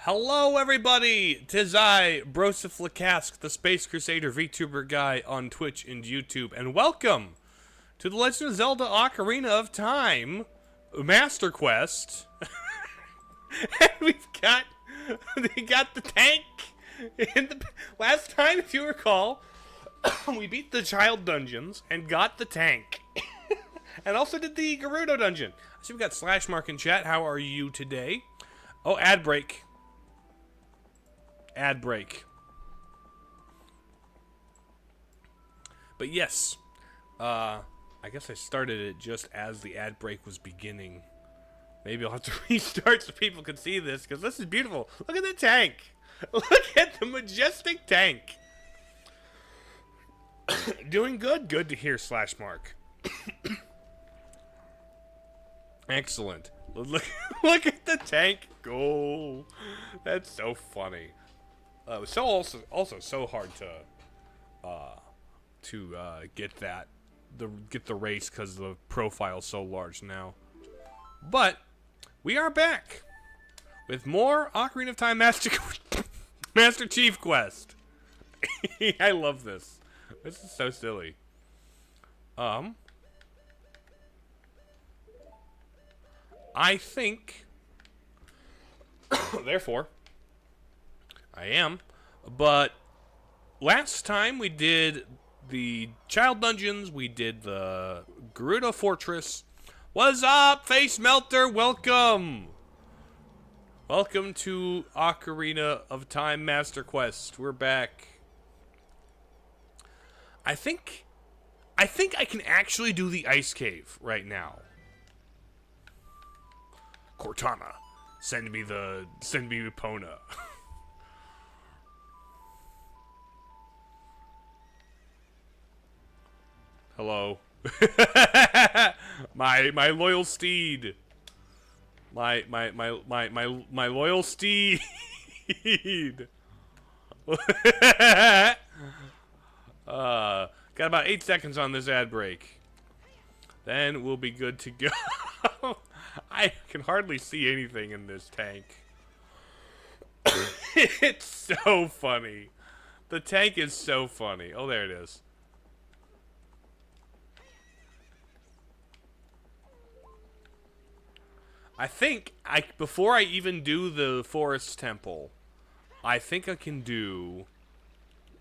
Hello, everybody! Tis I, Broseph the Space Crusader Vtuber Guy on Twitch and YouTube, and welcome to the Legend of Zelda Ocarina of Time Master Quest. And we got the tank. Last time, if you recall, we beat the child dungeons and got the tank. And also did the Gerudo dungeon. I see we got Slashmark in chat. How are you today? Oh, ad break. Ad break. But yes, I guess I started it just as the ad break was beginning. Maybe I'll have to restart so people can see this, because this is beautiful. Look at the tank. Look at the majestic tank. Doing good? Good to hear, Slashmark. Excellent. Look at the tank go. That's so funny. It was so also so hard to get the race because the profile's so large now. But we are back with more Ocarina of Time Master Chief Quest. I love this. This is so silly. I think, therefore, I am, but last time we did the Child Dungeons, we did the Gerudo Fortress. What's up, Face Melter? Welcome! Welcome to Ocarina of Time Master Quest. We're back. I think I can actually do the Ice Cave right now. Cortana, send me Epona. Hello. my loyal steed. My loyal steed. Got about 8 seconds on this ad break. Then we'll be good to go. I can hardly see anything in this tank. It's so funny. The tank is so funny. Oh, there it is. I think before I even do the Forest Temple, I think I can do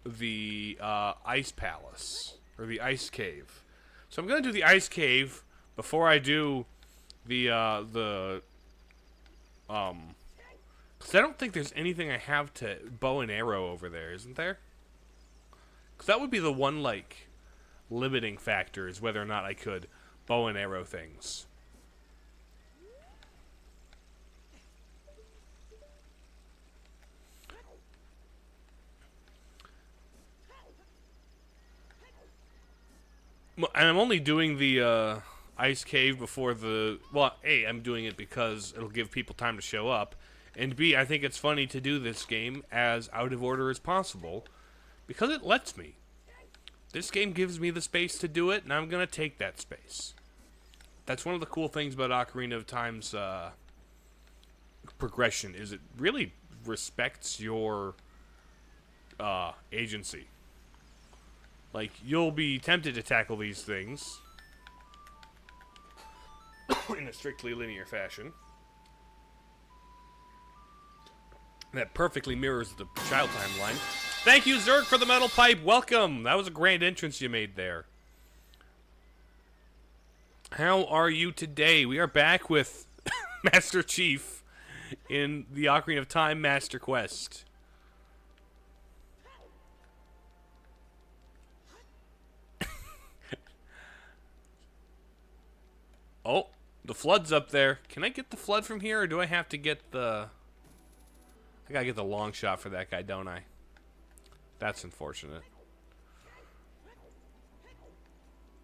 the Ice Palace or the Ice Cave. So I'm gonna do the Ice Cave before I do because I don't think there's anything I have to bow and arrow over there, isn't there? Because that would be the one, like, limiting factor, is whether or not I could bow and arrow things. And I'm only doing the Ice Cave before the... Well, A, I'm doing it because it'll give people time to show up. And B, I think it's funny to do this game as out of order as possible, because it lets me. This game gives me the space to do it, and I'm going to take that space. That's one of the cool things about Ocarina of Time's progression, is it really respects your agency. Like, you'll be tempted to tackle these things in a strictly linear fashion. That perfectly mirrors the child timeline. Thank you, Zerg, for the metal pipe. Welcome. That was a grand entrance you made there. How are you today? We are back with Master Chief in the Ocarina of Time Master Quest. Oh, the flood's up there. Can I get the flood from here, or do I have to get the... I gotta get the long shot for that guy, don't I? That's unfortunate.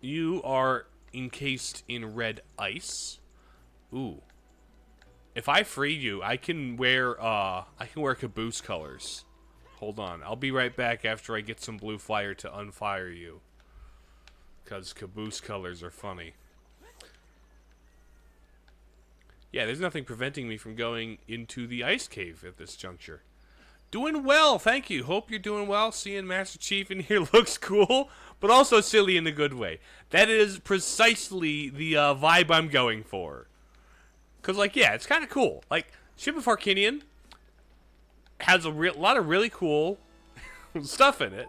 You are encased in red ice. Ooh. If I free you, I can wear caboose colors. Hold on. I'll be right back after I get some blue fire to unfire you. Because caboose colors are funny. Yeah, there's nothing preventing me from going into the ice cave at this juncture. Doing well, thank you. Hope you're doing well. Seeing Master Chief in here looks cool, but also silly in a good way. That is precisely the vibe I'm going for. Because, like, yeah, it's kind of cool. Like, Ship of Harkinian has a lot of really cool stuff in it.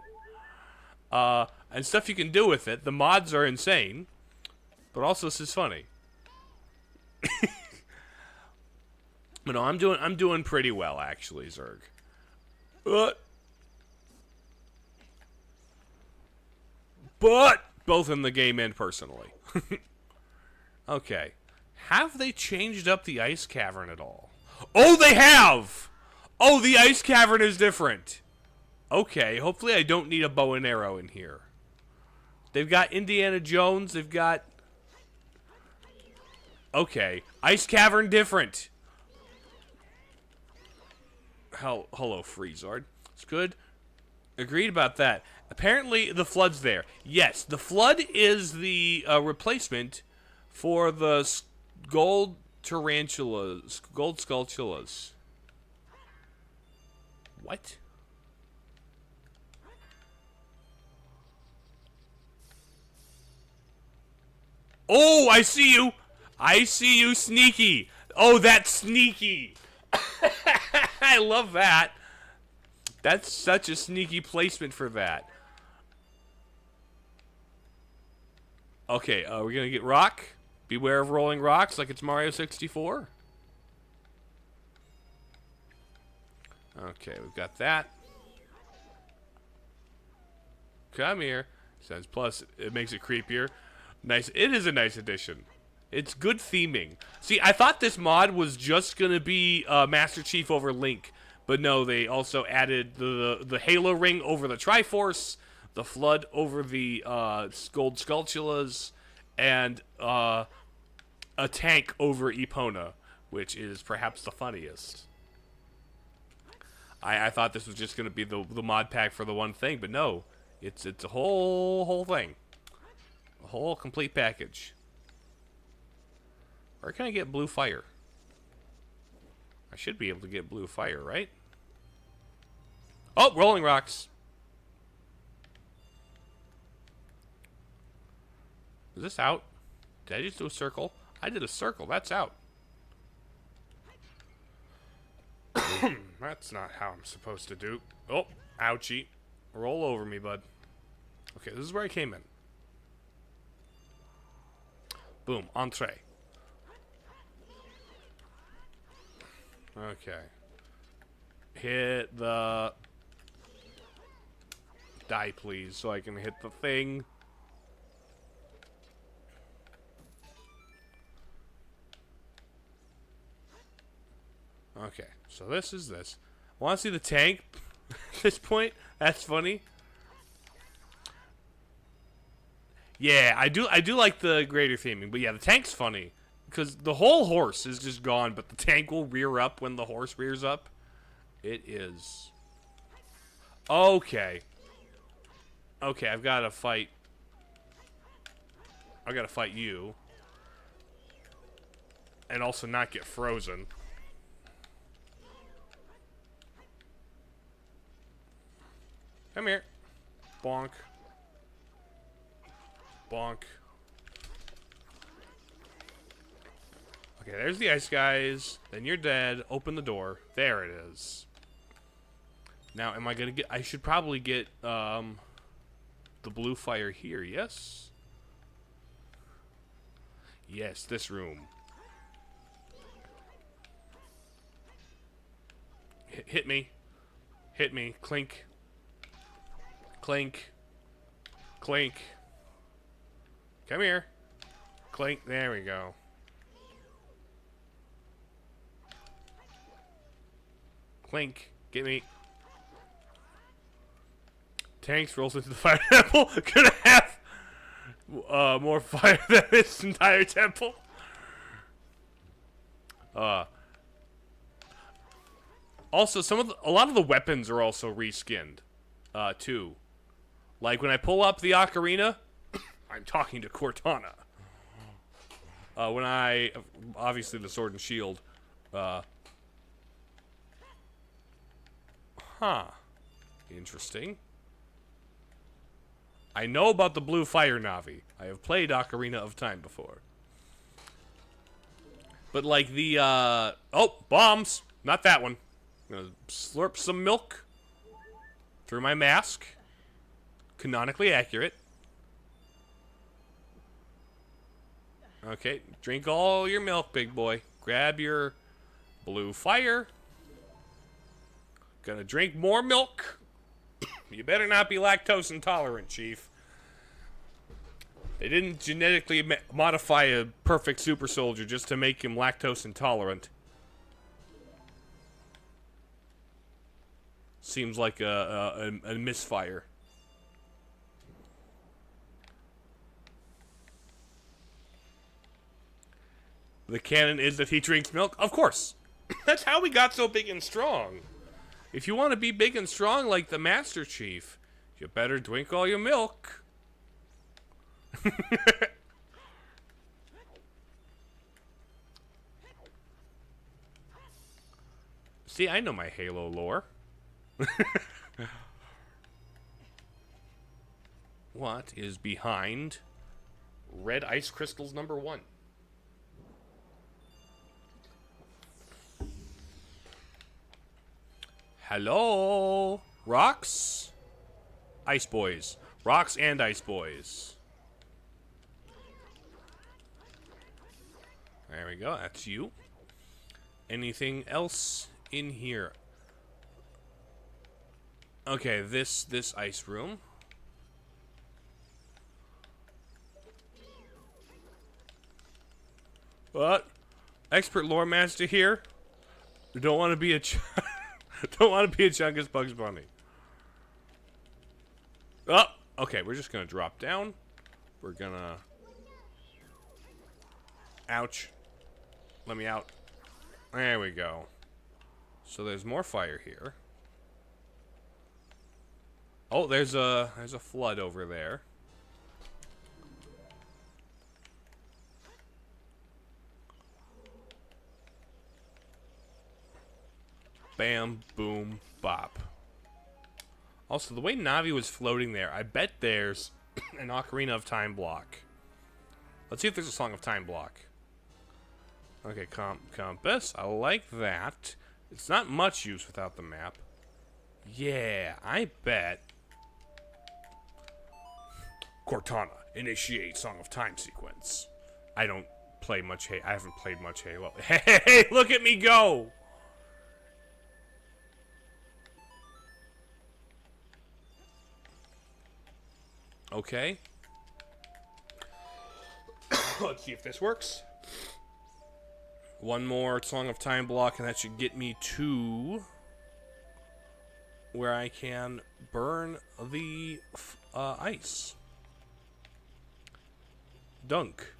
And stuff you can do with it. The mods are insane. But also, this is funny. But no, I'm doing pretty well, actually, Zerg. But both in the game and personally. Okay. Have they changed up the ice cavern at all? Oh, they have! Oh, the ice cavern is different. Okay, hopefully I don't need a bow and arrow in here. They've got Indiana Jones, they've got... Okay, ice cavern different. Hello, Freezard. It's good. Agreed about that. Apparently, the flood's there. Yes, the flood is the replacement for the gold tarantulas. Gold skulltulas. What? Oh, I see you. I see you, sneaky. Oh, that's sneaky. I love that. That's such a sneaky placement for that. Okay, we're gonna get rock. Beware of rolling rocks like it's Mario 64. Okay, we've got that. Come here. Says plus it makes it creepier. Nice. It is a nice addition. It's good theming. See, I thought this mod was just gonna be Master Chief over Link, but no, they also added the Halo ring over the Triforce, the Flood over the Gold Skulltulas, and a tank over Epona, which is perhaps the funniest. I thought this was just gonna be the mod pack for the one thing, but no, it's a whole thing, a whole complete package. Where can I get blue fire? I should be able to get blue fire, right? Oh, rolling rocks. Is this out? Did I just do a circle? I did a circle. That's out. That's not how I'm supposed to do. Oh, ouchie. Roll over me, bud. Okay, this is where I came in. Boom, entree. Okay. Hit the... Die, please, so I can hit the thing. Okay, so this is this. Want to see the tank at this point? That's funny. Yeah, I do like the greater theming, but yeah, the tank's funny. Because the whole horse is just gone, but the tank will rear up when the horse rears up. It is. Okay. Okay, I've got to fight. I've got to fight you. And also not get frozen. Come here. Bonk. Bonk. Okay, there's the ice guys. Then you're dead. Open the door. There it is. Now, am I gonna get... I should probably get, the blue fire here, yes? Yes, this room. Hit me. Hit me. Clink. Clink. Clink. Come here. Clink. There we go. Clink. Get me. Tanks rolls into the fire temple. Gonna have more fire than this entire temple. Also, a lot of the weapons are also reskinned, too. Like when I pull up the ocarina, I'm talking to Cortana. When I obviously the sword and shield. Huh. Interesting. I know about the blue fire Navi. I have played Ocarina of Time before. But like the, oh, bombs! Not that one. I'm gonna slurp some milk through my mask. Canonically accurate. Okay, drink all your milk, big boy. Grab your blue fire. Gonna drink more milk. You better not be lactose intolerant, Chief. They didn't genetically modify a perfect super soldier just to make him lactose intolerant. Seems like a misfire. The canon is that he drinks milk? Of course. That's how we got so big and strong. If you want to be big and strong like the Master Chief, you better drink all your milk. See, I know my Halo lore. What is behind red ice crystals number 1? Hello? Rocks? Ice boys. Rocks and ice boys. There we go. That's you. Anything else in here? Okay, this ice room. What? Expert lore master here? You don't want to be a don't want to be a Chungus Bugs Bunny. Oh, okay, we're just gonna drop down. We're gonna... Ouch. Let me out. There we go. So there's more fire here. Oh, there's a flood over there. Bam, boom, bop. Also, the way Navi was floating there, I bet there's an Ocarina of Time block. Let's see if there's a Song of Time block. Okay, compass. I like that. It's not much use without the map. Yeah, I bet. Cortana, initiate Song of Time sequence. I don't play much Halo. I haven't played much Halo. Hey, look at me go! Okay. Let's see if this works. One more Song of Time block, and that should get me to where I can burn the ice. Dunk.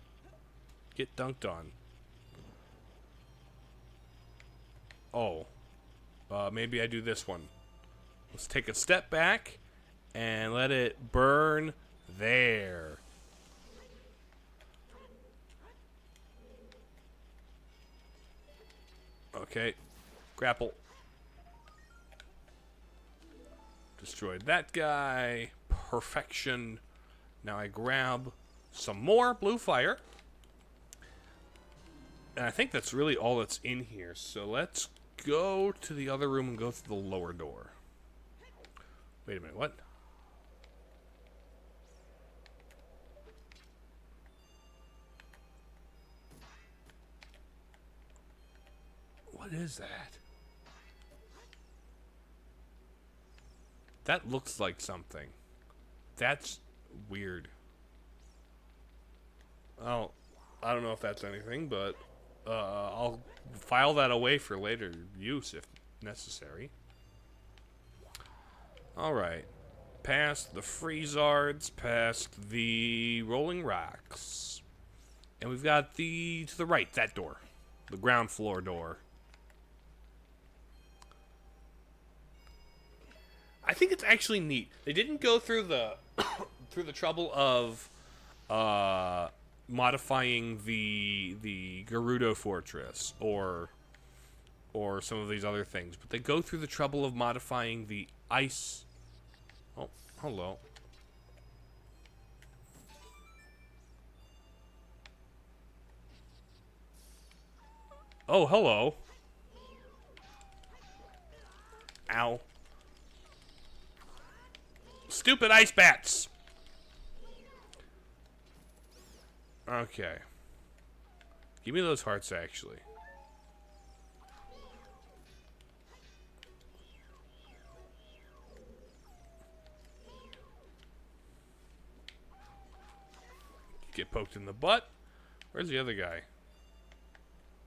Get dunked on. Oh. Maybe I do this one. Let's take a step back and let it burn there. Okay. Grapple. Destroyed that guy. Perfection. Now I grab some more blue fire. And I think that's really all that's in here. So let's go to the other room and go through the lower door. Wait a minute, what? What is that? That looks like something. That's weird. Oh, I don't know if that's anything, but I'll file that away for later use if necessary. Alright. Past the Freezards, past the Rolling Rocks. And we've got to the right, that door. The ground floor door. I think it's actually neat. They didn't go through the through the trouble of modifying the Gerudo Fortress or some of these other things, but they go through the trouble of modifying the ice. Oh, hello. Oh, hello. Ow. Stupid ice bats. Okay. Give me those hearts, actually. Get poked in the butt. Where's the other guy?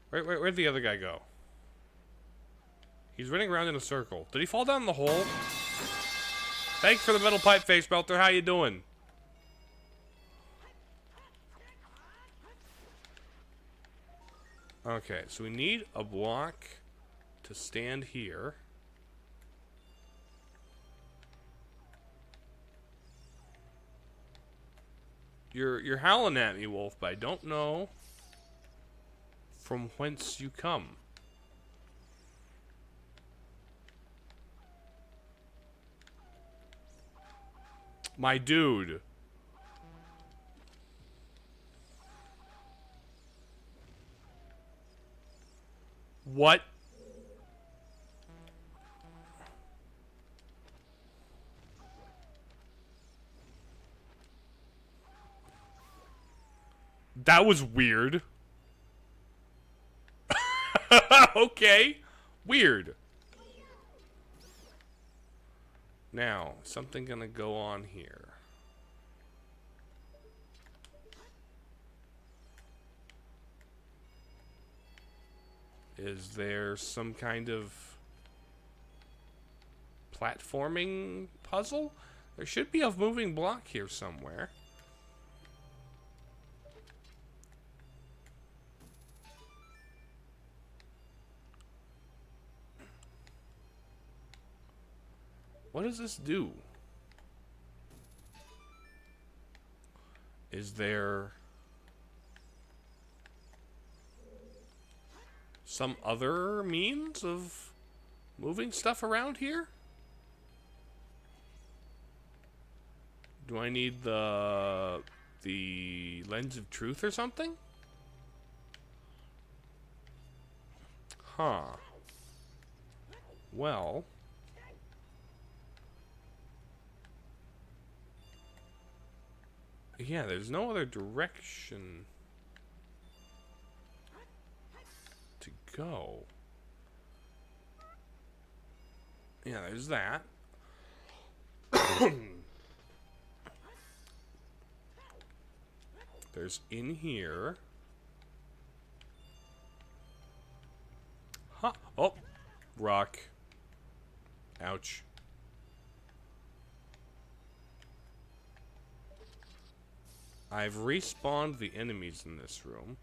Where'd the other guy go? He's running around in a circle. Did he fall down the hole? Thanks for the metal pipe, face melter. How you doing? Okay, so we need a block to stand here. You're howling at me, Wolf, but I don't know from whence you come. My dude. What? That was weird. Okay. Weird. Now, something gonna go on here. Is there some kind of platforming puzzle? There should be a moving block here somewhere. What does this do? Is there some other means of moving stuff around here? Do I need the lens of truth or something? Huh. Well, yeah, there's no other direction to go. Yeah, there's that. There's in here. Huh. Oh. Rock. Ouch. I've respawned the enemies in this room.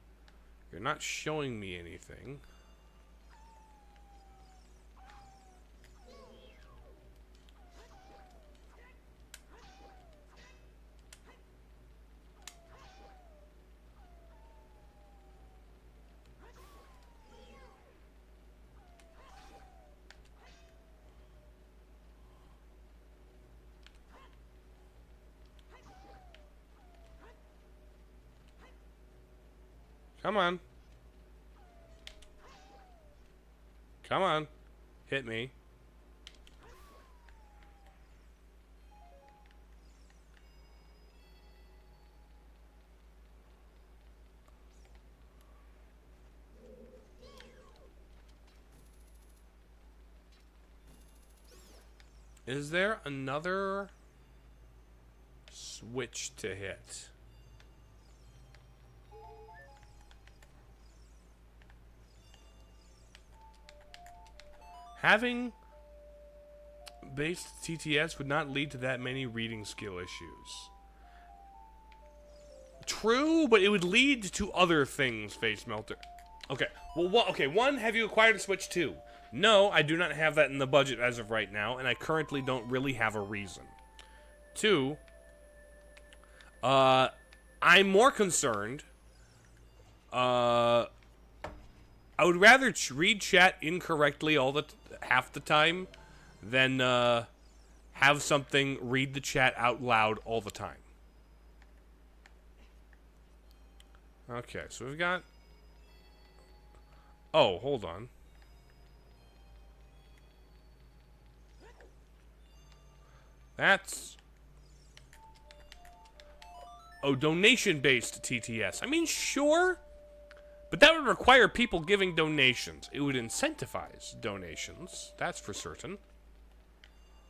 You're not showing me anything. Come on. Come on. Hit me. Is there another switch to hit? Having based TTS would not lead to that many reading skill issues. True, but it would lead to other things, Face Melter. Okay, well, okay, one, have you acquired a Switch 2? No, I do not have that in the budget as of right now, and I currently don't really have a reason. Two, I'm more concerned. I would rather read chat incorrectly half the time than have something read the chat out loud all the time. Okay, so we've got... Oh, hold on. That's... Oh, donation-based TTS. I mean, sure. But that would require people giving donations. It would incentivize donations. That's for certain.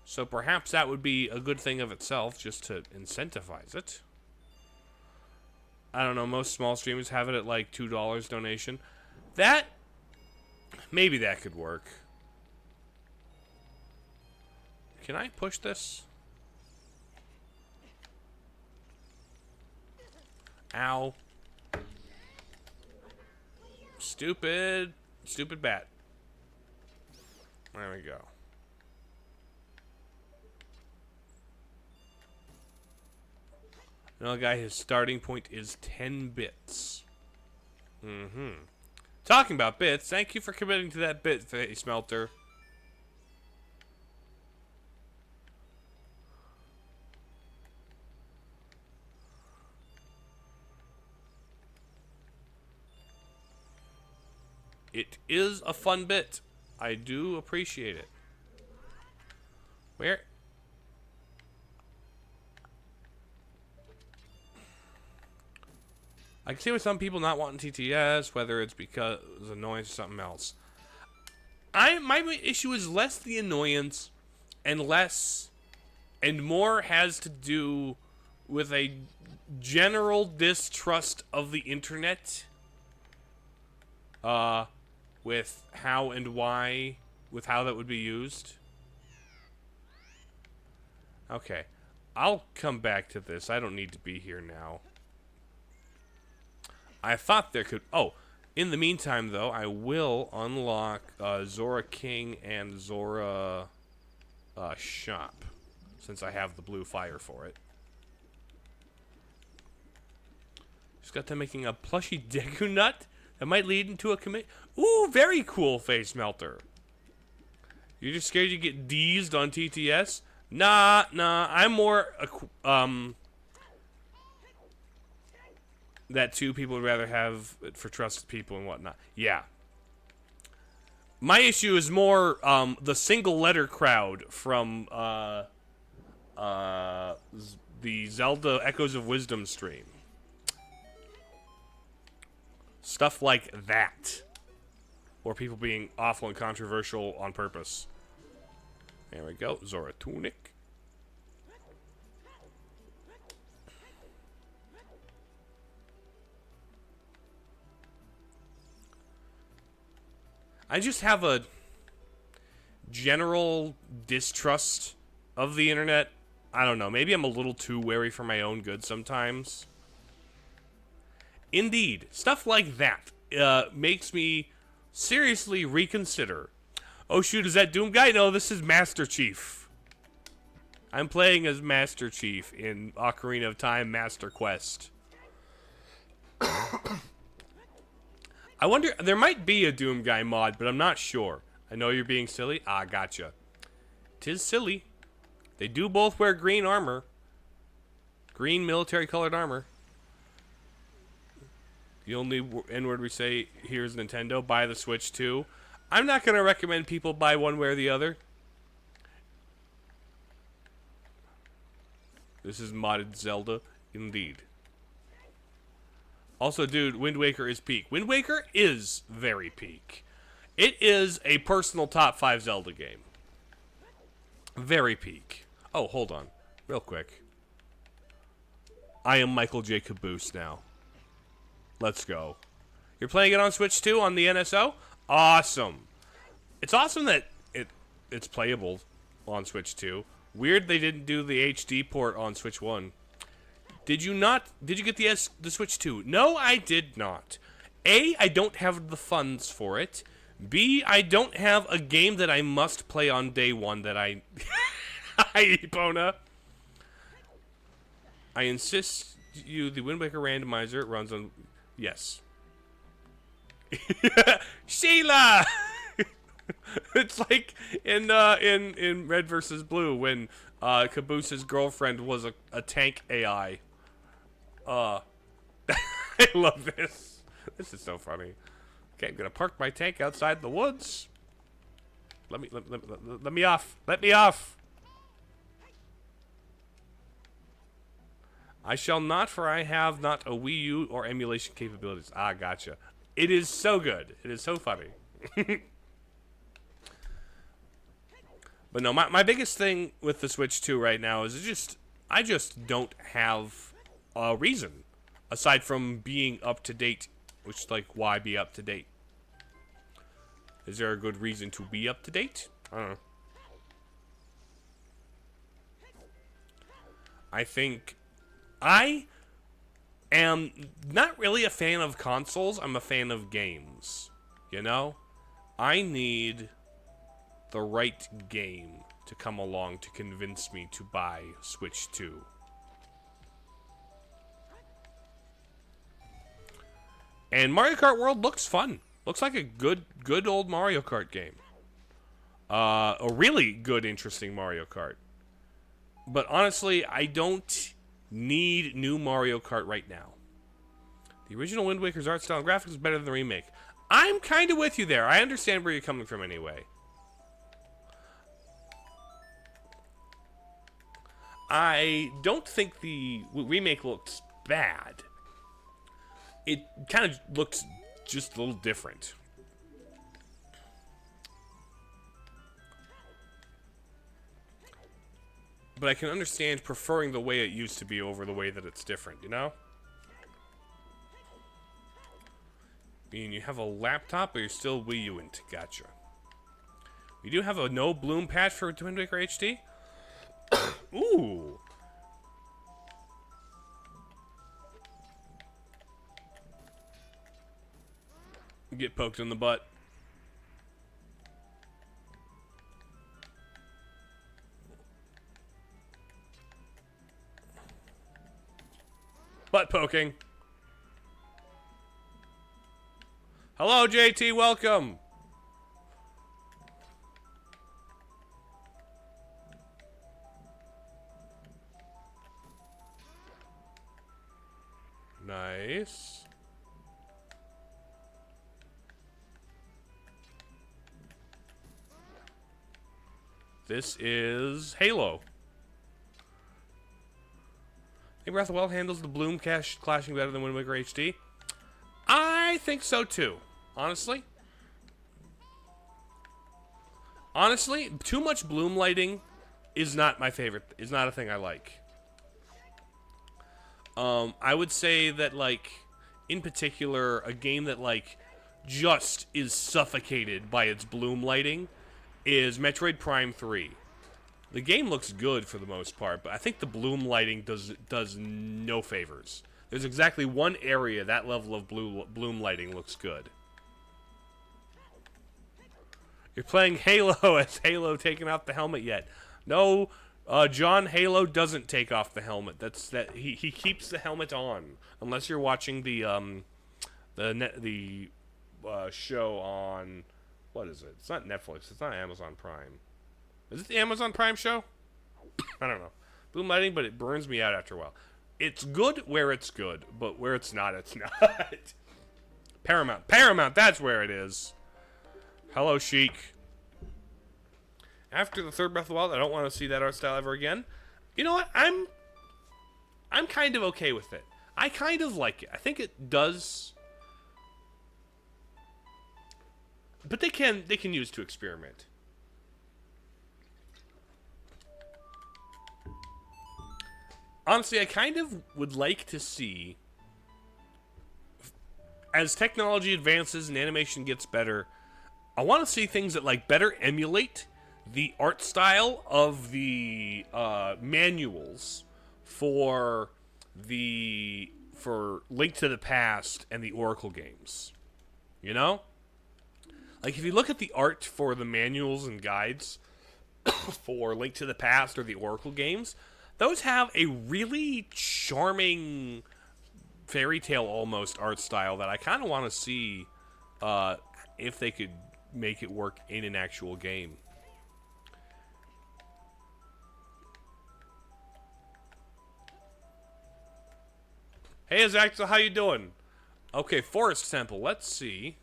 So perhaps that would be a good thing of itself, just to incentivize it. I don't know, most small streamers have it at like $2 donation. That... Maybe that could work. Can I push this? Ow. Stupid. Stupid bat. There we go. Another guy, his starting point is 10 bits. Talking about bits, thank you for committing to that bit, Face Melter. It is a fun bit. I do appreciate it. Where? I can see with some people not wanting TTS, whether it's because of annoyance or something else. My issue is less the annoyance and more has to do with a general distrust of the internet. With how and why, with how that would be used. Okay, I'll come back to this. I don't need to be here now. I thought there could... Oh, in the meantime, though, I will unlock Zora King and Zora Shop, since I have the blue fire for it. Just got them making a plushy Deku Nut that might lead into a commit... Ooh, very cool, Face Melter. You're just scared you get D'sed on TTS? Nah, I'm more... that too, people would rather have it for trusted people and whatnot. Yeah. My issue is more the single letter crowd from the Zelda Echoes of Wisdom stream. Stuff like that. Or people being awful and controversial on purpose. There we go. Zora Tunic. I just have a general distrust of the internet. I don't know. Maybe I'm a little too wary for my own good sometimes. Indeed, stuff like that makes me seriously reconsider. Oh shoot, is that Doom Guy? No, this is Master Chief. I'm playing as Master Chief in Ocarina of Time Master Quest. I wonder, there might be a Doom Guy mod, but I'm not sure. I know you're being silly. Ah, gotcha. 'Tis silly. They do both wear green armor. Green military colored armor. The only N-word we say here is Nintendo. Buy the Switch 2. I'm not going to recommend people buy one way or the other. This is modded Zelda. Indeed. Also, dude, Wind Waker is peak. Wind Waker is very peak. It is a personal top 5 Zelda game. Very peak. Oh, hold on. Real quick. I am Michael J. Caboose now. Let's go. You're playing it on Switch 2 on the NSO? Awesome. It's awesome that it's playable on Switch 2. Weird they didn't do the HD port on Switch 1. Did you not? Did you get the Switch 2? No, I did not. A, I don't have the funds for it. B, I don't have a game that I must play on day one that I... Hi, Epona. I insist the Wind Waker randomizer runs on. Yes. Sheila. It's like in Red versus Blue when Caboose's girlfriend was a tank AI. I love this. This is so funny. Okay, I'm gonna park my tank outside the woods. Let me off. Let me off. I shall not, for I have not a Wii U or emulation capabilities. Ah, gotcha. It is so good. It is so funny. But no, my biggest thing with the Switch 2 right now is I just don't have a reason aside from being up to date, which like why be up to date? Is there a good reason to be up to date? I don't know. I think I am not really a fan of consoles. I'm a fan of games. You know? I need the right game to come along to convince me to buy Switch 2. And Mario Kart World looks fun. Looks like a good old Mario Kart game. A really good, interesting Mario Kart. But honestly, I don't need new Mario Kart right now. The original Wind Waker's art style and graphics is better than the remake. I'm kind of with you there. I understand where you're coming from anyway. I don't think the remake looks bad. It kind of looks just a little different. But I can understand preferring the way it used to be over the way that it's different, you know? Meaning you have a laptop, but you're still Wii U-ing. Gotcha. We do have a no bloom patch for Wind Waker HD. Ooh. Get poked in the butt. Butt poking. Hello, JT. Welcome. Nice. This is Halo. I think Breath of the Wild handles the bloom clashing better than Wind Waker HD. I think so too, honestly. Honestly, too much bloom lighting is not my favorite. Is not a thing I like. I would say that, like, in particular, a game that, like, just is suffocated by its bloom lighting is Metroid Prime 3. The game looks good for the most part, but I think the bloom lighting does no favors. There's exactly one area that level of bloom lighting looks good. You're playing Halo. Has Halo taken off the helmet yet? No, John, Halo doesn't take off the helmet. He keeps the helmet on unless you're watching the show on, what is it? It's not Netflix. It's not Amazon Prime. Is it the Amazon Prime show? I don't know. Bloom lighting, but it burns me out after a while. It's good where it's good, but where it's not, it's not. Paramount, that's where it is. Hello, Sheik. After the third Breath of the Wild, I don't want to see that art style ever again. You know what? I'm kind of okay with it. I kind of like it. I think it does. But they can use to experiment. Honestly, I kind of would like to see, as technology advances and animation gets better, I want to see things that, like, better emulate the art style of the manuals for Link to the Past and the Oracle games. You know? Like, if you look at the art for the manuals and guides for Link to the Past or the Oracle games, those have a really charming fairy tale almost art style that I kind of want to see if they could make it work in an actual game. Hey, Azaxa, how you doing? Okay, Forest Temple. Let's see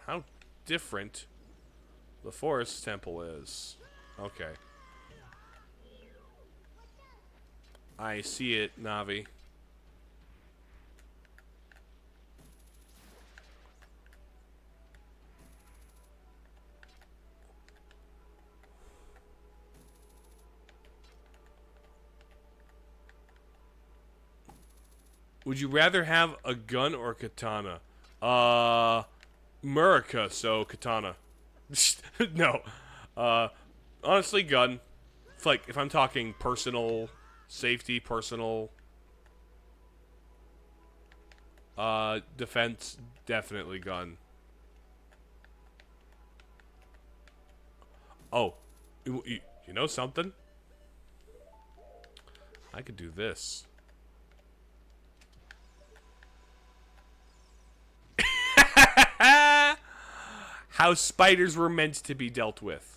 how different the Forest Temple is. Okay. I see it, Navi. Would you rather have a gun or katana? Murica, so katana. No. Honestly, gun. It's like, if I'm talking personal safety, personal defense, definitely gun. Oh, you know something? I could do this. How spiders were meant to be dealt with.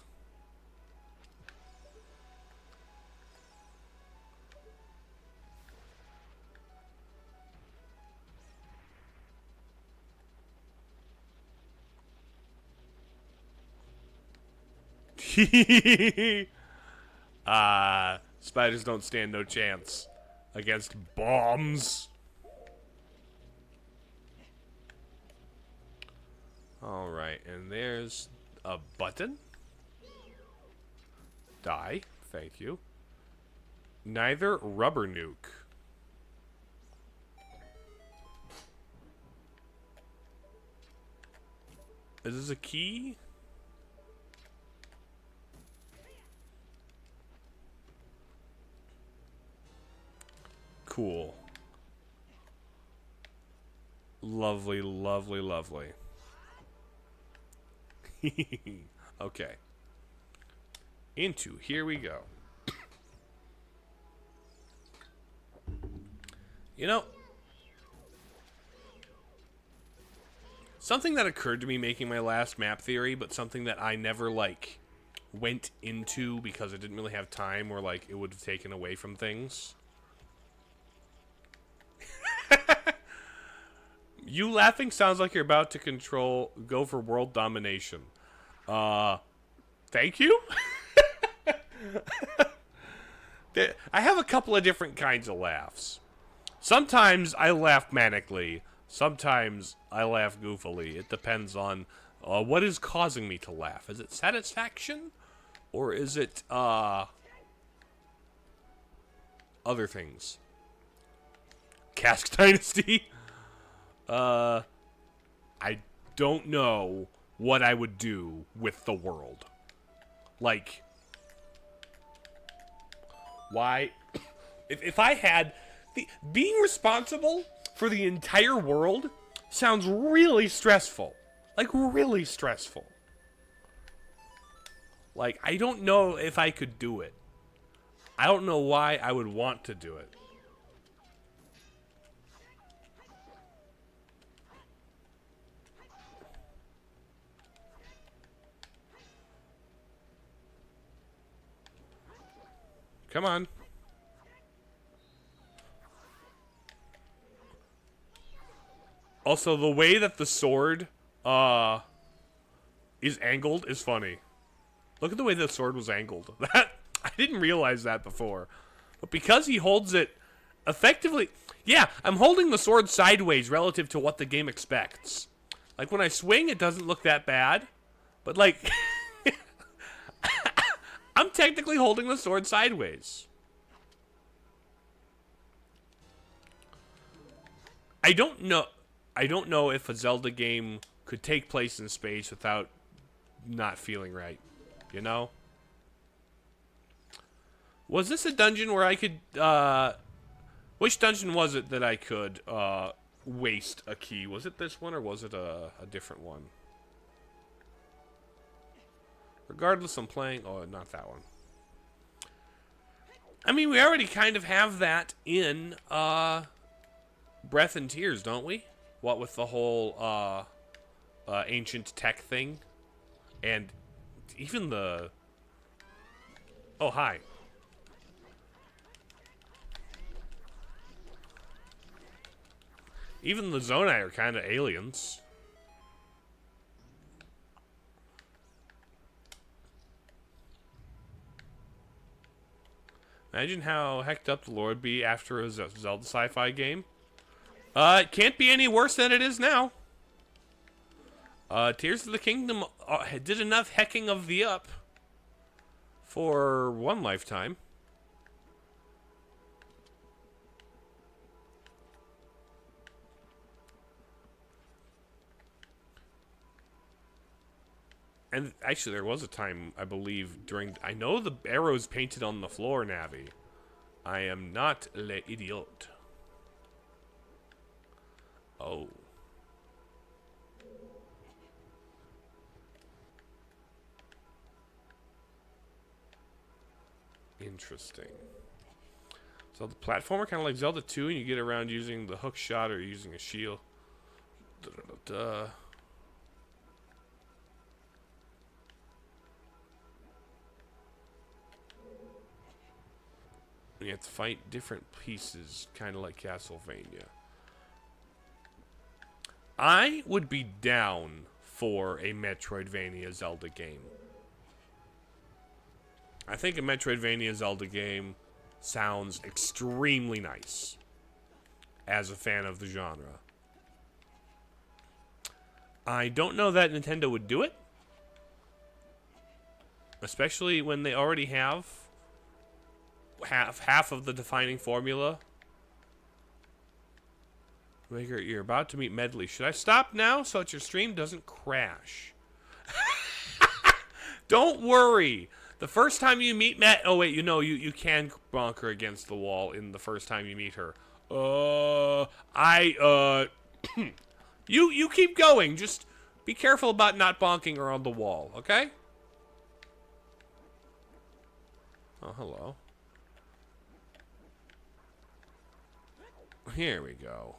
Spiders don't stand no chance against bombs. Alright, and there's a button. Die, thank you. Neither rubber nuke. Is this a key? Cool. Lovely, lovely, lovely. Okay. Into, here we go. You know, something that occurred to me making my last map theory, but something that I never, like, went into because I didn't really have time, or, like, it would have taken away from things. You laughing sounds like you're about to go for world domination. Thank you? I have a couple of different kinds of laughs. Sometimes I laugh manically. Sometimes I laugh goofily. It depends on what is causing me to laugh. Is it satisfaction? Or is it other things? Cask Dynasty? I don't know what I would do with the world. Like, why? If I had... being responsible for the entire world sounds really stressful. Like, really stressful. Like, I don't know if I could do it. I don't know why I would want to do it. Come on. Also, the way that the sword is angled is funny. Look at the way the sword was angled. That I didn't realize that before. But because he holds it effectively... Yeah, I'm holding the sword sideways relative to what the game expects. Like, when I swing, it doesn't look that bad. But, like... I'm technically holding the sword sideways. I don't know if a Zelda game could take place in space without not feeling right. You know? Was this a dungeon where I could, which dungeon was it that I could, waste a key? Was it this one, or was it a different one? Regardless, I'm playing... Oh, not that one. I mean, we already kind of have that in Breath and Tears, don't we? What with the whole ancient tech thing, and even the... Oh, hi. Even the Zonai are kind of aliens. Imagine how hecked up the Lord would be after a Zelda sci-fi game. It can't be any worse than it is now. Tears of the Kingdom did enough hecking of the up for one lifetime. And actually, there was a time, I believe, during... I know the arrows painted on the floor, Navi. I am not l'idiot. Oh. Interesting. So the platformer, kind of like Zelda 2, and you get around using the hook shot or using a shield. Da-da-da-da. You have to fight different pieces, kind of like Castlevania. I would be down for a Metroidvania Zelda game. I think a Metroidvania Zelda game sounds extremely nice as a fan of the genre. I don't know that Nintendo would do it, especially when they already have half of the defining formula. You're about to meet Medley. Should I stop now so that your stream doesn't crash? Don't worry. The first time you meet oh wait, you can bonk her against the wall in the first time you meet her. You keep going. Just be careful about not bonking her on the wall, okay? Oh, hello. Here we go.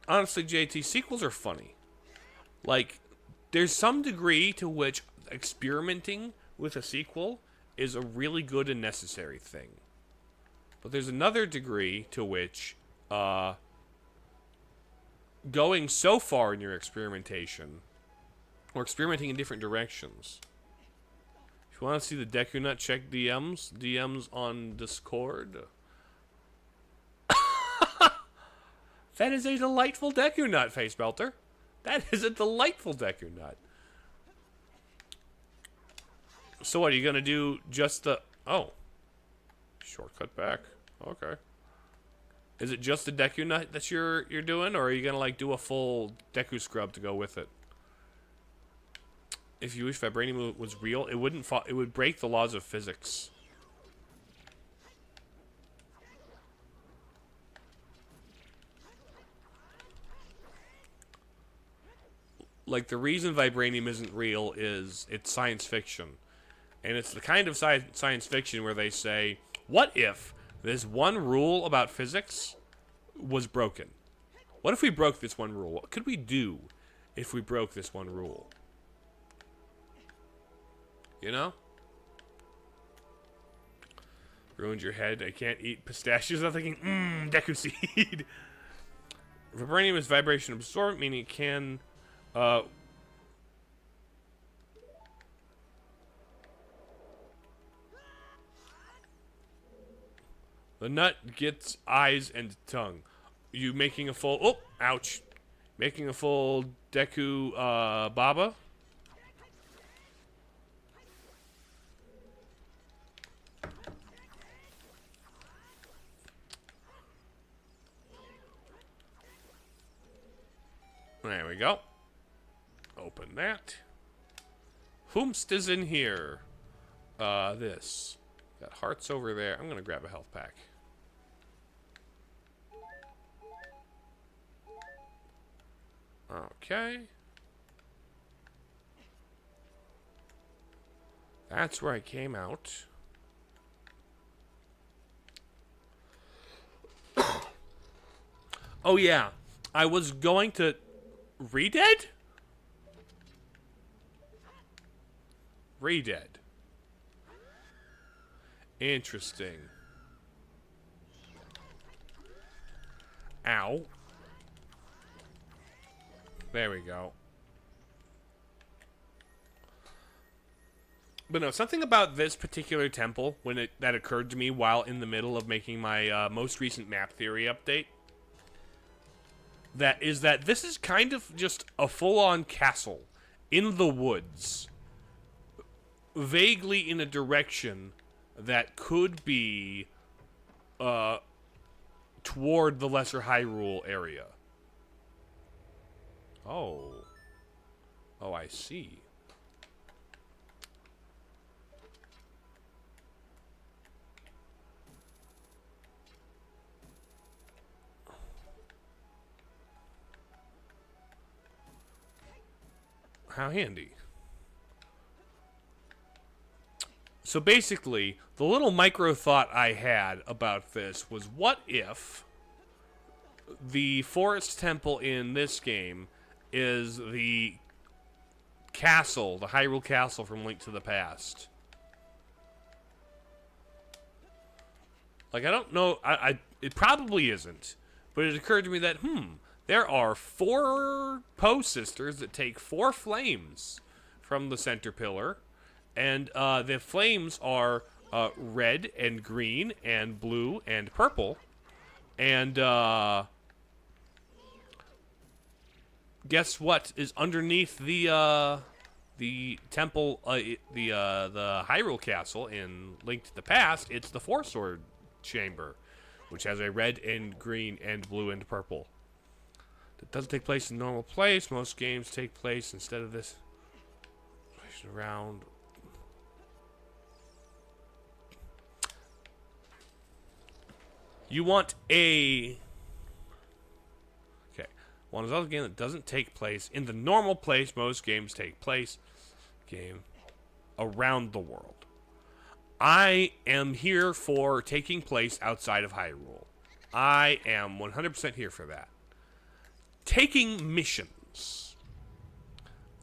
Honestly, JT, sequels are funny. Like, there's some degree to which experimenting with a sequel is a really good and necessary thing. But there's another degree to which going so far in your experimentation, or experimenting in different directions. If you want to see the Deku Nut, check DMs on Discord. That is a delightful Deku Nut, Face Belter. That is a delightful Deku Nut. So what, are you going to do just the... Oh. Shortcut back. Okay. Is it just the Deku Nut that you're doing, or are you going to, like, do a full Deku scrub to go with it? If you wish Vibranium was real, it wouldn't it would break the laws of physics. Like, the reason Vibranium isn't real is it's science fiction. And it's the kind of science fiction where they say, what if this one rule about physics was broken? What if we broke this one rule? What could we do if we broke this one rule? You know? Ruined your head. I can't eat pistachios. I'm thinking, Deku Seed. Vibranium is vibration absorbent, meaning it can... the nut gets eyes and tongue. You making a full... Oh, ouch. Making a full Deku Baba. There we go. Open that. Whomst is in here? This. Got hearts over there. I'm gonna grab a health pack. Okay. That's where I came out. Oh yeah, I was going to... Redead? Redead. Interesting. Ow. There we go. But no, something about this particular temple that occurred to me while in the middle of making my most recent map theory update. That this is kind of just a full-on castle in the woods, vaguely in a direction that could be toward the Lesser Hyrule area. Oh, I see. How handy. So basically, the little micro thought I had about this was, what if the forest temple in this game is the castle, the Hyrule Castle from Link to the Past? Like, I don't know, it probably isn't, but it occurred to me that, there are 4 Poe sisters that take 4 flames from the center pillar, and the flames are red and green and blue and purple, and guess what is underneath the temple, the Hyrule Castle in Link to the Past? It's the Four Sword Chamber, which has a red and green and blue and purple. It doesn't take place in normal place. Most games take place instead of this around. You want a... Okay. Want another game that doesn't take place in the normal place. Most games take place. Game around the world. I am here for taking place outside of Hyrule. I am 100% here for that. Taking missions.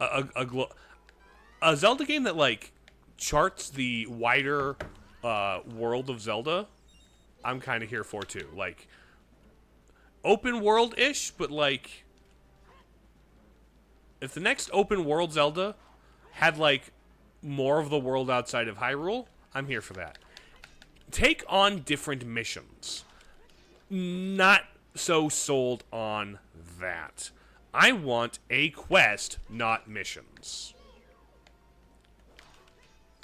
A Zelda game that, like, charts the wider world of Zelda, I'm kind of here for, too. Like, open world-ish, but, like, if the next open world Zelda had, like, more of the world outside of Hyrule, I'm here for that. Take on different missions. Not so sold on that. I want a quest, not missions.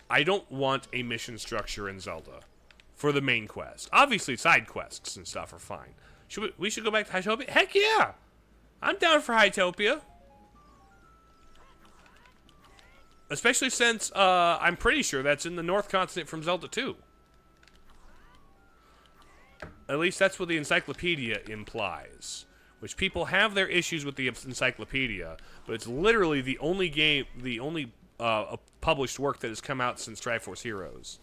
I don't want a mission structure in Zelda for the main quest. Obviously, side quests and stuff are fine. We should go back to Hytopia? Heck yeah! I'm down for Hytopia. Especially since I'm pretty sure that's in the North Continent from Zelda 2. At least that's what the encyclopedia implies. Which people have their issues with the encyclopedia, but it's literally the only game, the only published work that has come out since Triforce Heroes.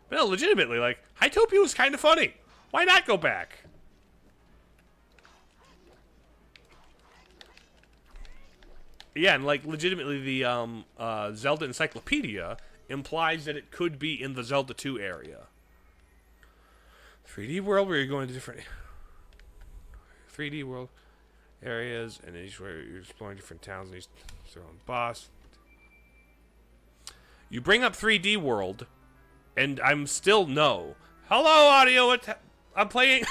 But no, legitimately, like, Hytopia was kind of funny. Why not go back? Yeah, and like legitimately the Zelda Encyclopedia implies that it could be in the Zelda 2 area. 3D world where you're going to different 3D world areas, and each where you're exploring different towns and each their own boss. You bring up 3D world, and I'm still no. Hello, audio. I'm playing.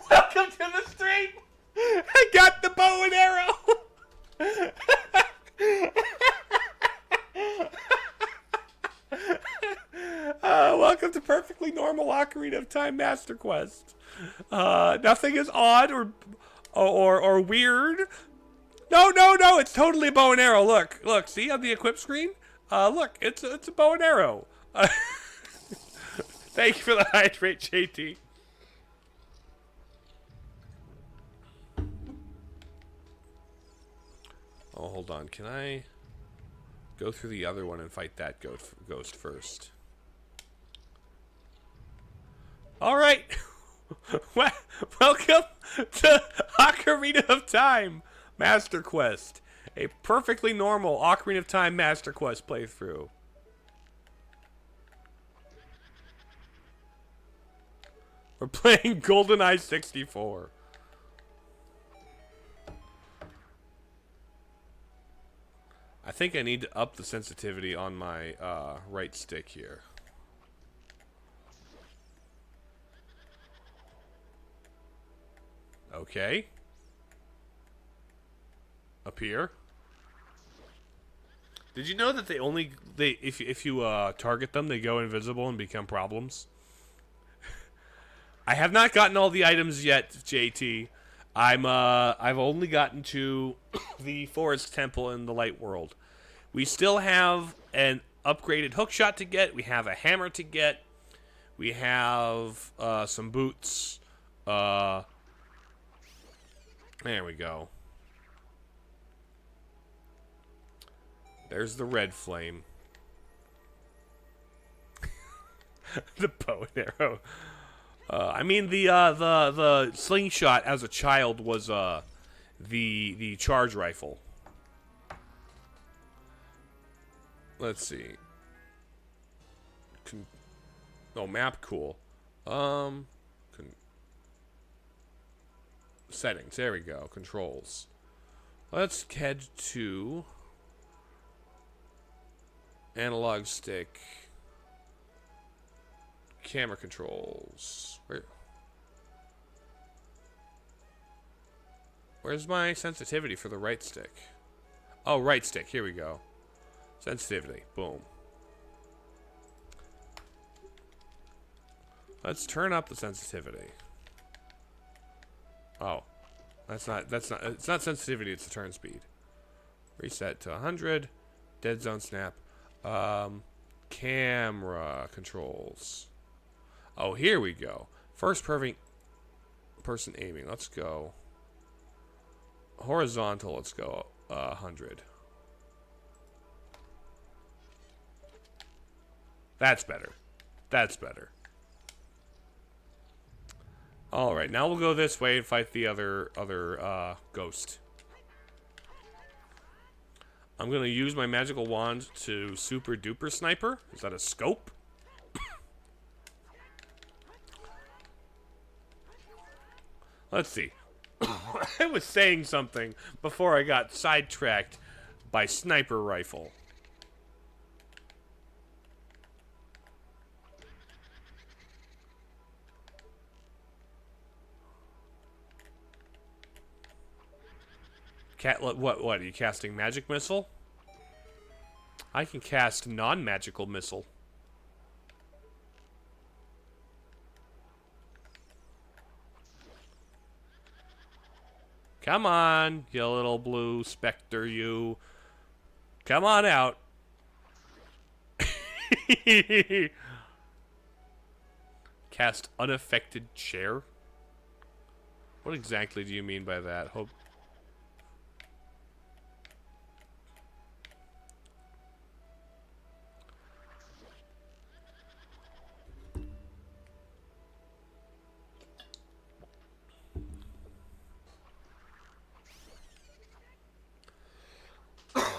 Welcome to the stream. I got the bow and arrow. Welcome to Perfectly Normal Ocarina of Time Master Quest. Nothing is odd or weird. No, no, no! It's totally a bow and arrow. Look, look. See on the equip screen? Look, it's a bow and arrow. Thank you for the hydrate, JT. Oh, hold on. Can I go through the other one and fight that ghost first? All right. Welcome to Ocarina of Time Master Quest, a perfectly normal Ocarina of Time Master Quest playthrough. We're playing GoldenEye 64. I think I need to up the sensitivity on my right stick here. Okay. Up here. Did you know that if you target them, they go invisible and become problems? I have not gotten all the items yet, JT. I've only gotten to the Forest Temple in the Light World. We still have an upgraded hookshot to get. We have a hammer to get. We have some boots. There we go. There's the red flame. The bow and arrow. I mean the slingshot as a child was the charge rifle. Let's see. Map cool. Settings. There we go. Controls. Let's head to analog stick. Camera controls. Where's my sensitivity for the right stick? Oh, right stick. Here we go. Sensitivity. Boom. Let's turn up the sensitivity. Oh. It's not sensitivity, it's the turn speed. Reset to 100. Dead zone snap. Camera controls. Oh, here we go. First person aiming. Let's go. Horizontal, let's go 100. That's better. That's better. Alright, now we'll go this way and fight the other ghost. I'm gonna use my magical wand to super duper sniper. Is that a scope? Let's see. I was saying something before I got sidetracked by sniper rifle. What are you casting? Magic missile? I can cast non-magical missile. Come on, you little blue specter, you. Come on out. Cast unaffected chair? What exactly do you mean by that? Hope.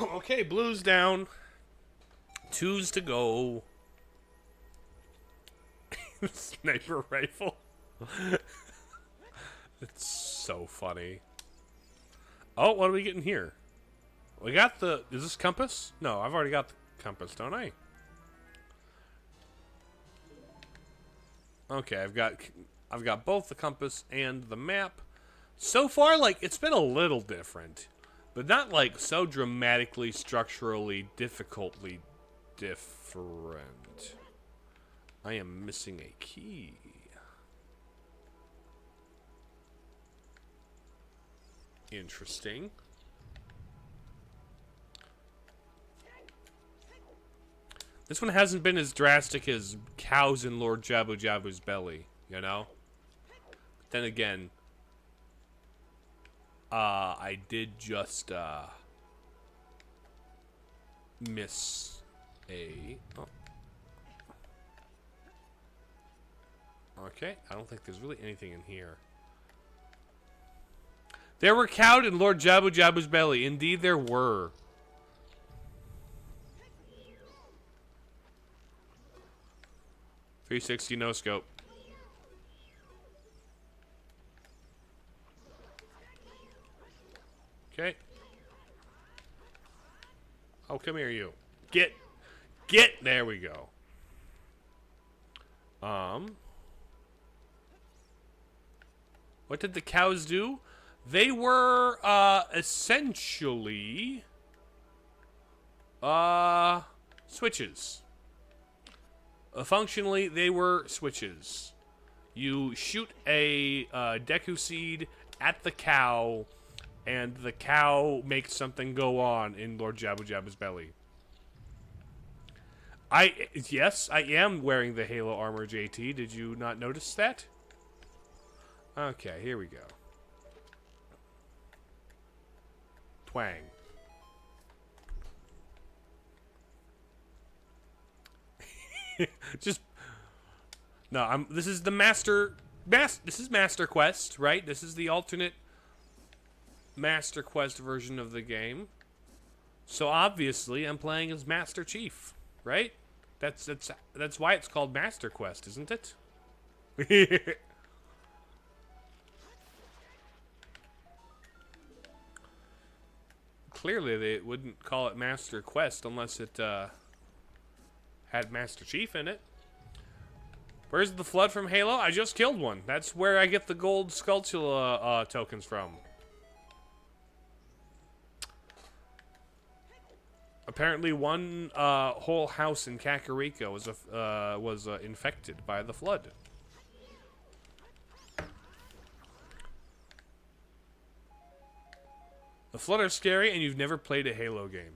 Okay, blue's down. Two's to go. Sniper rifle. It's so funny. Oh, what are we getting here? We got the... Is this compass? No, I've already got the compass, don't I? Okay, I've got both the compass and the map. So far, like, it's been a little different. But not, like, so dramatically, structurally, difficultly different. I am missing a key. Interesting. This one hasn't been as drastic as cows in Lord Jabu Jabu's belly, you know? But then again, I did just, miss a... Oh. Okay, I don't think there's really anything in here. There were cows in Lord Jabu Jabu's belly. Indeed, there were. .360 no scope. Okay. Oh, come here, you. Get. There we go. What did the cows do? They were, essentially, switches. Functionally, they were switches. You shoot a, Deku Seed at the cow, and the cow makes something go on in Lord Jabu Jabu's belly. Yes, I am wearing the Halo armor, JT. Did you not notice that? Okay, here we go. Twang. Just no. This is the This is Master Quest, right? This is the alternate Master Quest version of the game. So obviously, I'm playing as Master Chief, right? That's why it's called Master Quest, isn't it? Clearly, they wouldn't call it Master Quest unless it had Master Chief in it. Where's the flood from Halo? I just killed one. That's where I get the gold Skulltula tokens from. Apparently, one whole house in Kakariko was infected by the flood. The Flood are scary, and you've never played a Halo game.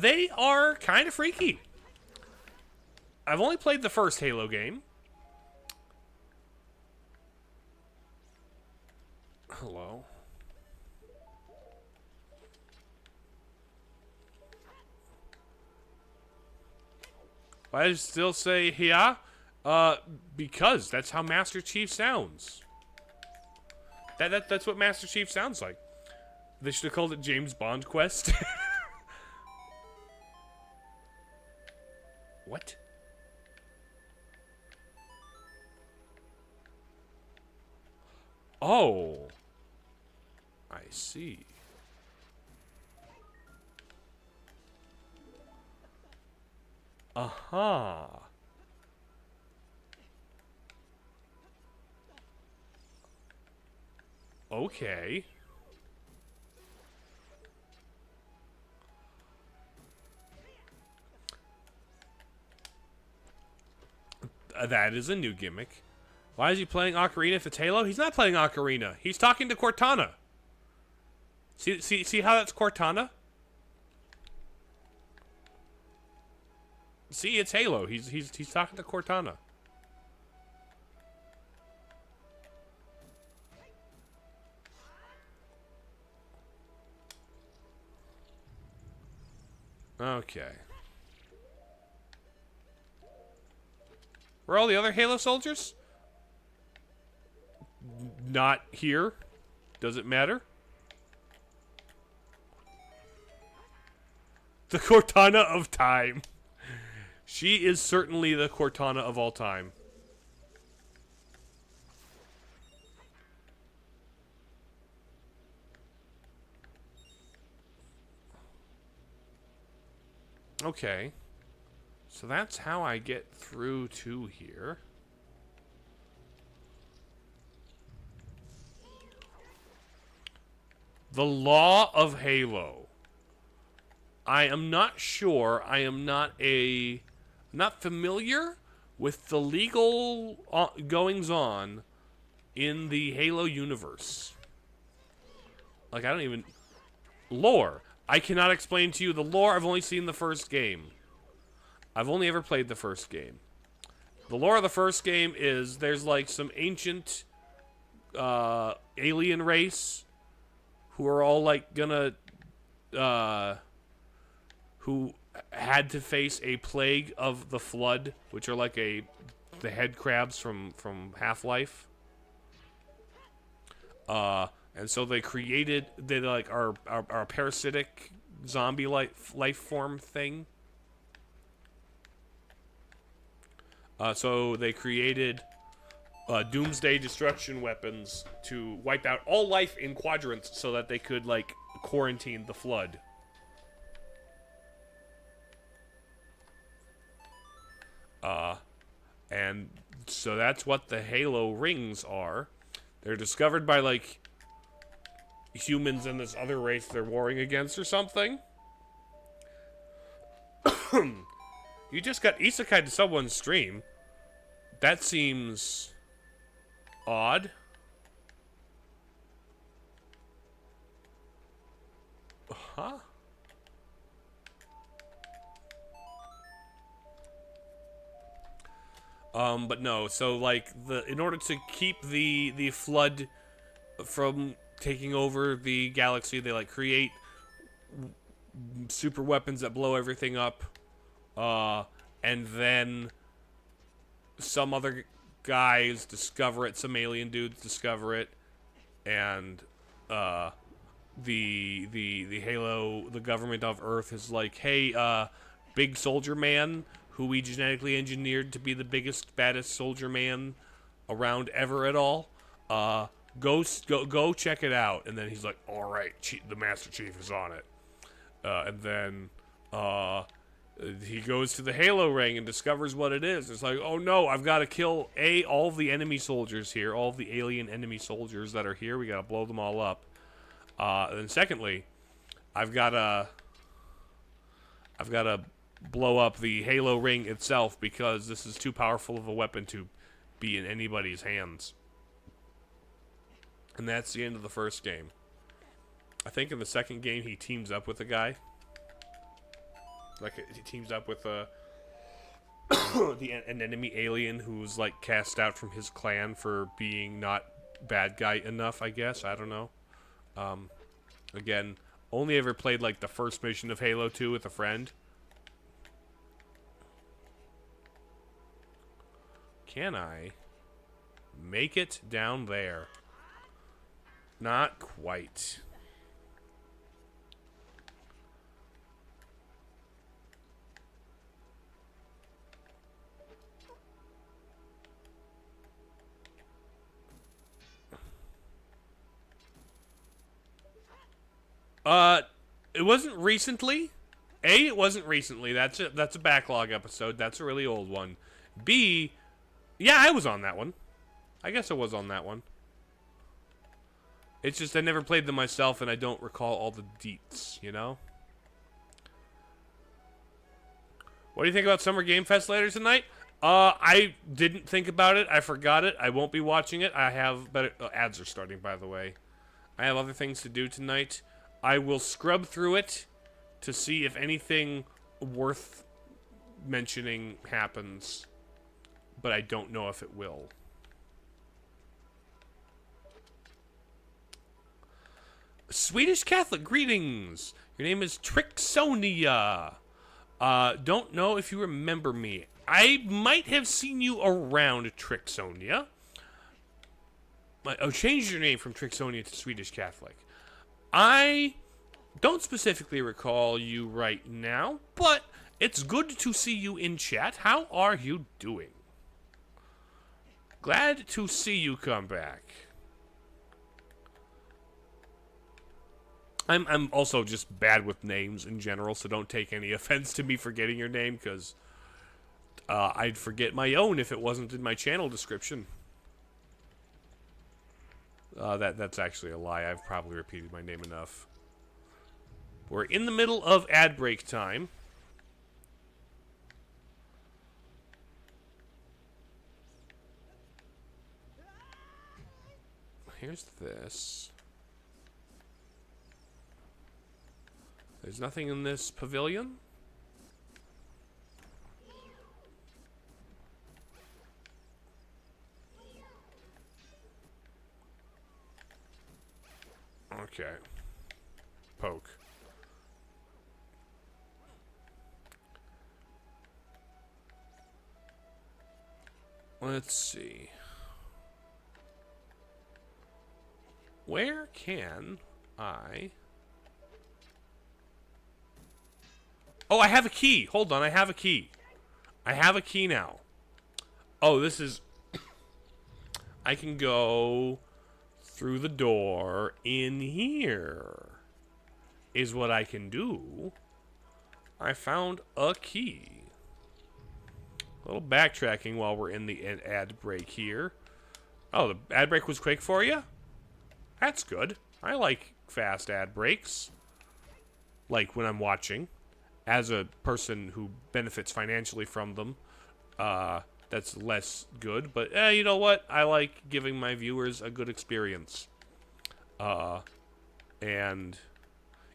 They are kind of freaky. I've only played the first Halo game. Hello. Why does it still say "Hia"? Because that's how Master Chief sounds. That's what Master Chief sounds like. They should have called it James Bond Quest. What? Oh. I see. Uh-huh. Okay. That is a new gimmick. Why is he playing Ocarina if it's Halo? He's not playing Ocarina. He's talking to Cortana. See how that's Cortana? See, it's Halo. He's talking to Cortana. Okay. Where are all the other Halo soldiers? Not here. Does it matter? The Cortana of time. She is certainly the Cortana of all time. Okay. So that's how I get through to here. The Law of Halo. I am not sure. I am not familiar with the legal goings-on in the Halo universe. Like, I don't even... Lore. I cannot explain to you the lore. I've only seen the first game. I've only ever played the first game. The lore of the first game is there's like some ancient alien race who are all like gonna who had to face a plague of the flood, which are like the head crabs from Half-Life. And so they like are a parasitic zombie life form thing. So they created doomsday destruction weapons to wipe out all life in quadrants so that they could, like, quarantine the flood. And so that's what the Halo rings are. They're discovered by, like, humans and this other race they're warring against or something. You just got isekai to someone's stream. That seems odd. Huh? But no, so like in order to keep the flood from taking over the galaxy, they like create super weapons that blow everything up. And then some other guys discover it, some alien dudes discover it, and the Halo, the government of Earth is like, hey, big soldier man, who we genetically engineered to be the biggest, baddest soldier man around ever at all, go check it out. And then he's like, all right, the Master Chief is on it. And then he goes to the Halo ring and discovers what it is. It's like, oh no, I've got to kill all the enemy soldiers here, all the alien enemy soldiers that are here. We got to blow them all up. And then secondly, I've got to blow up the Halo ring itself because this is too powerful of a weapon to be in anybody's hands. And that's the end of the first game. I think in the second game he teams up with a guy. Like, he teams up with an enemy alien who's, like, cast out from his clan for being not bad guy enough, I guess. I don't know. Again, only ever played, like, the first mission of Halo 2 with a friend. Can I make it down there? Not quite. It wasn't recently. A, it wasn't recently. That's a backlog episode. That's a really old one. B, yeah, I was on that one. I guess I was on that one. It's just I never played them myself, and I don't recall all the deets, you know? What do you think about Summer Game Fest later tonight? I didn't think about it. I forgot it. I won't be watching it. I have better... ads are starting, by the way. I have other things to do tonight. I will scrub through it to see if anything worth mentioning happens. But I don't know if it will. Swedish Catholic, greetings! Your name is Trixonia. Don't know if you remember me. I might have seen you around, Trixonia. Oh, change your name from Trixonia to Swedish Catholic. I don't specifically recall you right now, but it's good to see you in chat. How are you doing? Glad to see you come back. I'm also just bad with names in general, so don't take any offense to me forgetting your name, because I'd forget my own if it wasn't in my channel description. That's actually a lie. I've probably repeated my name enough. We're in the middle of ad break time. Here's this. There's nothing in this pavilion. Okay. Poke. Let's see. Where can I... Oh, I have a key. Hold on, I have a key. I have a key now. Oh, this is... I can go through the door in here. Is what I can do. I found a key. A little backtracking while we're in the ad break here. Oh, the ad break was quick for you? That's good. I like fast ad breaks. Like when I'm watching. As a person who benefits financially from them, that's less good. But you know what? I like giving my viewers a good experience. And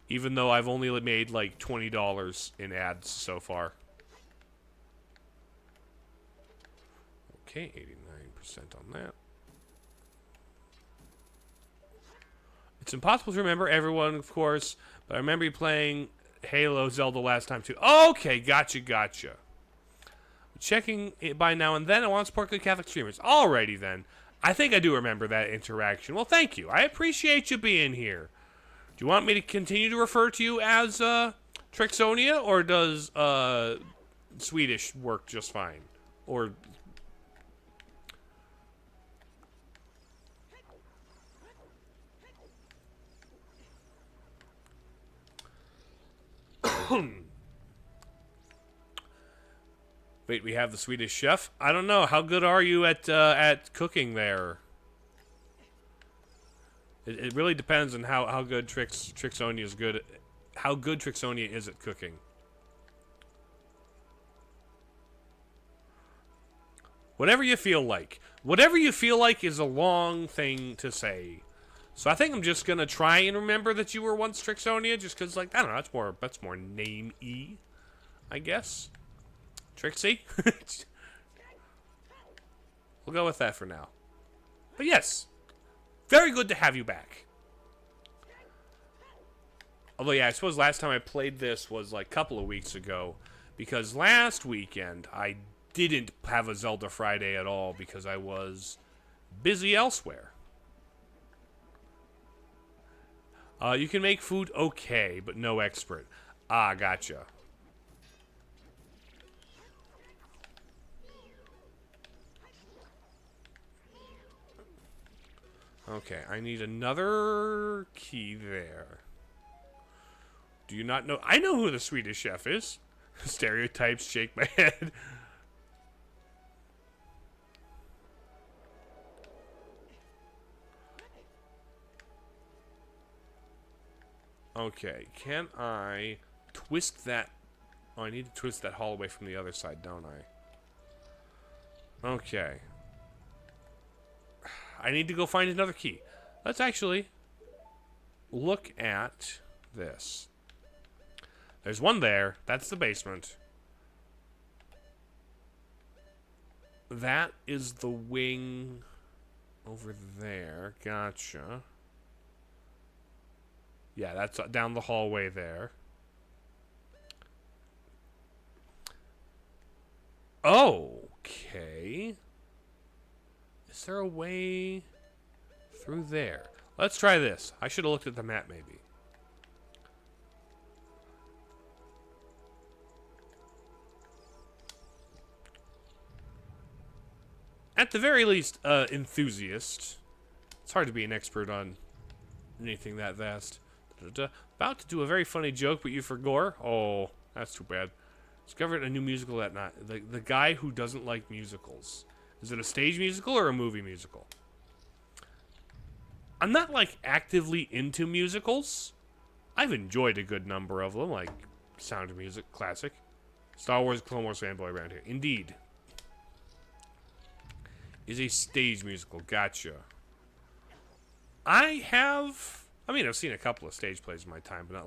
even though I've only made like $20 in ads so far. Okay, 89% on that. It's impossible to remember everyone, of course, but I remember you playing Halo Zelda last time too. Okay, gotcha. Checking it by now and then. I want to support good Catholic streamers. Alrighty then. I think I do remember that interaction. Well, thank you. I appreciate you being here. Do you want me to continue to refer to you as Trixonia, or does Swedish work just fine? Or wait, we have the Swedish chef? I don't know. How good are you at cooking there? It really depends on how good Trixonia is good. How good Trixonia is at cooking. Whatever you feel like. Whatever you feel like is a long thing to say. So I think I'm just gonna try and remember that you were once Trixonia, just because, like, I don't know, that's more name-y, I guess. Trixie? We'll go with that for now. But yes, very good to have you back. Although, yeah, I suppose last time I played this was like a couple of weeks ago, because last weekend I didn't have a Zelda Friday at all because I was busy elsewhere. You can make food okay, but no expert. Ah, gotcha. Okay, I need another key there. Do you not know? I know who the Swedish chef is. Stereotypes, shake my head. Okay, can I twist that? Oh, I need to twist that hallway from the other side, don't I? Okay. I need to go find another key. Let's actually look at this. There's one there. That's the basement. That is the wing over there. Gotcha. Yeah, that's down the hallway there. Okay. Is there a way through there? Let's try this. I should have looked at the map, maybe. At the very least, enthusiast. It's hard to be an expert on anything that vast. About to do a very funny joke, but you forgot. Oh, that's too bad. Discovered a new musical that night. The guy who doesn't like musicals. Is it a stage musical or a movie musical? I'm not, like, actively into musicals. I've enjoyed a good number of them, like Sound of Music, classic. Star Wars, Clone Wars fanboy around here. Indeed. Is a stage musical. Gotcha. I've seen a couple of stage plays in my time, but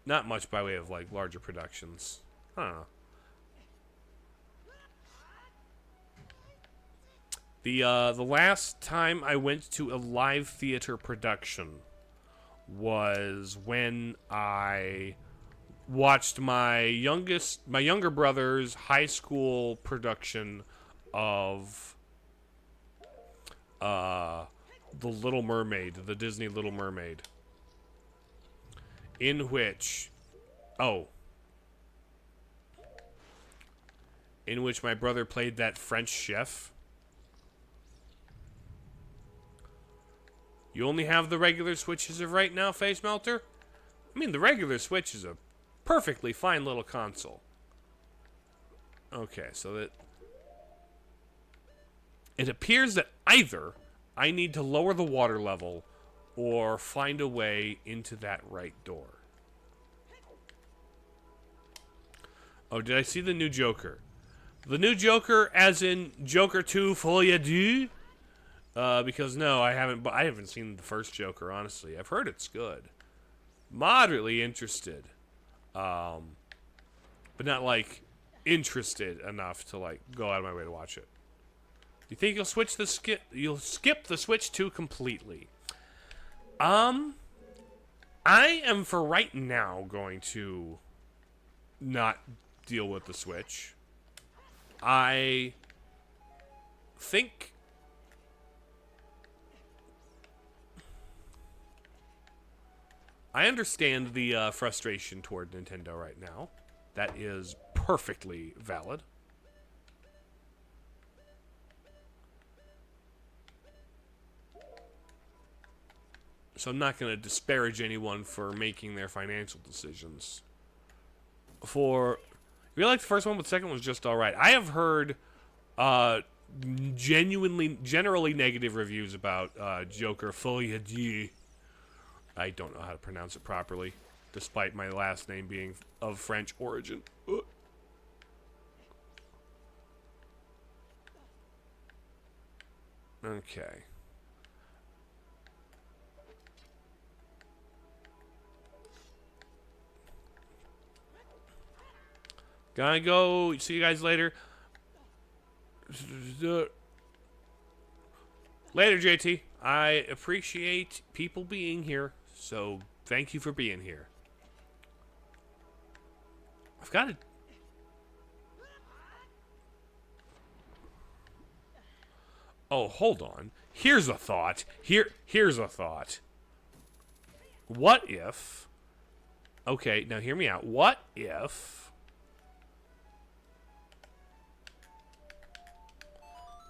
not much by way of, like, larger productions. I don't know. The last time I went to a live theater production was when I watched my younger brother's high school production of the Little Mermaid, the Disney Little Mermaid, in which my brother played that French chef. You only have the regular Switch as of right now, Face Melter? I mean, the regular Switch is a perfectly fine little console. Okay, so that... It appears that either I need to lower the water level or find a way into that right door. Oh, did I see the new Joker? The new Joker, as in Joker 2 Folie à Deux? Because no, I haven't seen the first Joker, honestly. I've heard it's good. Moderately interested. But not, like, interested enough to, like, go out of my way to watch it. Do you think you'll skip the Switch 2 completely? I am, for right now, going to not deal with the Switch. I think I understand the frustration toward Nintendo right now. That is perfectly valid. So I'm not going to disparage anyone for making their financial decisions. You really like the first one, but the second one was just alright. I have heard generally negative reviews about Joker Folie à Deux. I don't know how to pronounce it properly, despite my last name being of French origin. Okay. Gotta go. See you guys later. Later, JT. I appreciate people being here, so thank you for being here. I've got to... Oh, hold on. Here's a thought. Here's a thought. What if... Okay, now hear me out. What if...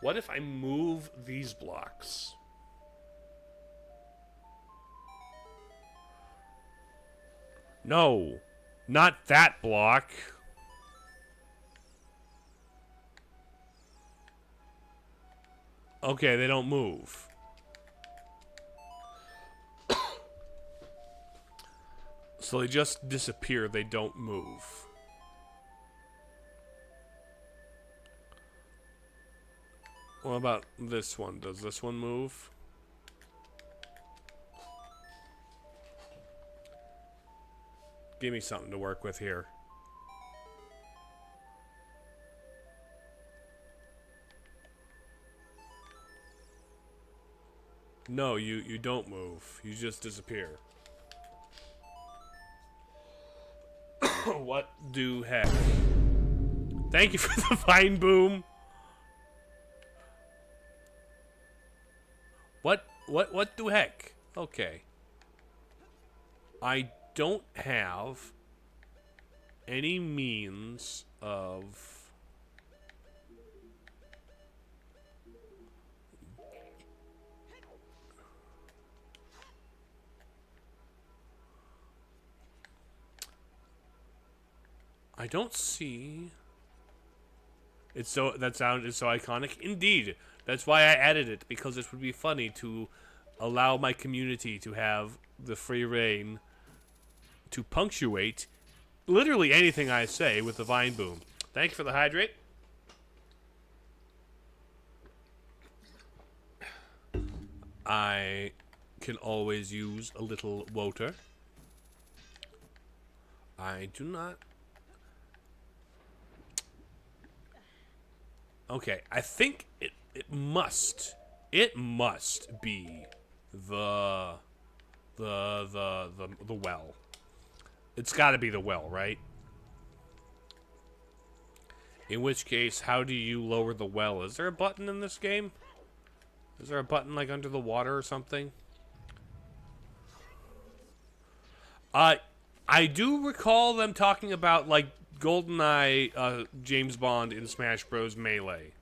What if I move these blocks? No, not that block. Okay, they don't move. So they just disappear, they don't move. What about this one? Does this one move? Give me something to work with here. No, you don't move. You just disappear. What do heck? Thank you for the vine boom. What the heck? Okay. I don't have any means of... I don't see... That sound is so iconic. Indeed. That's why I added it, because it would be funny to allow my community to have the free reign to punctuate literally anything I say with the vine boom. Thank you for the hydrate. I can always use a little water. I do not... Okay, I think it It must. It must be the the well. It's got to be the well, right? In which case, how do you lower the well? Is there a button in this game? Is there a button like under the water or something? I do recall them talking about like GoldenEye, James Bond in Smash Bros. Melee,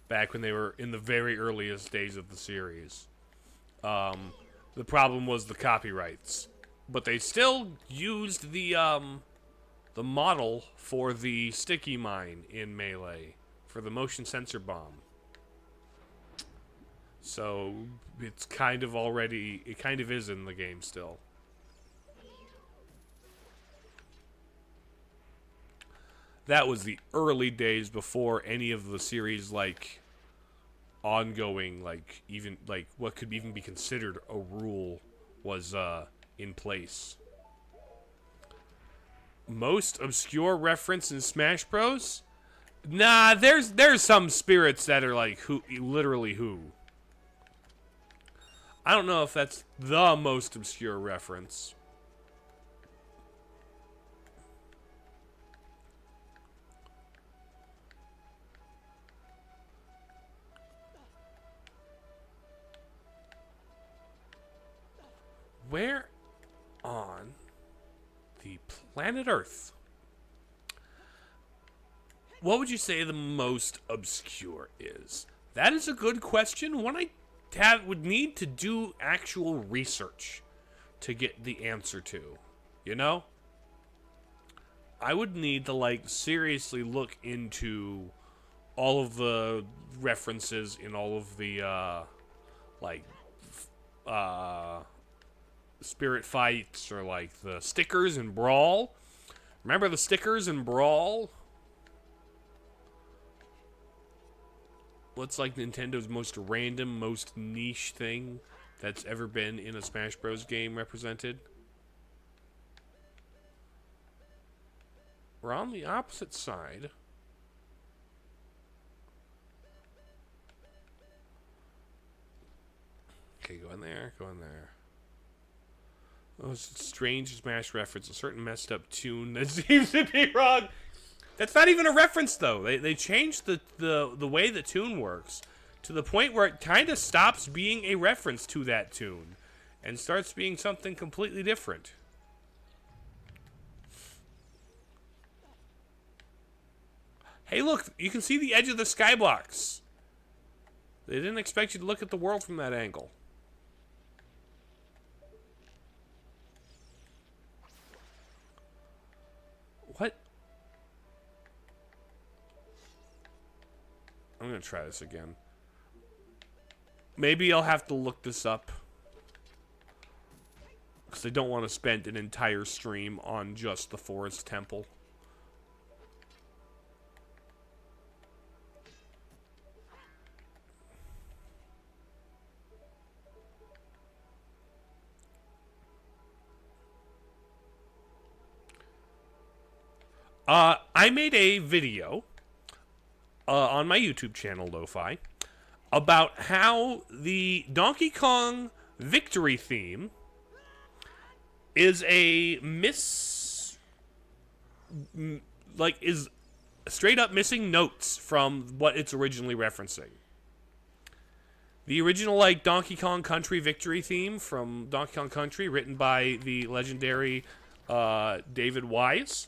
back when they were in the very earliest days of the series. The problem was the copyrights, but they still used the model for the sticky mine in Melee for the motion sensor bomb. So it's kind of already, it kind of is in the game still. That was the early days before any of the series like ongoing, like even like what could even be considered a rule was in place. Most obscure reference in Smash Bros? Nah, there's some spirits that are like who, literally who. I don't know if that's the most obscure reference. Where on the planet Earth, what would you say the most obscure is? That is a good question. One I would need to do actual research to get the answer to. You know? I would need to, like, seriously look into all of the references in all of the, like, spirit fights, or, like, the stickers in Brawl. Remember the stickers in Brawl? What's like Nintendo's most random, most niche thing that's ever been in a Smash Bros. Game represented? We're on the opposite side. Okay, go in there, go in there. Oh, it's a strange Smash reference, a certain messed up tune that seems to be wrong. That's not even a reference, though. They changed the way the tune works to the point where it kind of stops being a reference to that tune and starts being something completely different. Hey, look, you can see the edge of the skybox. They didn't expect you to look at the world from that angle. What? I'm going to try this again. Maybe I'll have to look this up, because I don't want to spend an entire stream on just the Forest Temple. I made a video on my YouTube channel, Lo-Fi, about how the Donkey Kong victory theme is a is straight up missing notes from what it's originally referencing. The original, like, Donkey Kong Country victory theme from Donkey Kong Country, written by the legendary David Wise,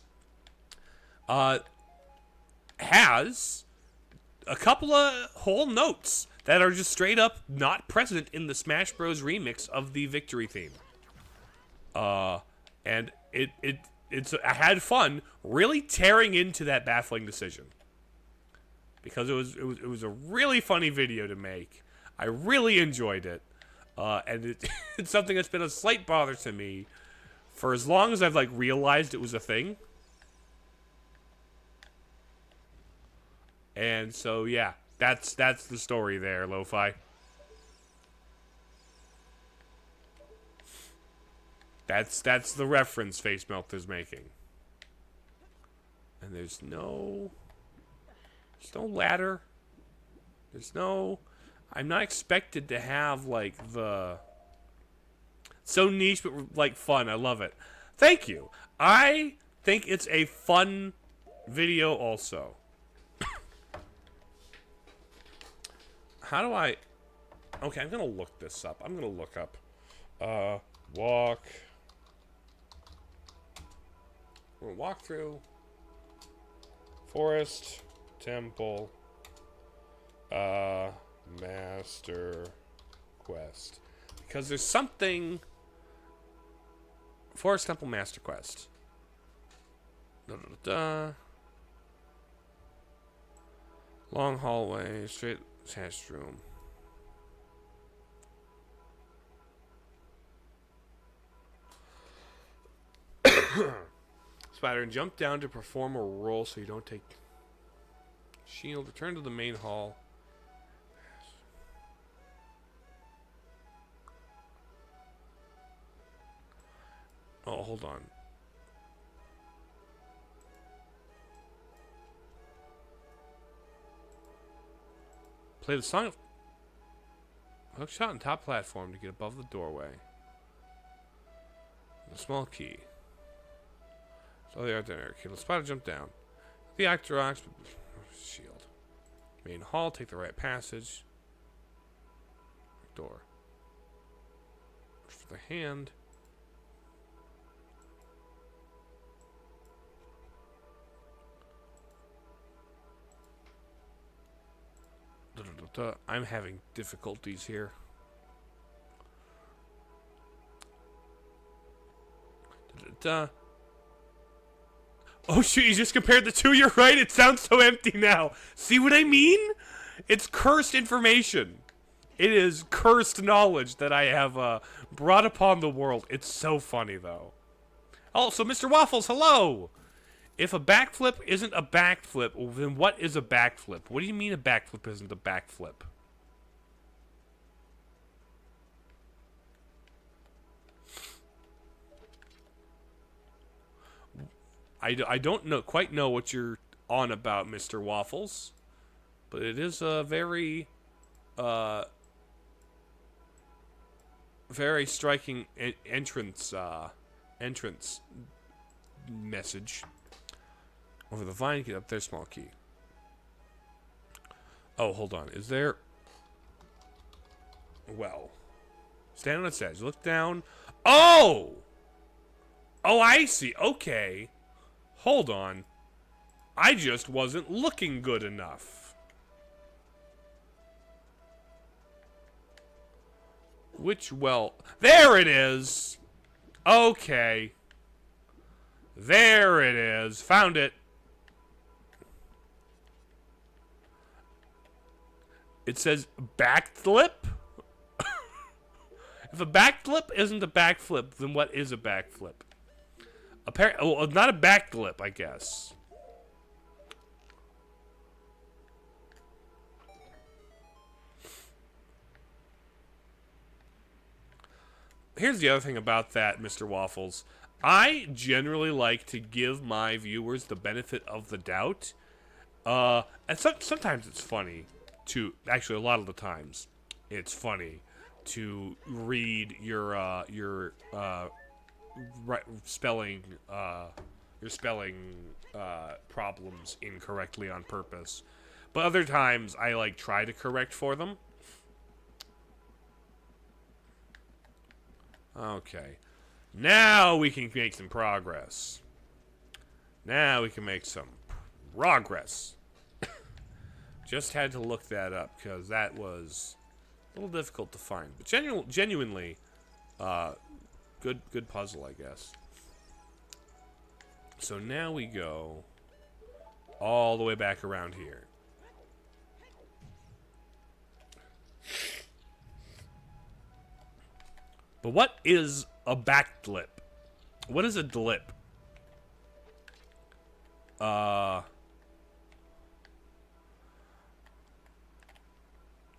has a couple of whole notes that are just straight up not present in the Smash Bros. Remix of the victory theme. And I had fun really tearing into that baffling decision, because it was a really funny video to make. I really enjoyed it, and it's something that's been a slight bother to me for as long as I've like realized it was a thing. And so, yeah, that's the story there, Lo-Fi. That's the reference Face Melter's making. And there's no ladder. There's no... I'm not expected to have, like, the... So niche, but, like, fun. I love it. Thank you. I think it's a fun video also. How do I... Okay, I'm gonna look this up. I'm gonna look up... walk... We'll walk through... Forest... Temple... Master Quest. Because there's something... Forest Temple Master Quest. Long hallway, straight attached room. Spider, and jump down to perform a roll so you don't take shield. Return to the main hall. Oh, hold on. Play the song of... Hook shot on top platform to get above the doorway. The small key. So the art there. Okay, let's spot to jump down. The actor rocks. Shield. Main hall, take the right passage. Door. For the hand. I'm having difficulties here. Oh shoot, you just compared the two, you're right, it sounds so empty now. See what I mean? It's cursed information. It is cursed knowledge that I have brought upon the world. It's so funny though. Also, Mr. Waffles, hello! If a backflip isn't a backflip, then what is a backflip? What do you mean a backflip isn't a backflip? I don't quite know what you're on about, Mr. Waffles, but it is a very very striking entrance message. Over the vine, get up there, small key. Oh, hold on. Is there... Well. Stand on its edge. Look down. Oh! Oh, I see. Okay. Hold on. I just wasn't looking good enough. Which, well... There it is! Okay. There it is. Found it. It says backflip? If a backflip isn't a backflip, then what is a backflip? Well, not a backflip, I guess. Here's the other thing about that, Mr. Waffles. I generally like to give my viewers the benefit of the doubt. And sometimes it's funny to... Actually, a lot of the times, it's funny to read your spelling problems incorrectly on purpose. But other times, I like try to correct for them. Okay. Now we can make some progress. Now we can make some progress. Just had to look that up because that was a little difficult to find. But genuinely, good puzzle, I guess. So now we go all the way back around here. But what is a backflip? What is a dlip?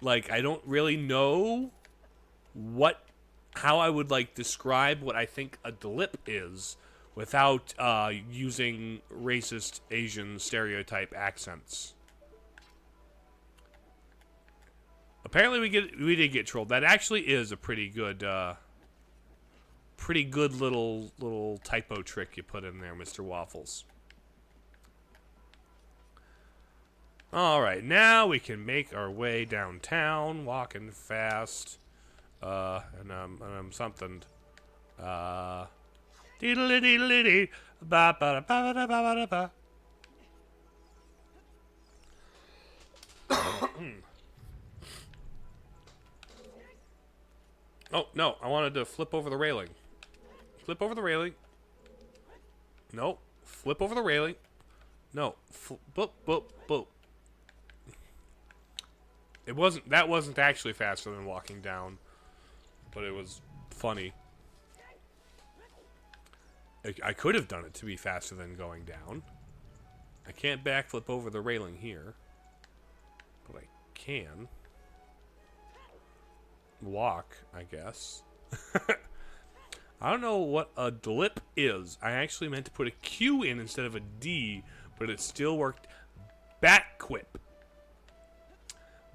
Like, I don't really know how I would, like, describe what I think a dlip is without using racist Asian stereotype accents. Apparently we did get trolled. That actually is a pretty good little typo trick you put in there, Mr. Waffles. All right, now we can make our way downtown, walking fast. And I'm something. Deedly deedly dee. Ba ba ba ba ba ba ba. Oh no! I wanted to flip over the railing. Flip over the railing. No. Flip over the railing. No. Boop boop boop. That wasn't actually faster than walking down, but it was funny. I could have done it to be faster than going down. I can't backflip over the railing here, but I can walk, I guess. I don't know what a blip is. I actually meant to put a Q in instead of a D, but it still worked. Batquip.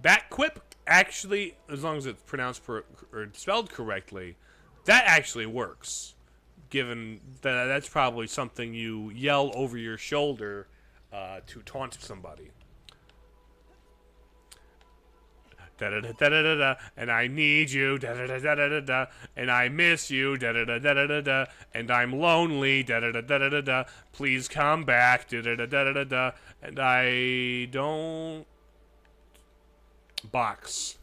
Batquip actually, as long as it's pronounced or spelled correctly, that actually works. Given that that's probably something you yell over your shoulder to taunt somebody. Da da da da da da, and I need you, da da da da da da, and I miss you, da da da da da da, and I'm lonely, da da da da da da. Please come back, da da da da da da, and I don't box.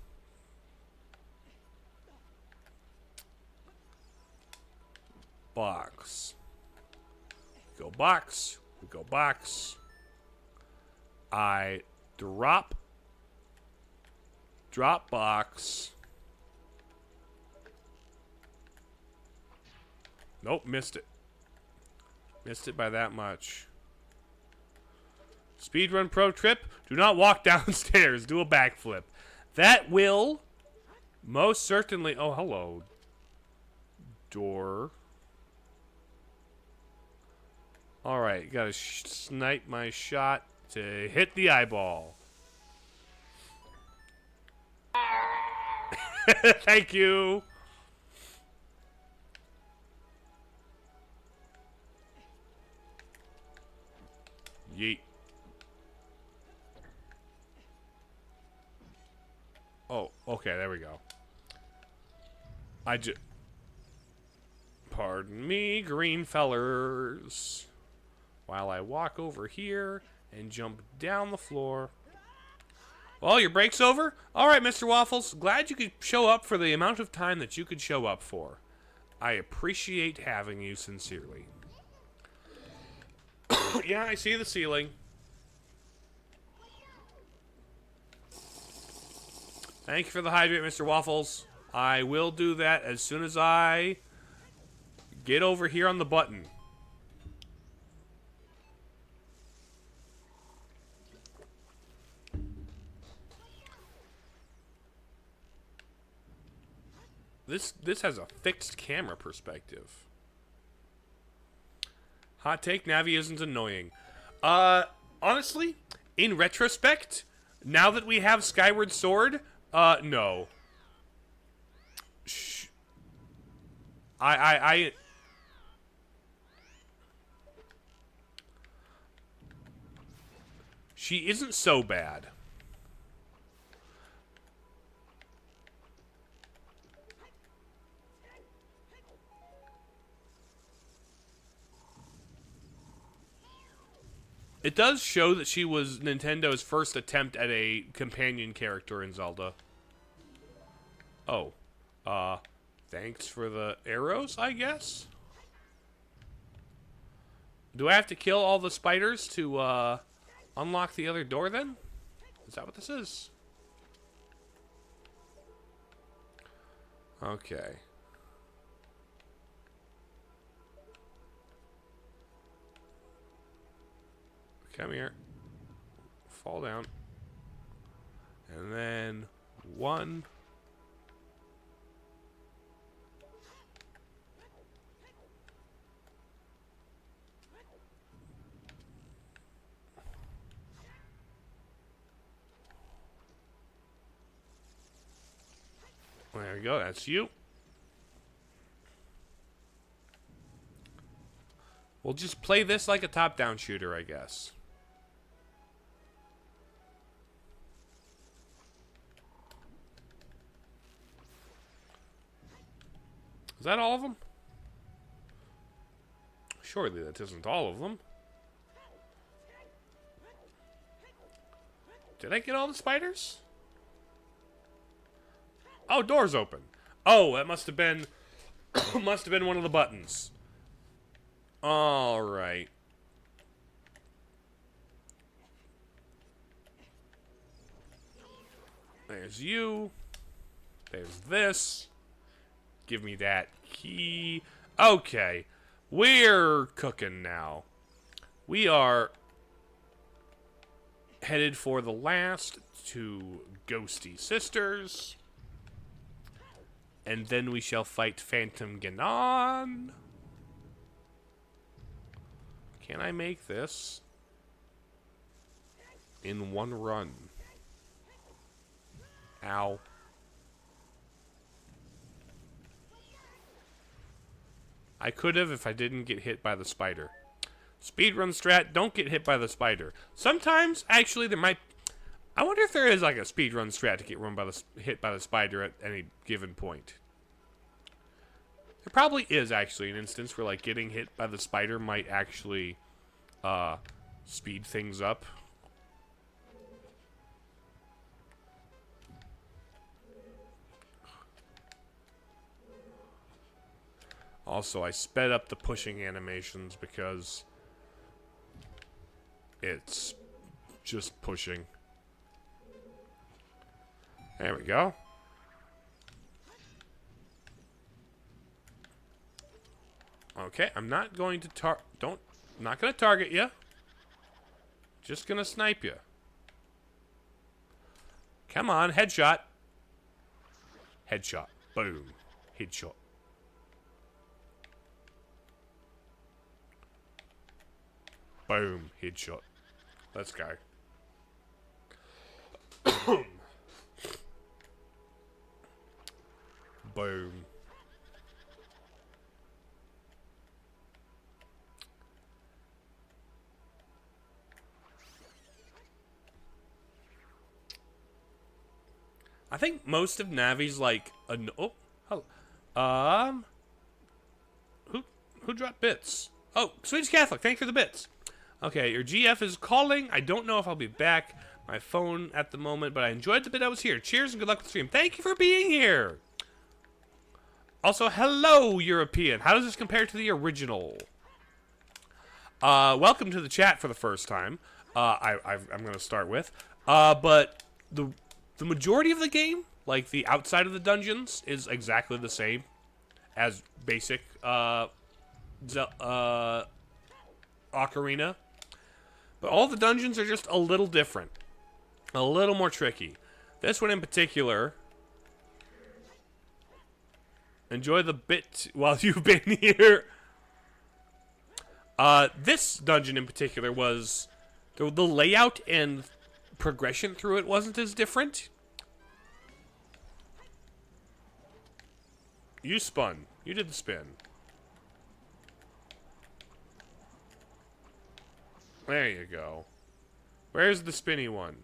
Box. Go box. We go box. I drop. Drop box. Nope, missed it. Missed it by that much. Speedrun pro trip. Do not walk downstairs. Do a backflip. That will most certainly... Oh, hello. Door. Alright, gotta snipe my shot to hit the eyeball. Thank you. Yeet. Oh, okay, there we go. Pardon me, green fellers. While I walk over here and jump down the floor. Well, your break's over? Alright, Mr. Waffles. Glad you could show up for the amount of time that you could show up for. I appreciate having you sincerely. Yeah, I see the ceiling. Thank you for the hydrate, Mr. Waffles. I will do that as soon as I get over here on the button. This has a fixed camera perspective. Hot take, Navi isn't annoying. Honestly, in retrospect, now that we have Skyward Sword, no. Shh. She isn't so bad. It does show that she was Nintendo's first attempt at a companion character in Zelda. Oh. Thanks for the arrows, I guess? Do I have to kill all the spiders to, unlock the other door, then? Is that what this is? Okay. Come here. Fall down. And then one. There we go. That's you. We'll just play this like a top-down shooter, I guess. Is that all of them? Surely that isn't all of them. Did I get all the spiders? Oh, door's open. Oh, that must have been must have been one of the buttons. All right. There's you. There's this. Give me that key. Okay. We're cooking now. We are headed for the last two ghosty sisters. And then we shall fight Phantom Ganon. Can I make this in one run? Ow. I could have if I didn't get hit by the spider. Speedrun strat, don't get hit by the spider. Sometimes, actually, there might... I wonder if there is like a speedrun strat to get hit by the spider at any given point. There probably is actually an instance where like getting hit by the spider might actually speed things up. Also, I sped up the pushing animations because it's just pushing. There we go. Okay, I'm not going to not going to target you. Just going to snipe you. Come on, headshot. Headshot. Boom. Headshot. Boom. Headshot. Let's go. Boom. I think most of Navi's like who dropped bits? Oh, Swedish Catholic, thanks for the bits. Okay, your GF is calling. I don't know if I'll be back. My phone at the moment, but I enjoyed the bit I was here. Cheers and good luck with the stream. Thank you for being here. Also, hello, European. How does this compare to the original? Welcome to the chat for the first time. I'm going to start with. But the majority of the game, like the outside of the dungeons, is exactly the same as basic Ocarina. But all the dungeons are just a little different. A little more tricky. This one in particular... Enjoy the bit while you've been here. This dungeon in particular was... The layout and progression through it wasn't as different. You spun. You did the spin. There you go. Where's the spinny one?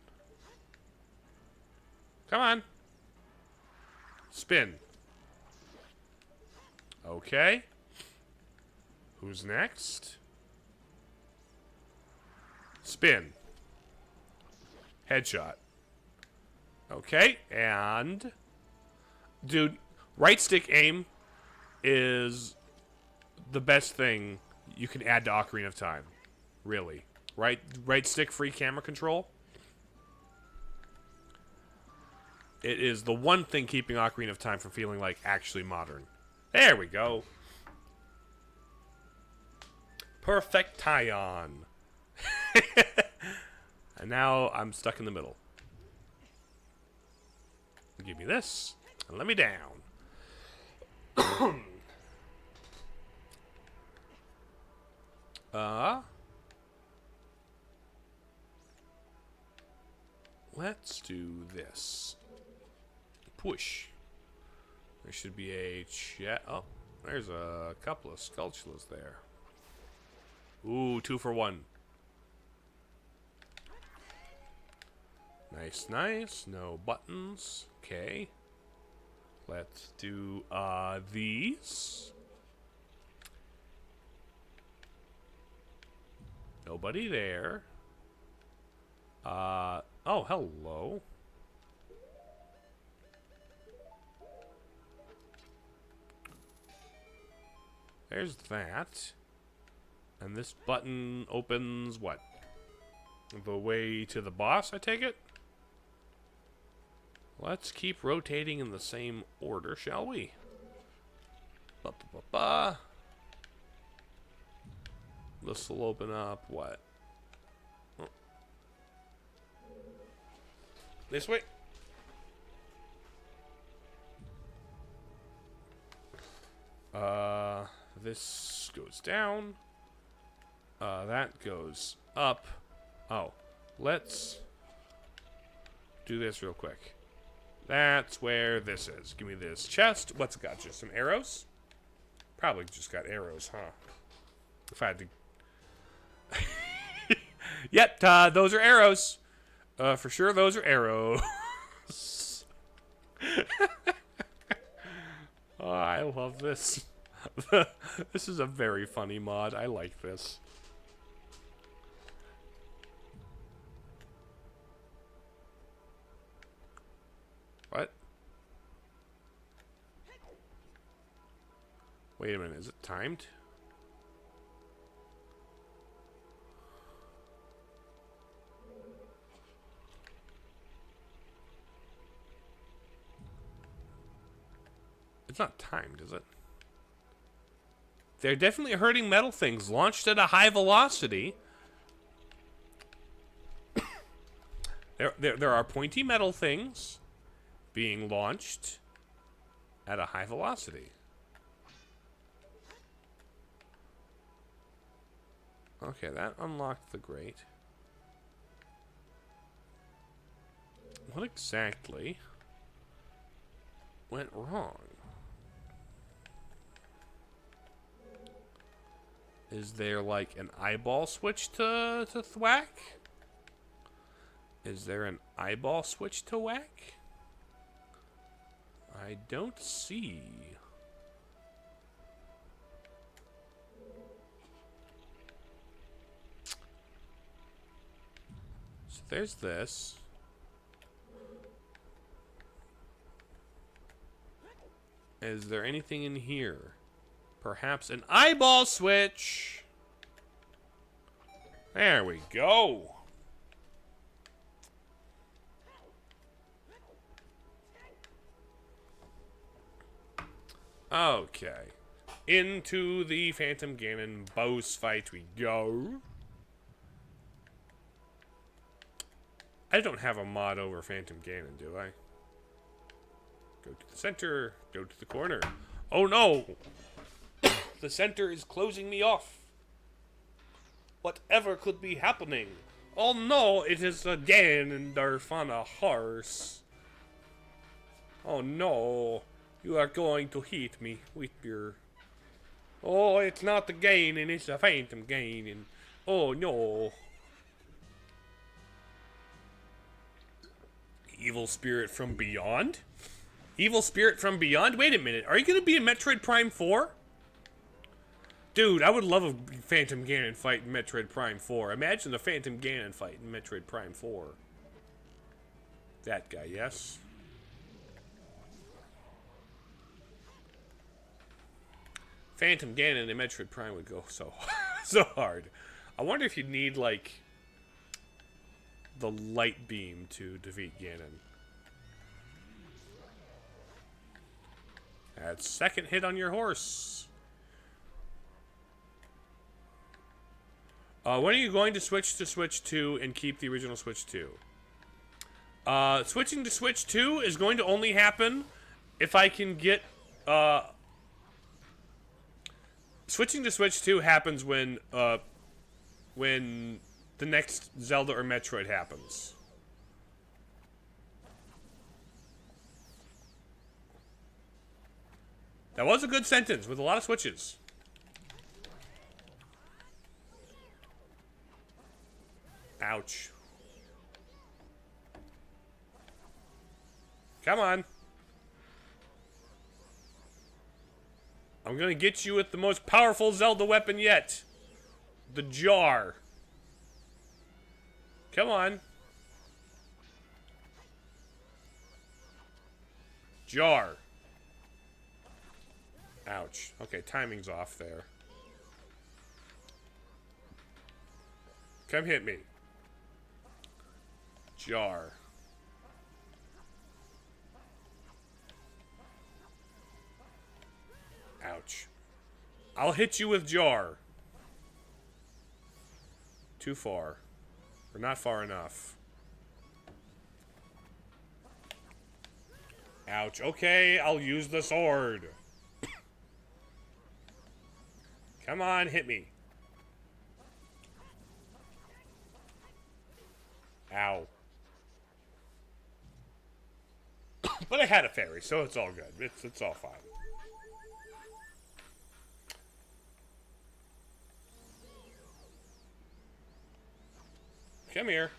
Come on. Spin. Okay. Who's next? Spin. Headshot. Okay, and... Dude, right stick aim is the best thing you can add to Ocarina of Time. Really. Right stick free camera control. It is the one thing keeping Ocarina of Time from feeling like actually modern. There we go. Perfection. And now I'm stuck in the middle. Give me this, and let me down. Let's do this. Push. There should be a chat. Oh, there's a couple of Skulltulas there. Ooh, 2 for 1. Nice, nice. No buttons. Okay. Let's do these. Nobody there. Oh, hello. There's that. And this button opens what? The way to the boss, I take it? Let's keep rotating in the same order, shall we? Ba-ba-ba-ba. This will open up what? Oh. This way. This goes down. That goes up. Oh, let's do this real quick. That's where this is. Give me this chest. What's it got? Just some arrows? Probably just got arrows, huh? If I had to... Yep, those are arrows. For sure, those are arrows. Oh, I love this. This is a very funny mod. I like this. What? Wait a minute, is it timed? It's not timed, is it? They're definitely hurting metal things. Launched at a high velocity. There are pointy metal things being launched at a high velocity. Okay, that unlocked the grate. What exactly went wrong? Is there like an eyeball switch to thwack? Is there an eyeball switch to whack? I don't see. So there's this. Is there anything in here? Perhaps an eyeball switch. There we go. Okay. Into the Phantom Ganon boss fight we go. I don't have a mod over Phantom Ganon, do I? Go to the center. Go to the corner. Oh no! The center is closing me off. Whatever could be happening? Oh no, it is again in on a horse. Oh no, you are going to hit me with your... Oh, it's not the Ganon, it's a Phantom Ganon. Oh no. Evil Spirit from Beyond? Evil Spirit from Beyond? Wait a minute, are you going to be in Metroid Prime 4? Dude, I would love a Phantom Ganon fight in Metroid Prime 4. Imagine the Phantom Ganon fight in Metroid Prime 4. That guy, yes? Phantom Ganon in Metroid Prime would go so so hard. I wonder if you'd need, like, the light beam to defeat Ganon. That's second hit on your horse. When are you going to switch to Switch 2 and keep the original Switch 2? Switching to Switch 2 is going to only happen if I can get... switching to Switch 2 happens when the next Zelda or Metroid happens. That was a good sentence with a lot of switches. Ouch. Come on. I'm gonna get you with the most powerful Zelda weapon yet. The jar. Come on. Jar. Ouch. Okay, timing's off there. Come hit me. Jar. Ouch. I'll hit you with jar. Too far. Or not far enough. Ouch. Okay, I'll use the sword. Come on, hit me. Ow. But I had a fairy, so it's all good. It's all fine. Come here.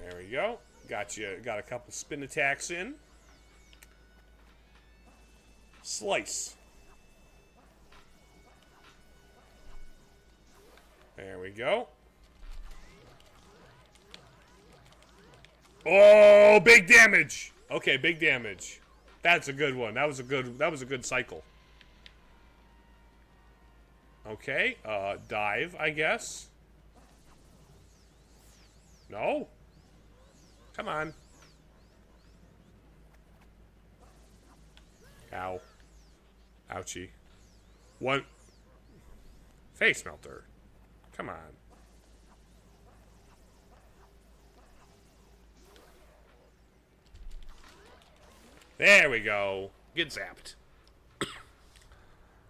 There we go. Got a couple spin attacks in. Slice. There we go. Oh, big damage. Okay, big damage. That's a good one. That was a good cycle. Okay, dive, I guess. No? Come on. Ow. Ouchie. One. Face melter. Come on. There we go. Get zapped.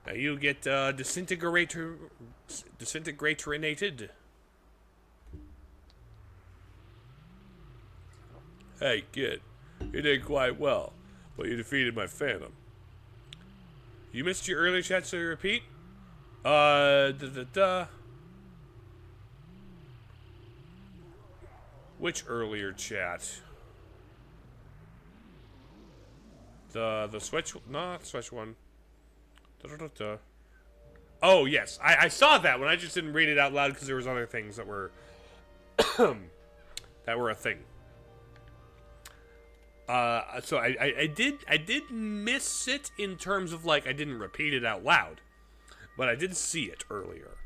Now you get disintegratorinated. Hey, kid. You did quite well, but you defeated my phantom. You missed your earlier chat, so you repeat? Which earlier chat? The Switch? No, not the Switch one. Oh, yes. I saw that one. I just didn't read it out loud because there was other things that were that were a thing. So I did miss it in terms of, like, I didn't repeat it out loud, but I did see it earlier.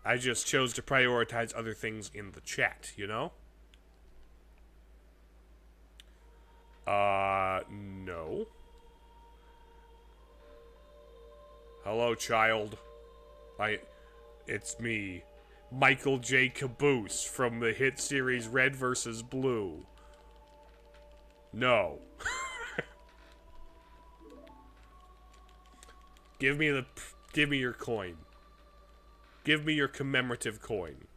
I just chose to prioritize other things in the chat, you know? No. Hello, child. It's me, Michael J. Caboose from the hit series Red vs. Blue. No. Give me your coin. Give me your commemorative coin.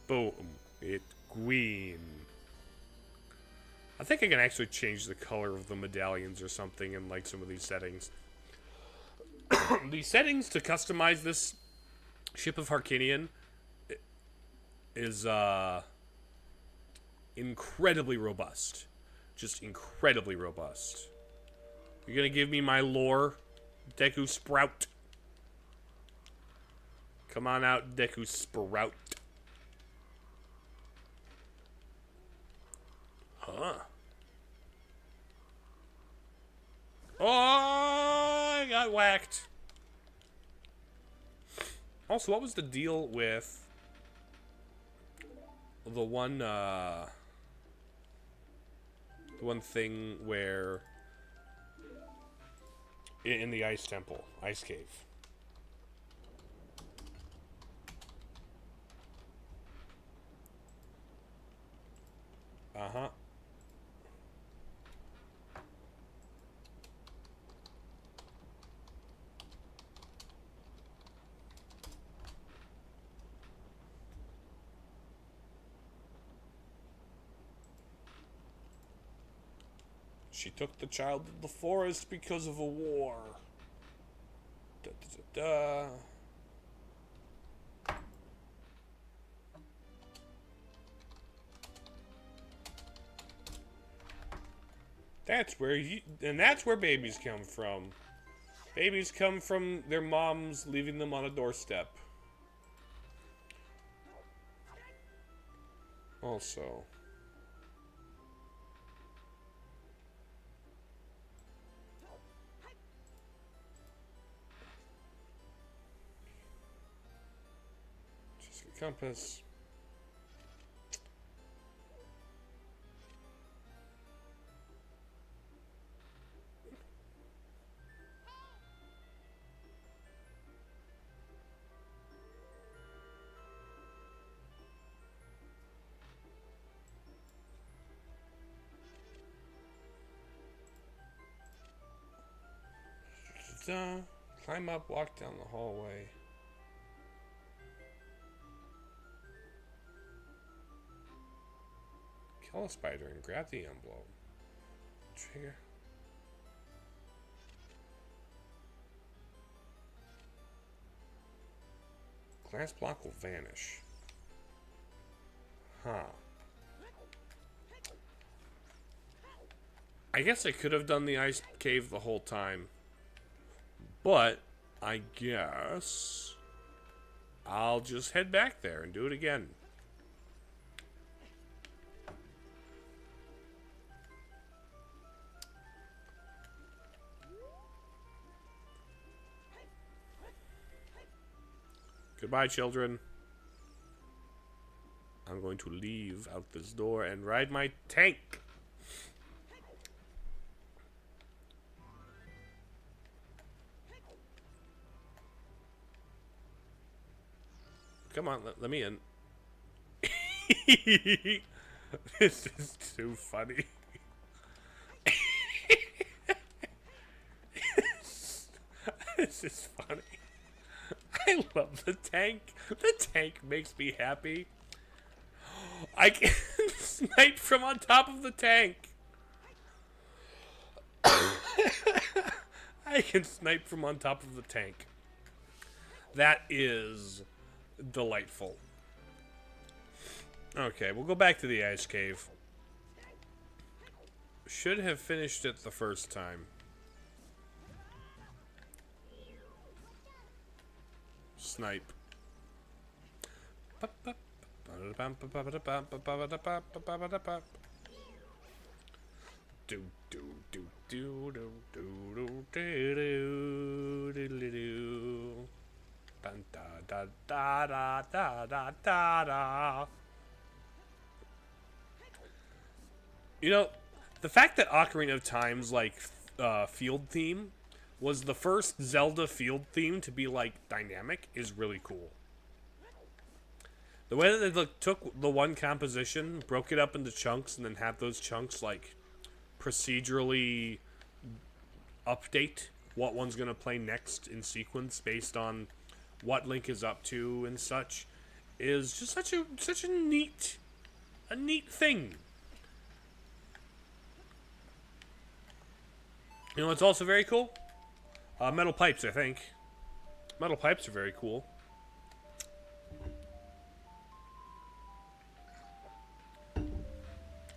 Boom. It green. I think I can actually change the color of the medallions or something in, like, some of these settings. The settings to customize this Ship of Harkinian is incredibly robust. Just incredibly robust. You're gonna give me my lore, Deku Sprout? Come on out, Deku Sprout. Huh. Oh, I got whacked. Also, what was the deal with the one thing where in the ice temple, ice cave? Uh-huh. She took the child to the forest because of a war. Da, da, da, da. That's where babies come from. Babies come from their moms leaving them on a doorstep. Also, just a compass. Climb up, walk down the hallway. Kill a spider and grab the envelope. Trigger. Glass block will vanish. Huh. I guess I could have done the ice cave the whole time. But I guess I'll just head back there and do it again. Goodbye, children. I'm going to leave out this door and ride my tank. Come on, let me in. This is too funny. This is funny. I love the tank. The tank makes me happy. I can snipe from on top of the tank. I can snipe from on top of the tank. That is delightful. Okay, we'll go back to the ice cave. Should have finished it the first time. Snipe. Do do do do do do do do do. Dun, da da da da da da da da. You know, the fact that Ocarina of Time's like field theme was the first Zelda field theme to be like dynamic is really cool. The way that they took the one composition, broke it up into chunks, and then have those chunks like procedurally update what one's gonna play next in sequence based on what Link is up to and such, is just such a neat thing. You know what's also very cool? Metal pipes, I think. Metal pipes are very cool.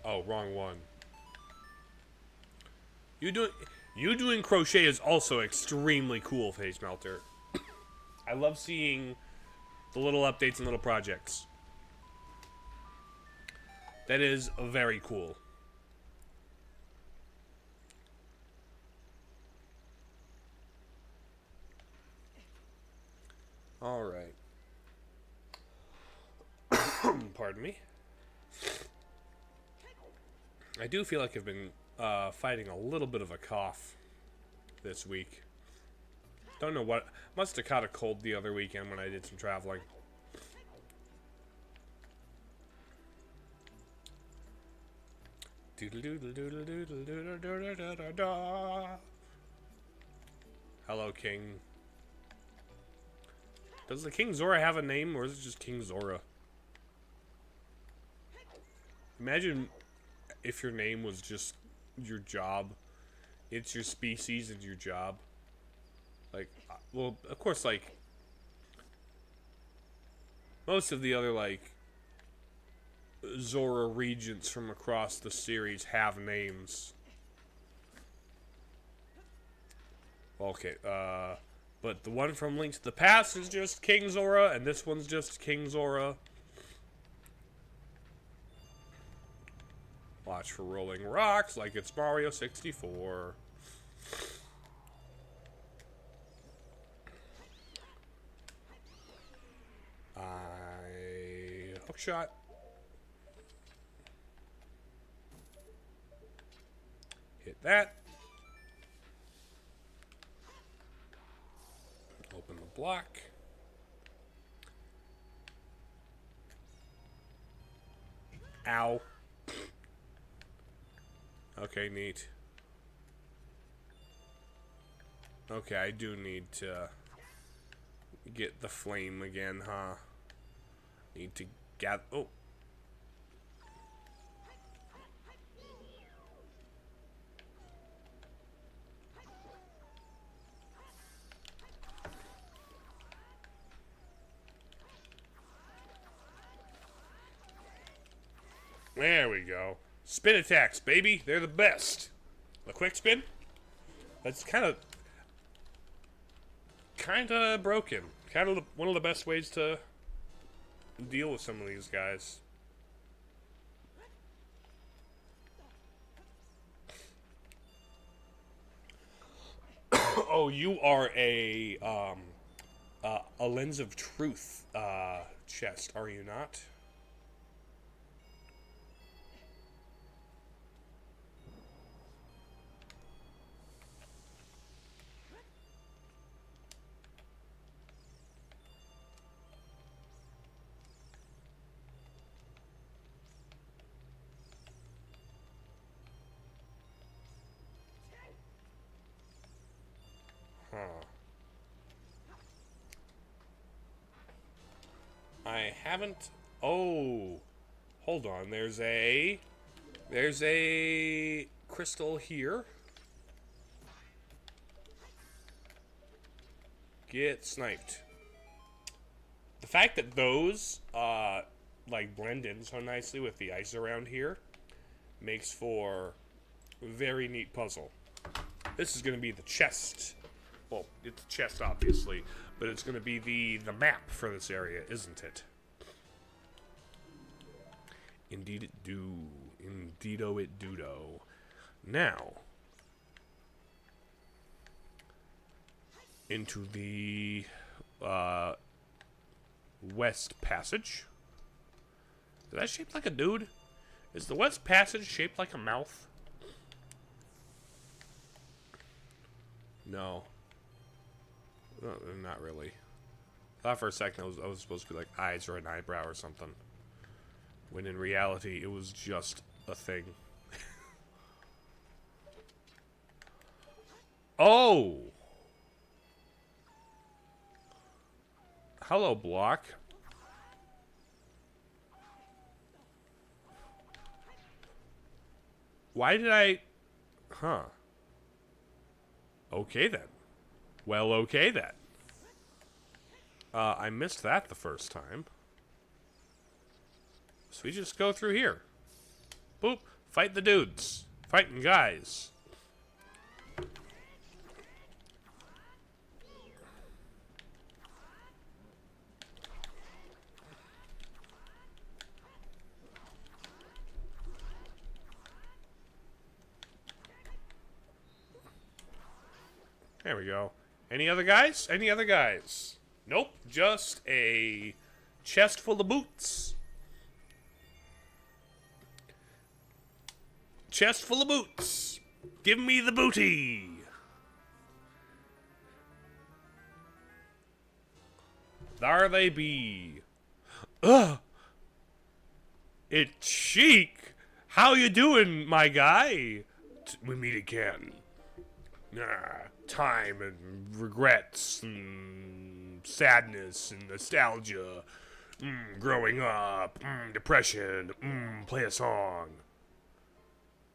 Oh, wrong one. You doing crochet is also extremely cool, Face Melter. I love seeing the little updates and little projects. That is very cool. All right. Pardon me. I do feel like I've been fighting a little bit of a cough this week. Don't know what. Must have caught a cold the other weekend when I did some traveling. Hello, King. Does the King Zora have a name, or is it just King Zora? Imagine if your name was just your job. It's your species and your job. Like, well, of course, like, most of the other, like, Zora regents from across the series have names. Okay, but the one from Link to the Past is just King Zora, and this one's just King Zora. Watch for rolling rocks like it's Mario 64. Hookshot. Hit that. Open the block. Ow. Okay, neat. Okay, I do need to get the flame again, huh? Need to gather. Oh. There we go. Spin attacks, baby. They're the best. The quick spin? That's kind of broken. Kind of one of the best ways to deal with some of these guys. Oh, you are a lens of truth chest, are you not? Huh. I haven't. Oh, hold on. There's a crystal here. Get sniped. The fact that those like blend in so nicely with the ice around here makes for a very neat puzzle. This is going to be the chest. Well, it's a chest, obviously, but it's going to be the map for this area, isn't it? Indeed it do. Indeedo it do-do. Now, into the West Passage. Is that shaped like a dude? Is the West Passage shaped like a mouth? No. Not really. I thought for a second I was supposed to be like eyes or an eyebrow or something. When in reality, it was just a thing. Oh! Hello, block. Why did I... Huh. Okay, then. Well, okay, then. I missed that the first time. So we just go through here. Boop. Fight the dudes. Fighting guys. There we go. Any other guys? Any other guys? Nope. Just a chest full of boots. Chest full of boots. Give me the booty. There they be. Ugh. It's Chic. How you doing, my guy? We meet again. Time and regrets and sadness and nostalgia. Growing up. Depression. Play a song.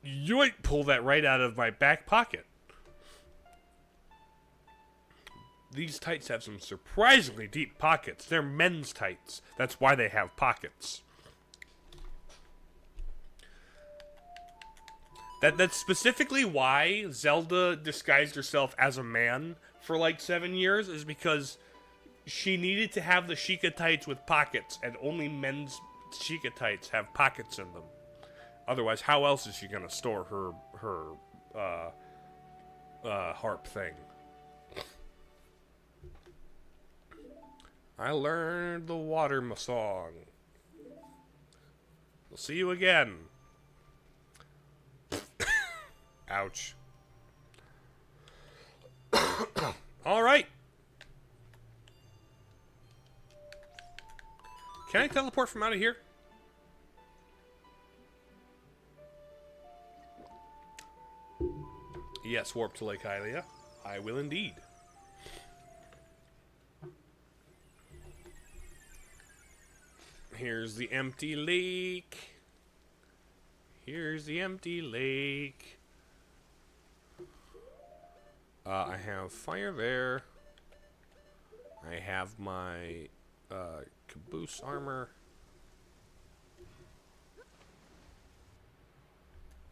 yoink, pull that right out of my back pocket. These tights have some surprisingly deep pockets. They're men's tights. That's why they have pockets. That's specifically why Zelda disguised herself as a man for like 7 years, is because she needed to have the Sheikah tights with pockets, and only men's Sheikah tights have pockets in them. Otherwise, how else is she gonna store her harp thing? I learned the water song. We'll see you again. Ouch. All right. Can I teleport from out of here? Yes, warp to Lake Hylia. I will indeed. Here's the empty lake. Here's the empty lake. I have fire there. I have my caboose armor.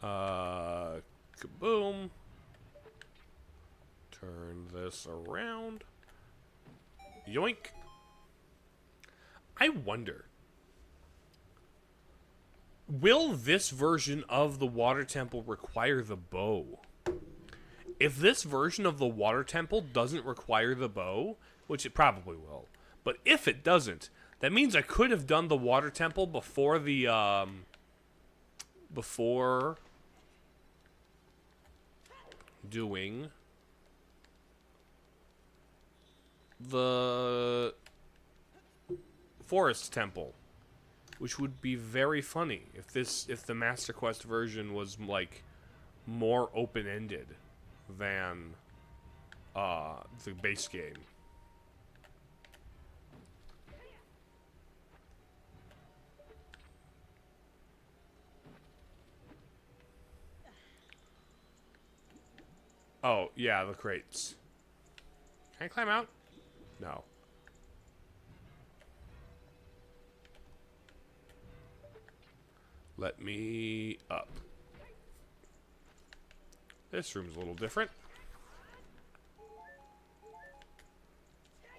Kaboom. Turn this around. Yoink. I wonder, will this version of the water temple require the bow? If this version of the water temple doesn't require the bow, which it probably will, but if it doesn't, that means I could have done the water temple before the, before doing the forest temple, which would be very funny if the Master Quest version was like more open-ended than the base game. Oh, yeah, the crates. Can I climb out? No. Let me up. This room's a little different.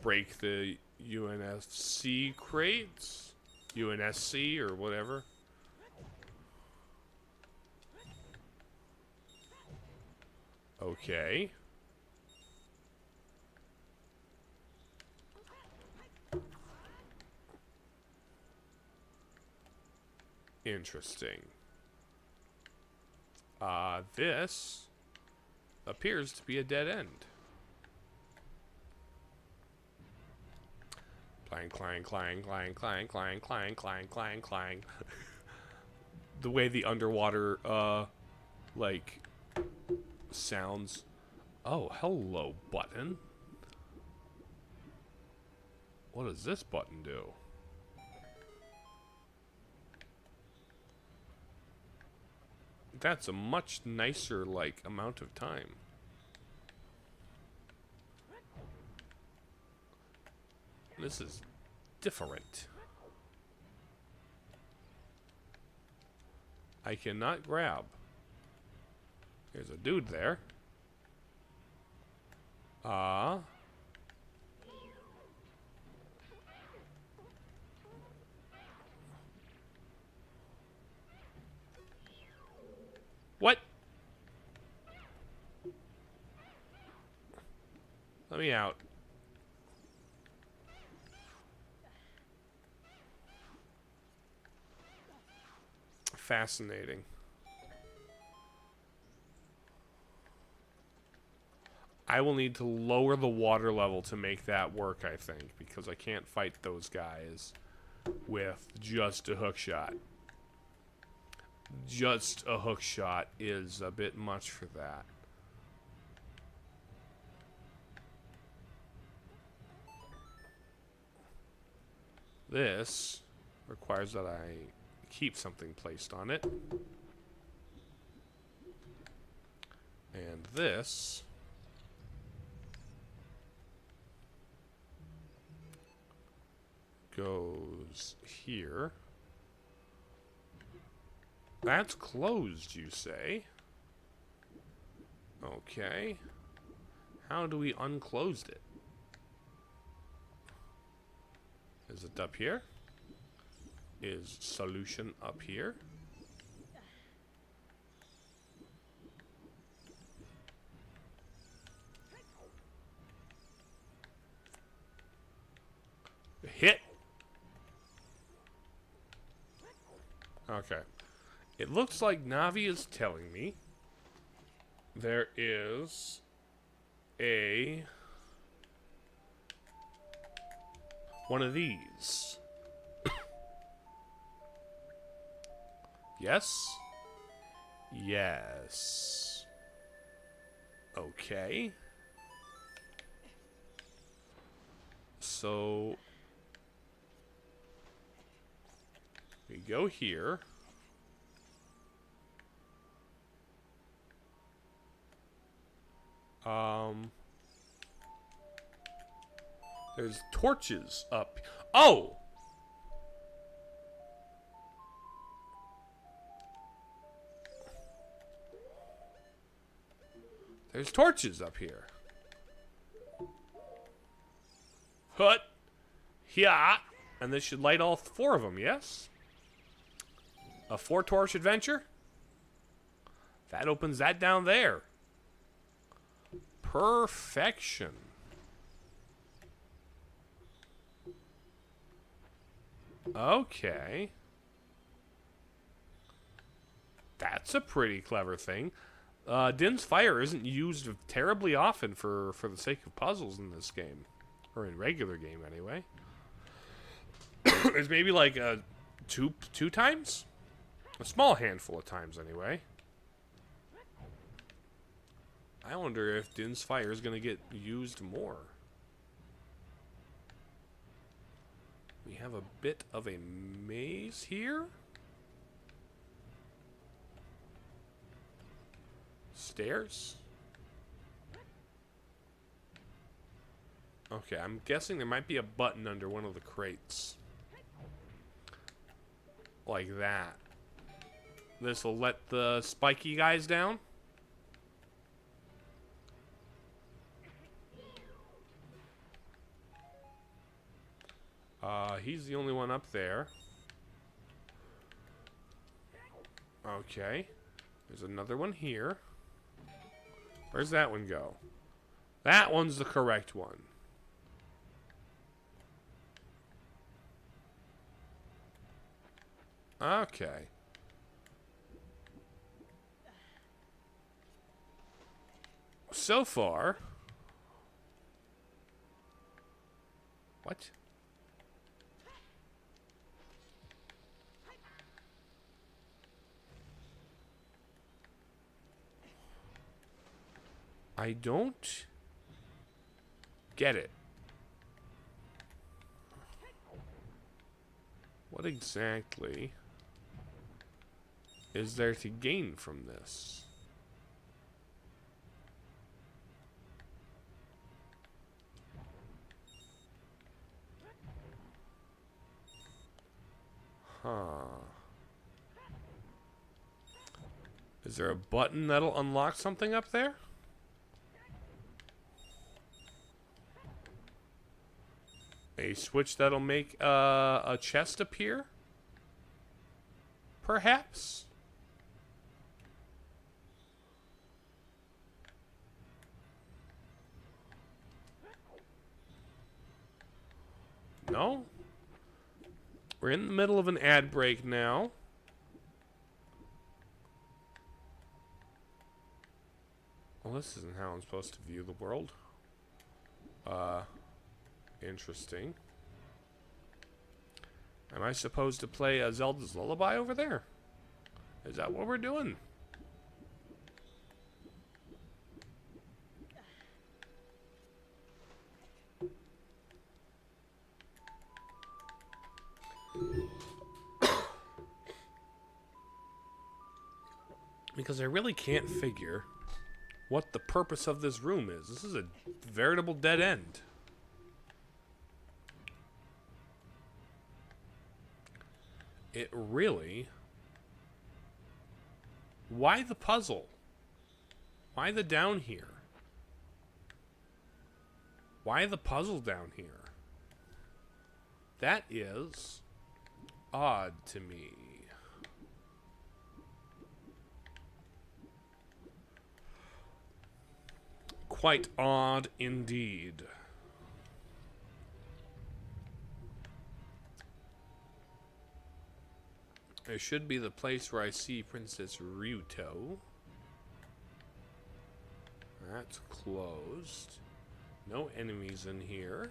Break the UNSC crates. UNSC or whatever. Okay. Interesting. This appears to be a dead end. Clang, clang, clang, clang, clang, clang, clang, clang, clang, clang. The way the underwater, like, sounds. Oh, hello, button. What does this button do? That's a much nicer, like, amount of time. This is different. I cannot grab. There's a dude there. What? Let me out. Fascinating. I will need to lower the water level to make that work, I think, because I can't fight those guys with just a hook shot. Just a hook shot is a bit much for that. This requires that I keep something placed on it. And this goes here. That's closed, you say? Okay. How do we unclose it? Is it up here? Is solution up here? Hit! Okay. It looks like Navi is telling me there is one of these. Yes? Yes. Okay. So we go here. There's torches up. Oh! There's torches up here. Hut. Yeah. And this should light all 4 of them, yes? A 4-torch adventure? That opens that down there. Perfection. Okay. That's a pretty clever thing. Din's Fire isn't used terribly often for the sake of puzzles in this game. Or in regular game, anyway. There's maybe like two times? A small handful of times, anyway. I wonder if Din's Fire is going to get used more. We have a bit of a maze here. Stairs. Okay, I'm guessing there might be a button under one of the crates. Like that. This will let the spiky guys down. He's the only one up there. Okay. There's another one here. Where's that one go? That one's the correct one. Okay. So far... What? I don't get it. What exactly is there to gain from this? Huh. Is there a button that'll unlock something up there? A switch that'll make a chest appear? Perhaps? No? We're in the middle of an ad break now. Well, this isn't how I'm supposed to view the world. Interesting. Am I supposed to play a Zelda's Lullaby over there? Is that what we're doing? Because I really can't figure what the purpose of this room is. This is a veritable dead end. It really... Why the puzzle? Why the down here? Why the puzzle down here? That is odd to me. Quite odd indeed. There should be the place where I see Princess Ryuto. That's closed. No enemies in here.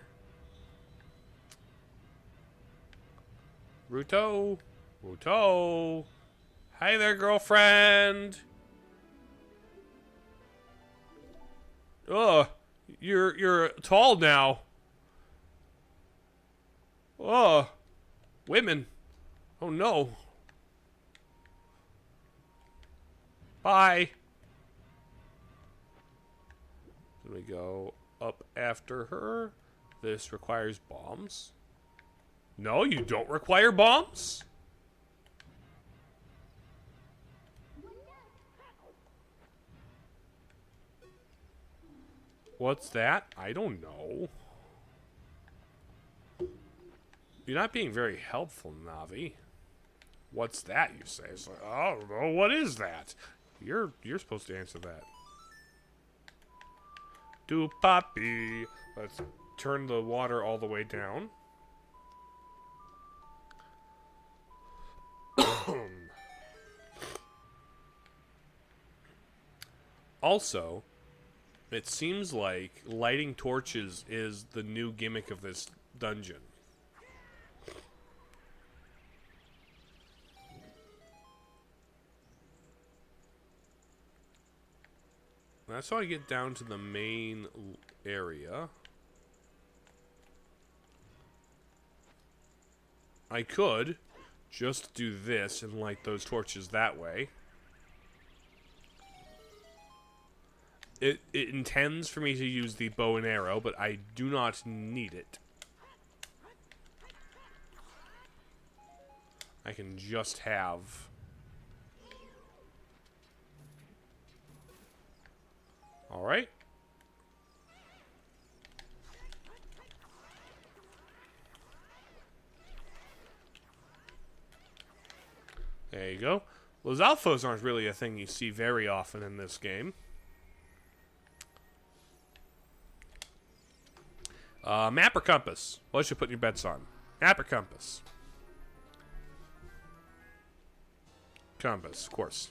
Ryuto! Ryuto! Hi there, girlfriend! Ugh, you're tall now. Ugh, women. Oh no. Bye. Then we go up after her. This requires bombs. No, you don't require bombs? What's that? I don't know. You're not being very helpful, Navi. What's that, you say? It's like, I don't know. What is that? You're supposed to answer that. Do poppy. Let's turn the water all the way down. Also, it seems like lighting torches is the new gimmick of this dungeon. That's how I get down to the main area. I could just do this and light those torches that way. It intends for me to use the bow and arrow, but I do not need it. I can just have... Alright. There you go. Lizalfos aren't really a thing you see very often in this game. Map or compass? What should you put your bets on? Map or compass? Compass, of course.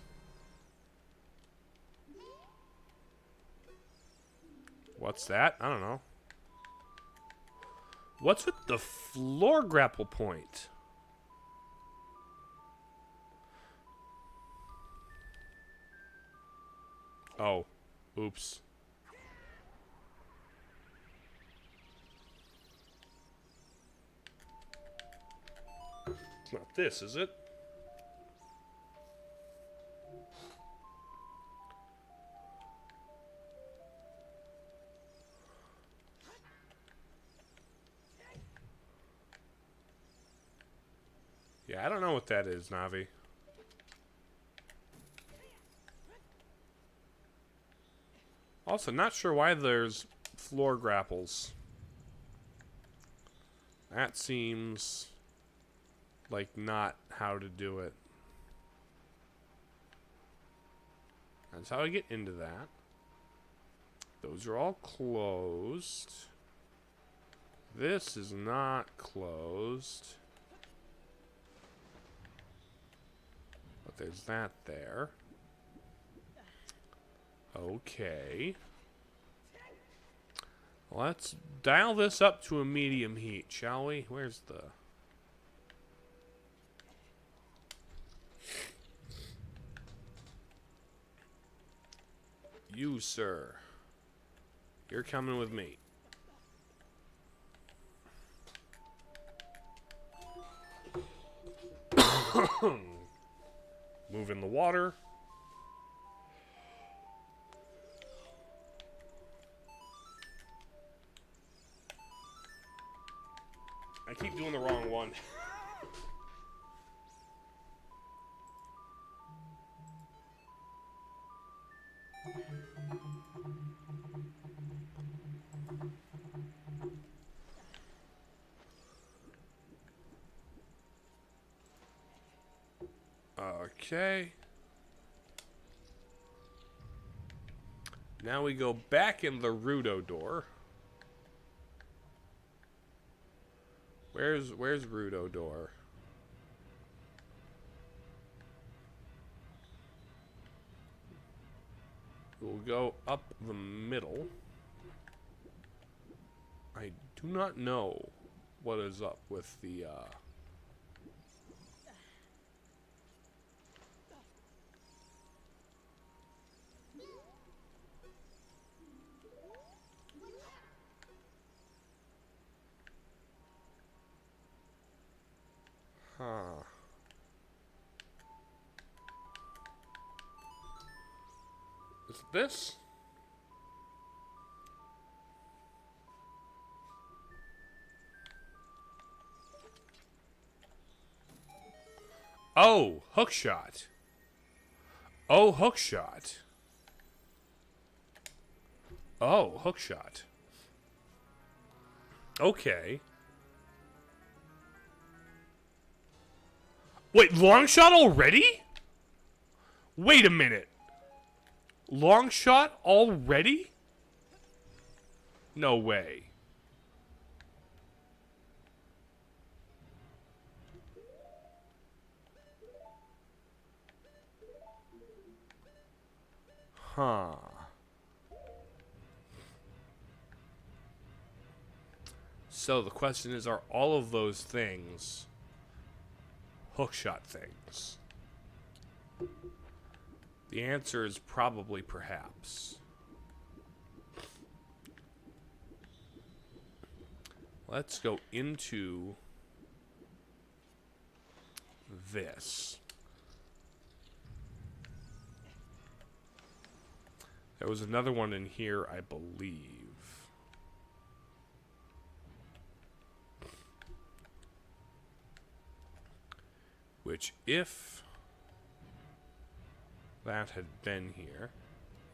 What's that? I don't know. What's with the floor grapple point? Oh. Oops. It's not this, is it? Yeah, I don't know what that is, Navi. Also, not sure why there's floor grapples. That seems like not how to do it. That's how I get into that. Those are all closed. This is not closed. But there's that there. Okay. Let's dial this up to a medium heat, shall we? Where's the... You, sir. You're coming with me. Move in the water. I keep doing the wrong one. Okay. Now we go back in the Rudo door. Where's Rudo door? We'll go up the middle. I do not know what is up with the Huh. Is it this? Oh, hookshot. Oh, hookshot. Oh, hookshot. Okay. Wait, long shot already? Wait a minute. Long shot already? No way. Huh. So the question is, are all of those things hookshot things? The answer is probably perhaps. Let's go into this. There was another one in here, I believe. Which, if that had been here...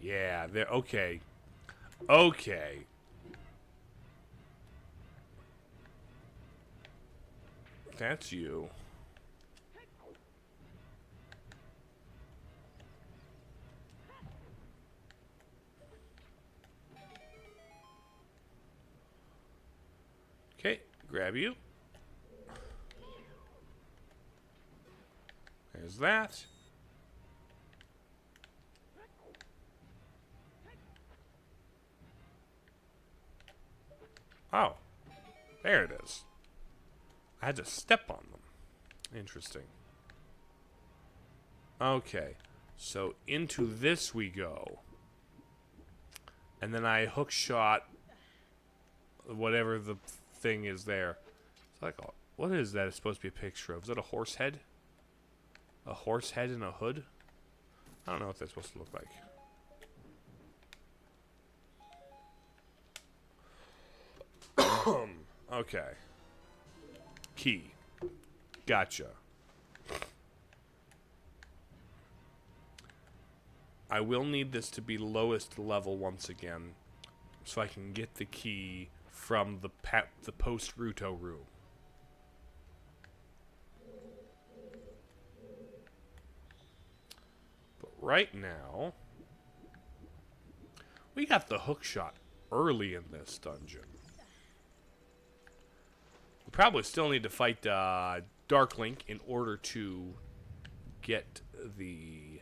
Yeah, there... Okay. Okay. That's you. Okay, grab you. There's that. Oh, there it is. I had to step on them. Interesting. Okay, so into this we go. And then I hook shot whatever the thing is there. It's like, what is that? It's supposed to be a picture of. Is that a horse head? A horse head in a hood? I don't know what that's supposed to look like. Okay. Key. Gotcha. I will need this to be lowest level once again, so I can get the key from the post-Ruto room. But right now, we got the hookshot early in this dungeon. We probably still need to fight Dark Link in order to get the...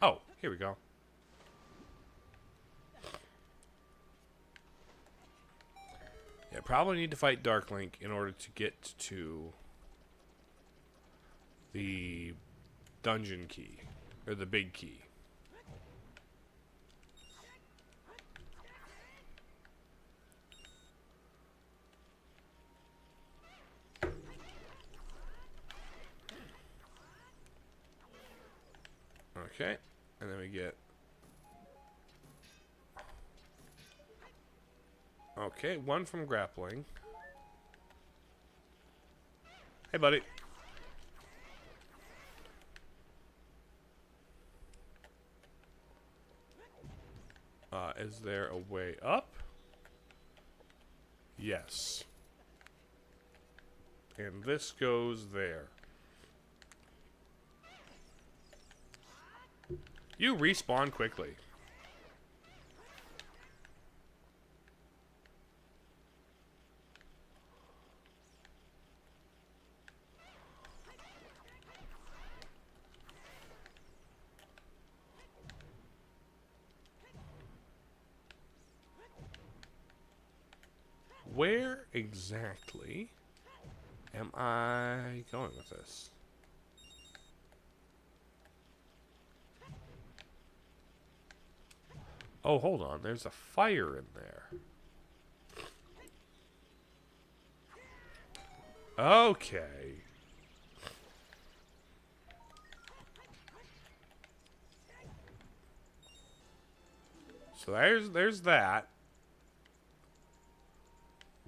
Oh, here we go. Yeah, probably need to fight Dark Link in order to get to the dungeon key, or the big key. Okay, and then we get... Okay, one from grappling. Hey, buddy. Is there a way up? Yes. And this goes there. You respawn quickly. Where exactly am I going with this? Oh, hold on. There's a fire in there. Okay. So there's that.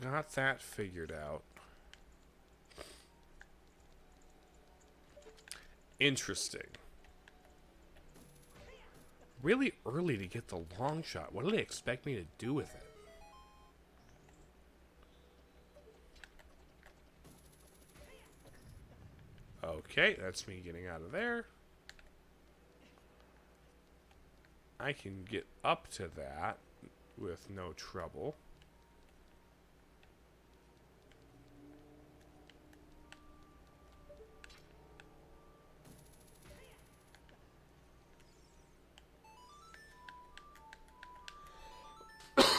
Got that figured out. Interesting. Really early to get the long shot. What do they expect me to do with it? Okay, that's me getting out of there. I can get up to that with no trouble.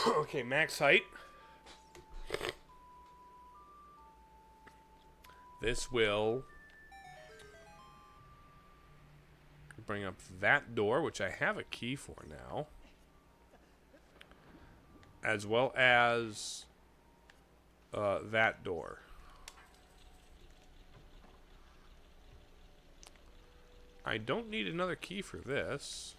Okay, max height. This will bring up that door, which I have a key for now. As well as that door. I don't need another key for this.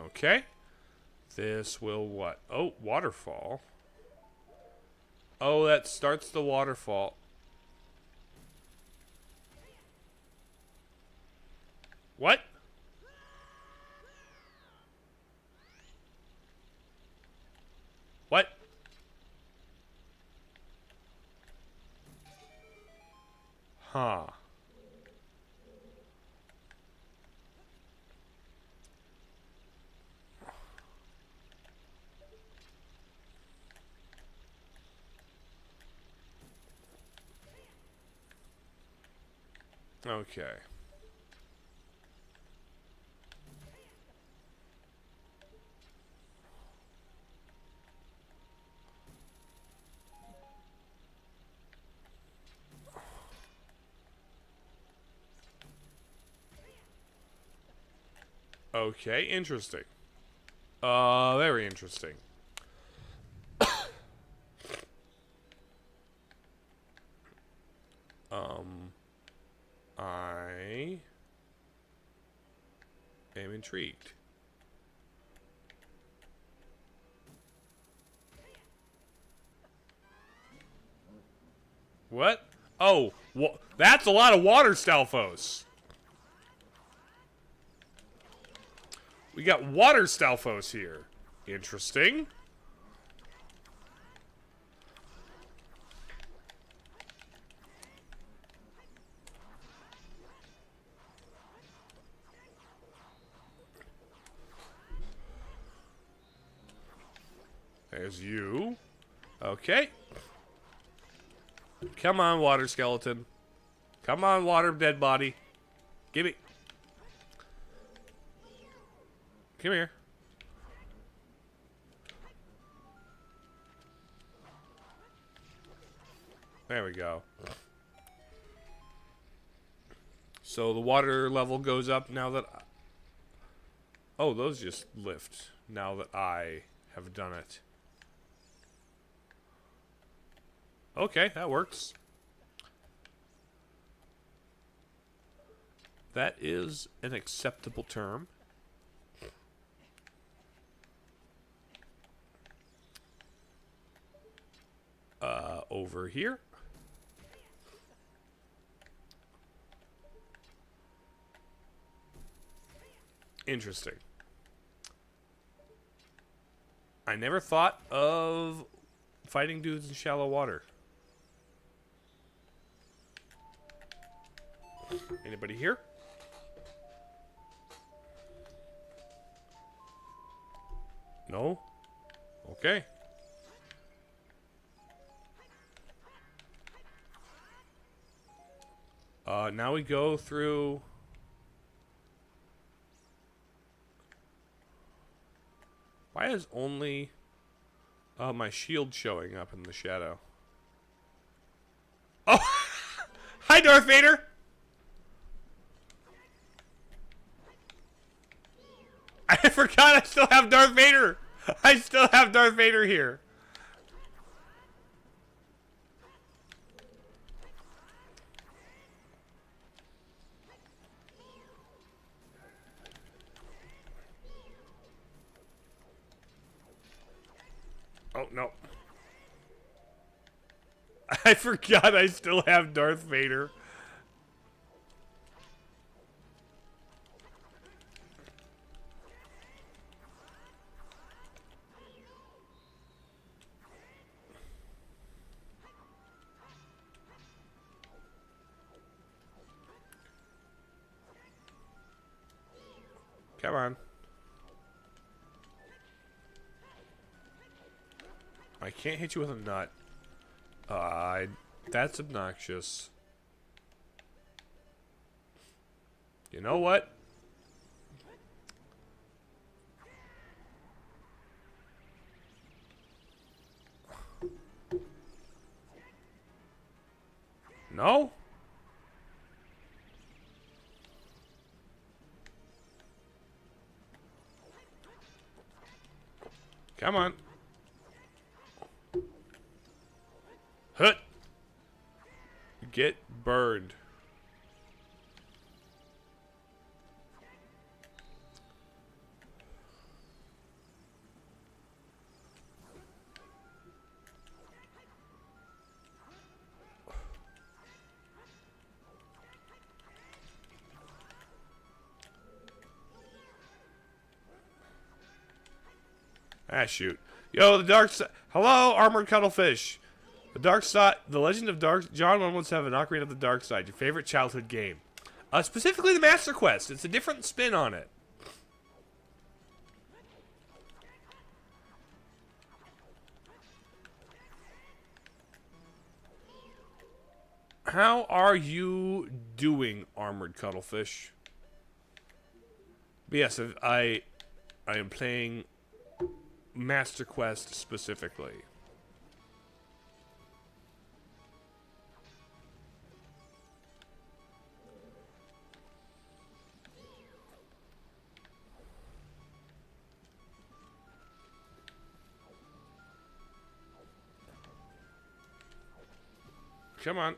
Okay. This will what? Oh, waterfall. Oh, that starts the waterfall. What? What? Huh. Okay. Okay, interesting. Very interesting. I am intrigued. What? Oh, that's a lot of water Stalfos. We got water Stalfos here. Interesting. There's you. Okay. Come on, water skeleton. Come on, water dead body. Gimme. Come here. There we go. So the water level goes up now that... Oh, those just lift now that I have done it. Okay, that works. That is an acceptable term. Over here. Interesting. I never thought of fighting dudes in shallow water. Anybody here? No? Okay. Now we go through... Why is only my shield showing up in the shadow? Oh! Hi, Darth Vader! I forgot I still have Darth Vader! I still have Darth Vader here. Oh, no. I forgot I still have Darth Vader. Come on. I can't hit you with a nut. That's obnoxious. You know what? No? Come on. Hut. Get burned. Ah, shoot. Yo, the dark side. Hello, armored cuttlefish. The dark side. The Legend of Dark. John 117. Ocarina of the Dark Side. Your favorite childhood game. Specifically the Master Quest. It's a different spin on it. How are you doing, armored cuttlefish? But yes, I am playing Master Quest specifically. Come on.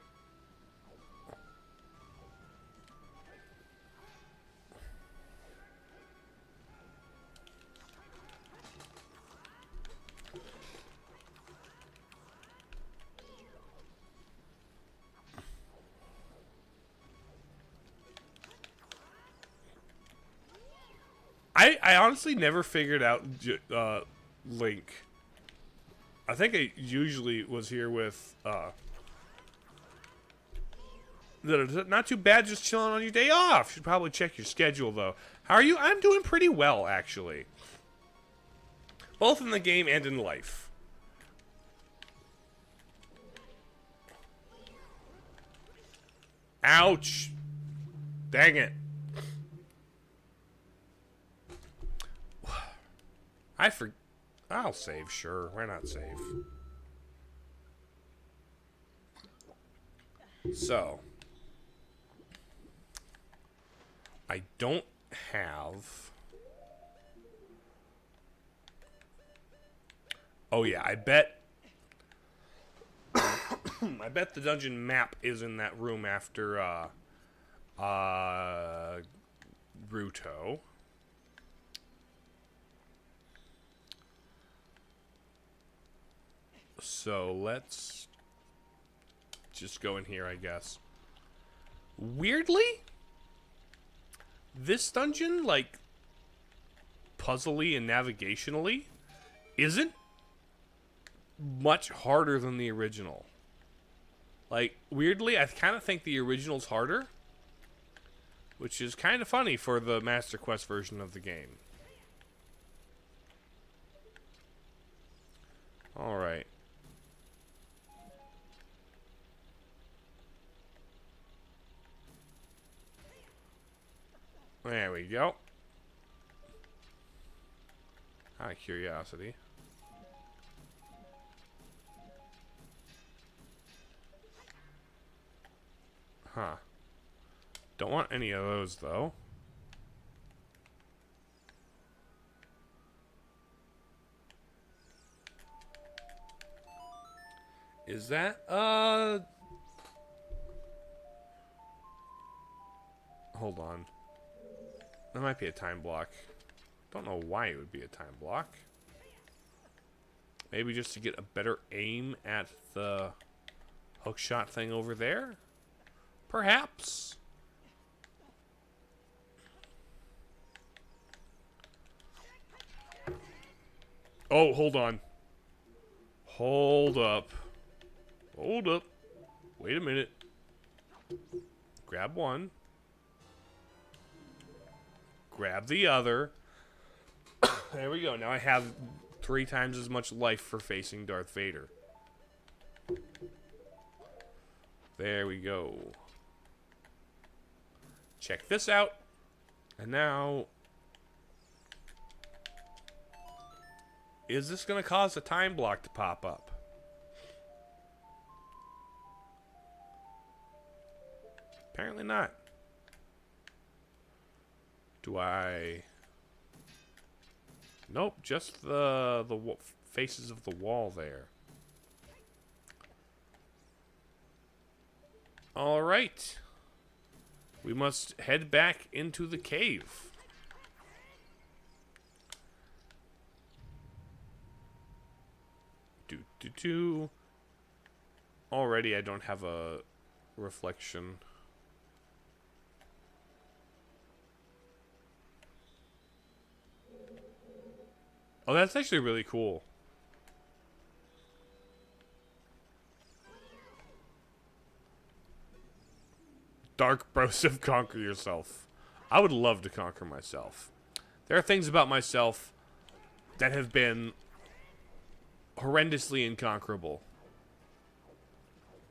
I honestly never figured out Link. I think I usually was here with not too bad, just chilling on your day off. Should probably check your schedule though. How are you? I'm doing pretty well actually. Both in the game and in life. Ouch. Dang it. I'll save, sure. Why not save? So. I don't have... Oh yeah, I bet... I bet the dungeon map is in that room after, Ruto. So let's just go in here, I guess. Weirdly, this dungeon, like, puzzly and navigationally, isn't much harder than the original. Like, weirdly, I kind of think the original's harder, which is kind of funny for the Master Quest version of the game. Alright. There we go. Out of curiosity. Huh. Don't want any of those, though. Is that, hold on. That might be a time block. Don't know why it would be a time block. Maybe just to get a better aim at the hookshot thing over there? Perhaps. Oh, hold on. Hold up. Hold up. Wait a minute. Grab one. Grab the other. There we go. Now I have 3 times as much life for facing Darth Vader. There we go. Check this out. And now... is this going to cause a time block to pop up? Apparently not. Do I... nope, just the faces of the wall there. All right. We must head back into the cave. Already I don't have a reflection. Oh, that's actually really cool. Dark Broseph, conquer yourself. I would love to conquer myself. There are things about myself that have been horrendously inconquerable.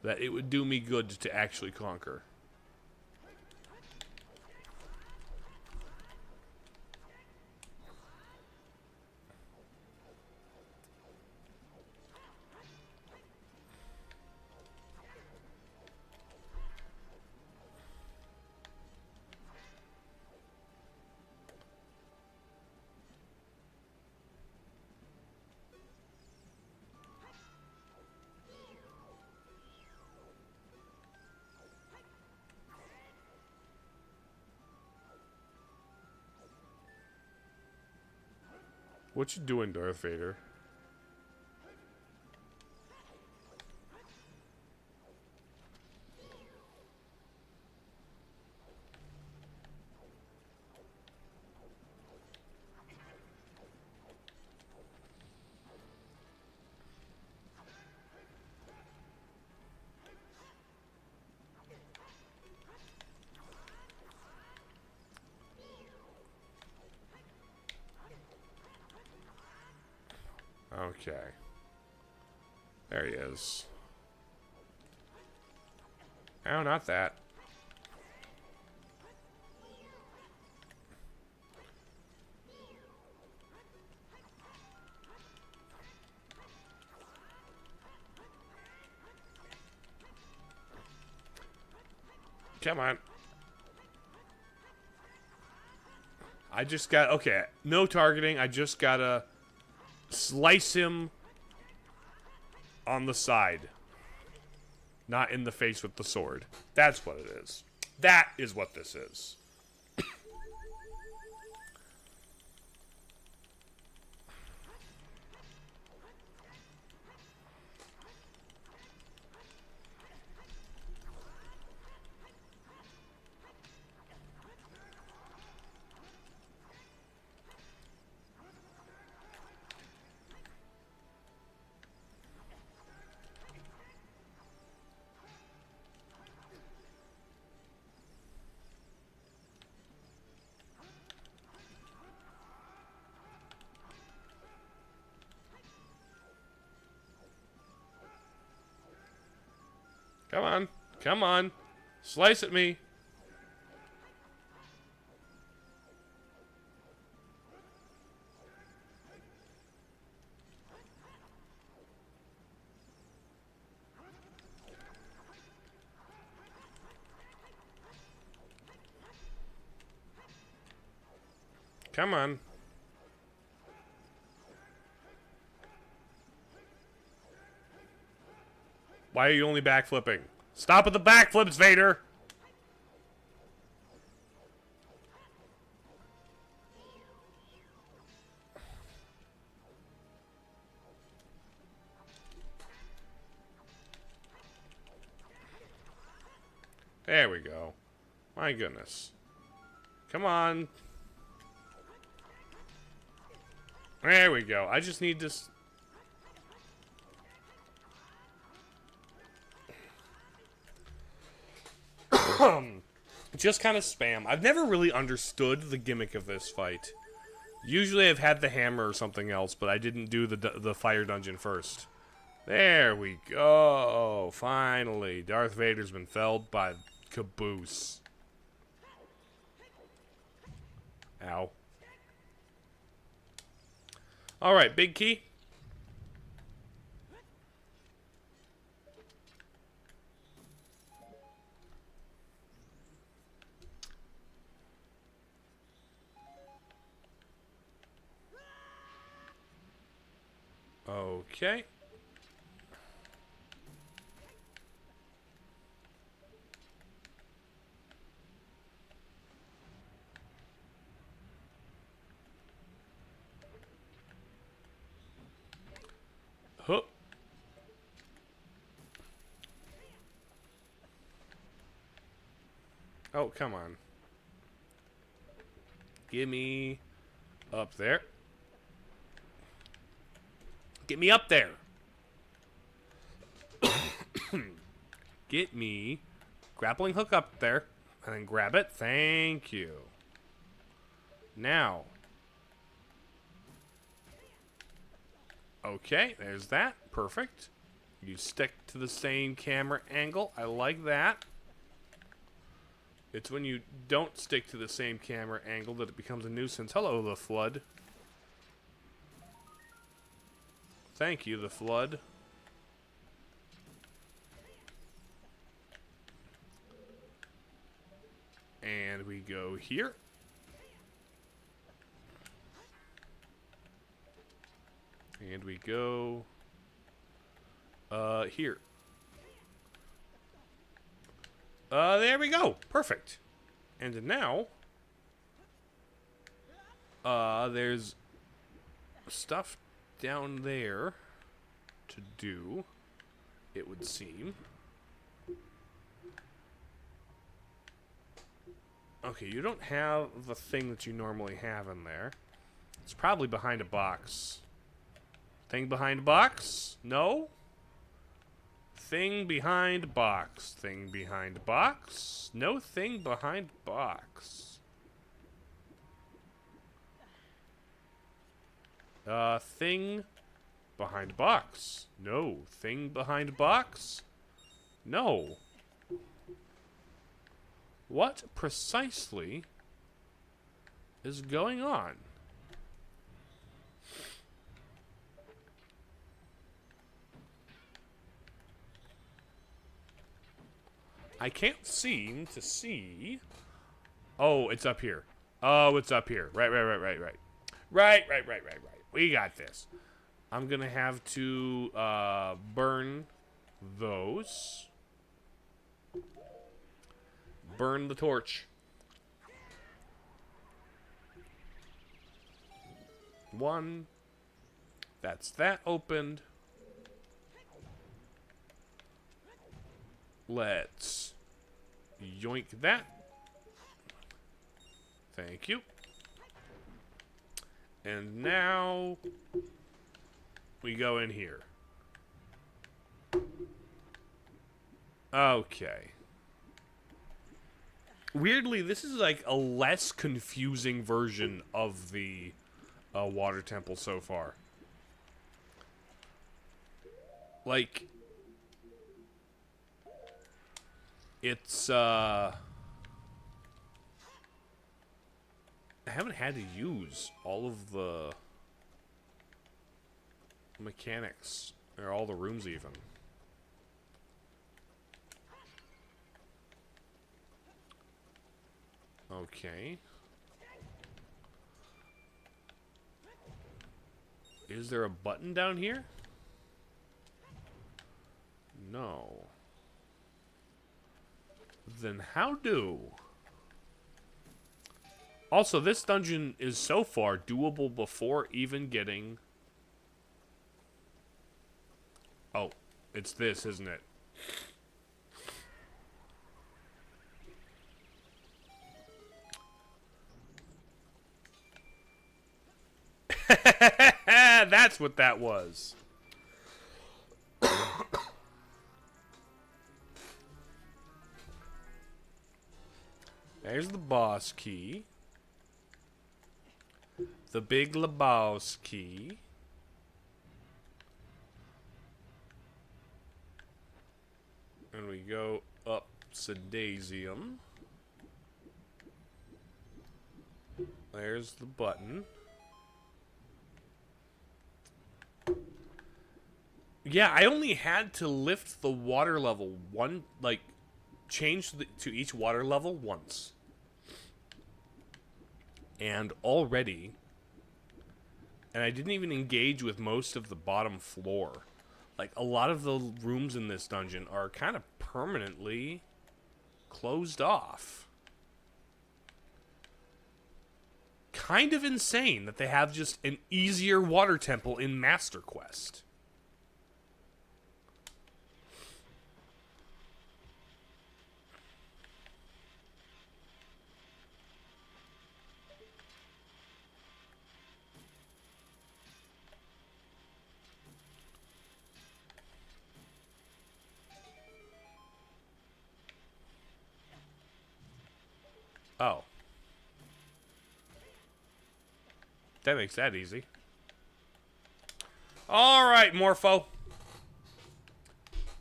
That it would do me good to actually conquer. What you doing, Darth Vader? Okay. There he is. Oh, not that. Come on. I just got... okay, no targeting. I just gotta slice him on the side. not in the face with the sword. That's what it is. That is what this is. Come on. Come on. Slice at me. Come on. Why are you only backflipping? Stop with the backflips, Vader! There we go. My goodness. Come on. There we go. I just need to... just kind of spam. I've never really understood the gimmick of this fight. Usually I've had the hammer or something else, but I didn't do the fire dungeon first. There we go. Finally. Darth Vader's been felled by caboose. Ow. Alright, big key. Okay. Huh. Oh, come on. Give me up there. Get me up there. Get me grappling hook up there. And then grab it. Thank you. Now. Okay, there's that. Perfect. You stick to the same camera angle. I like that. It's when you don't stick to the same camera angle that it becomes a nuisance. Hello, the Flood. Thank you, the Flood. And we go here. And we go here. There we go. Perfect. And now there's stuff down there to do, it would seem. Okay, you don't have the thing that you normally have in there. It's probably behind a box. Thing behind box? No? Thing behind box. Thing behind box? No thing behind box. Thing behind box. No. Thing behind box? No. What precisely is going on? I can't seem to see. Oh, it's up here. Oh, it's up here. Right. Right. We got this. I'm gonna have to burn those. burn the torch. One. That's that opened. Let's yoink that. Thank you. And now we go in here. Okay. Weirdly, this is like a less confusing version of the water temple so far. Like, it's, I haven't had to use all of the mechanics, or all the rooms even. Okay. Is there a button down here? No. Then how do? Also, this dungeon is so far doable before even getting... Oh, it's this, isn't it? That's what that was. There's the boss key. The big Lebowski. And we go up Sedasium. There's the button. Yeah, I only had to lift the water level one, like, change to each water level once. And already, and I didn't even engage with most of the bottom floor. Like, a lot of the rooms in this dungeon are kind of permanently closed off. Kind of insane that they have just an easier water temple in Master Quest. Oh. That makes that easy. Alright, Morpho.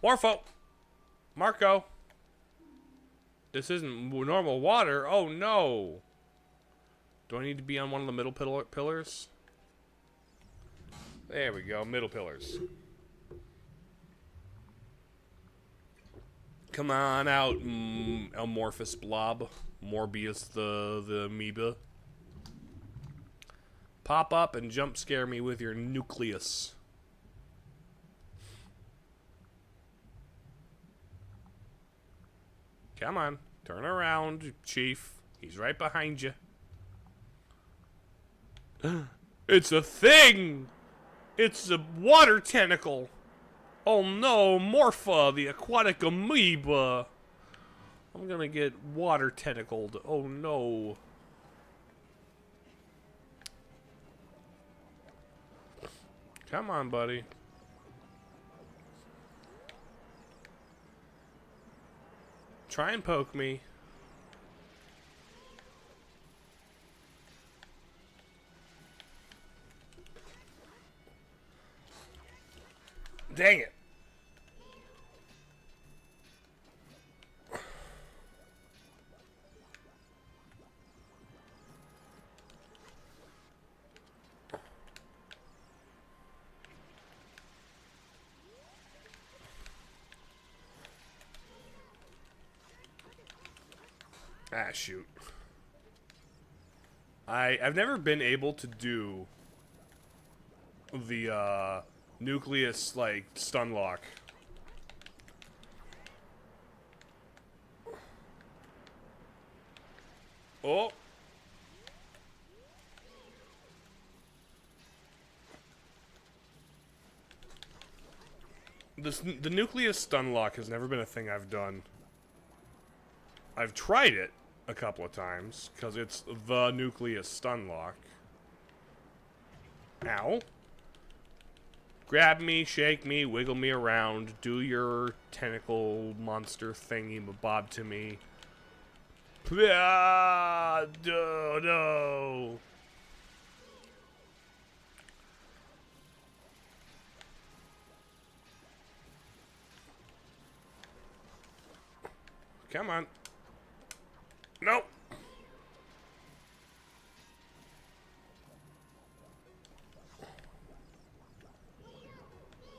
Morpho. Marco. This isn't normal water. Oh, no. Do I need to be on one of the middle pillars? There we go. Middle pillars. Come on out, amorphous blob. Morbius the amoeba. Pop up and jump scare me with your nucleus. Come on. Turn around, Chief. He's right behind you. It's a thing! It's a water tentacle! Oh no, Morpha, the aquatic amoeba! I'm gonna get water tentacled. Oh no. Come on, buddy. Try and poke me. Dang it. Ah, shoot. I've never been able to do the nucleus, like, stun lock. Oh. The nucleus stun lock has never been a thing I've done. I've tried it a couple of times, because it's the nucleus stun lock. Ow. Grab me, shake me, wiggle me around, do your tentacle monster thingy bob to me. Ah, no, no. Come on. Nope.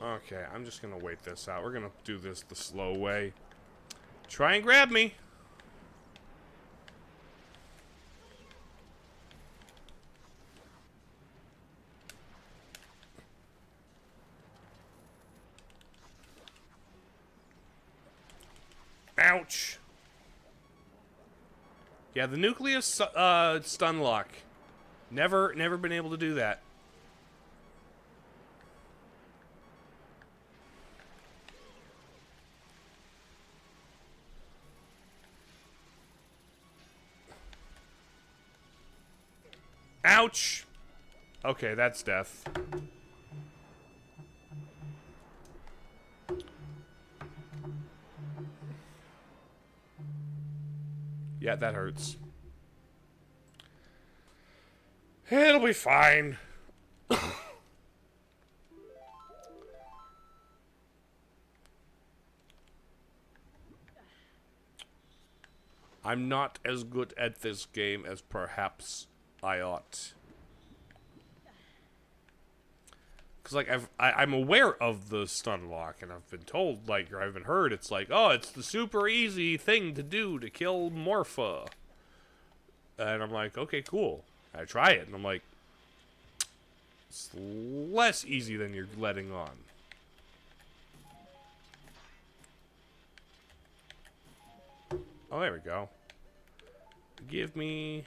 Okay, I'm just gonna wait this out. We're gonna do this the slow way. Try and grab me. Ouch. Yeah, the nucleus stun lock. Never been able to do that. Ouch. Okay, that's death. Yeah, that hurts. It'll be fine. I'm not as good at this game as perhaps I ought. Because, like, I'm aware of the stun lock, and I've been told, like, or I've been heard, it's like, oh, it's the super easy thing to do to kill Morpha. And I'm like, okay, cool. I try it, and I'm like, it's less easy than you're letting on. Oh, there we go. Give me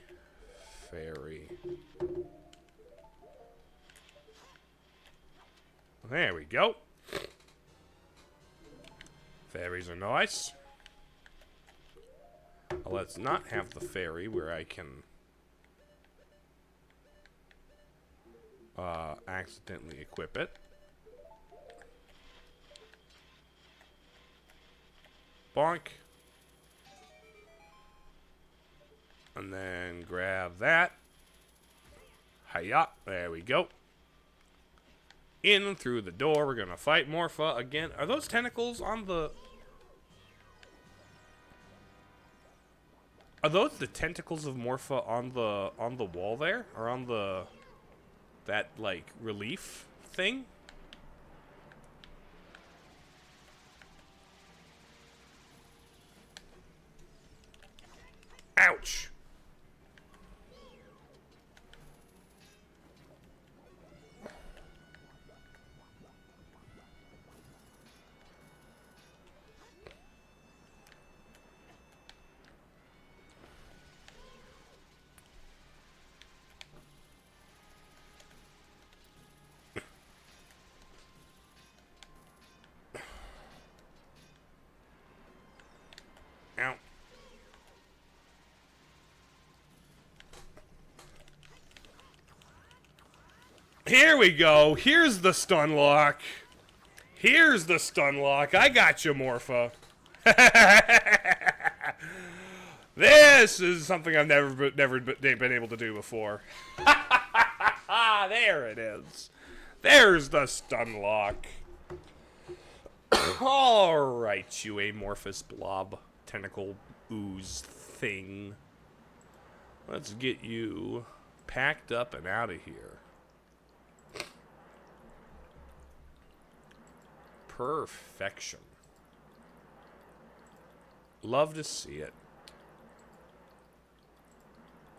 fairy. There we go. Fairies are nice. Let's not have the fairy where I can accidentally equip it. Bonk. And then grab that. Hiya. There we go. In through the door. We're gonna fight Morpha again. Are those tentacles on the... Are those the tentacles of Morpha on the wall there? Or on the... that, like, relief thing? Ouch! Ow. Here we go. Here's the stun lock. Here's the stun lock. I got you, Morpha. This is something I've never been able to do before. There it is. There's the stun lock. Alright, you amorphous blob tentacle ooze thing. Let's get you packed up and out of here. Perfection. Love to see it.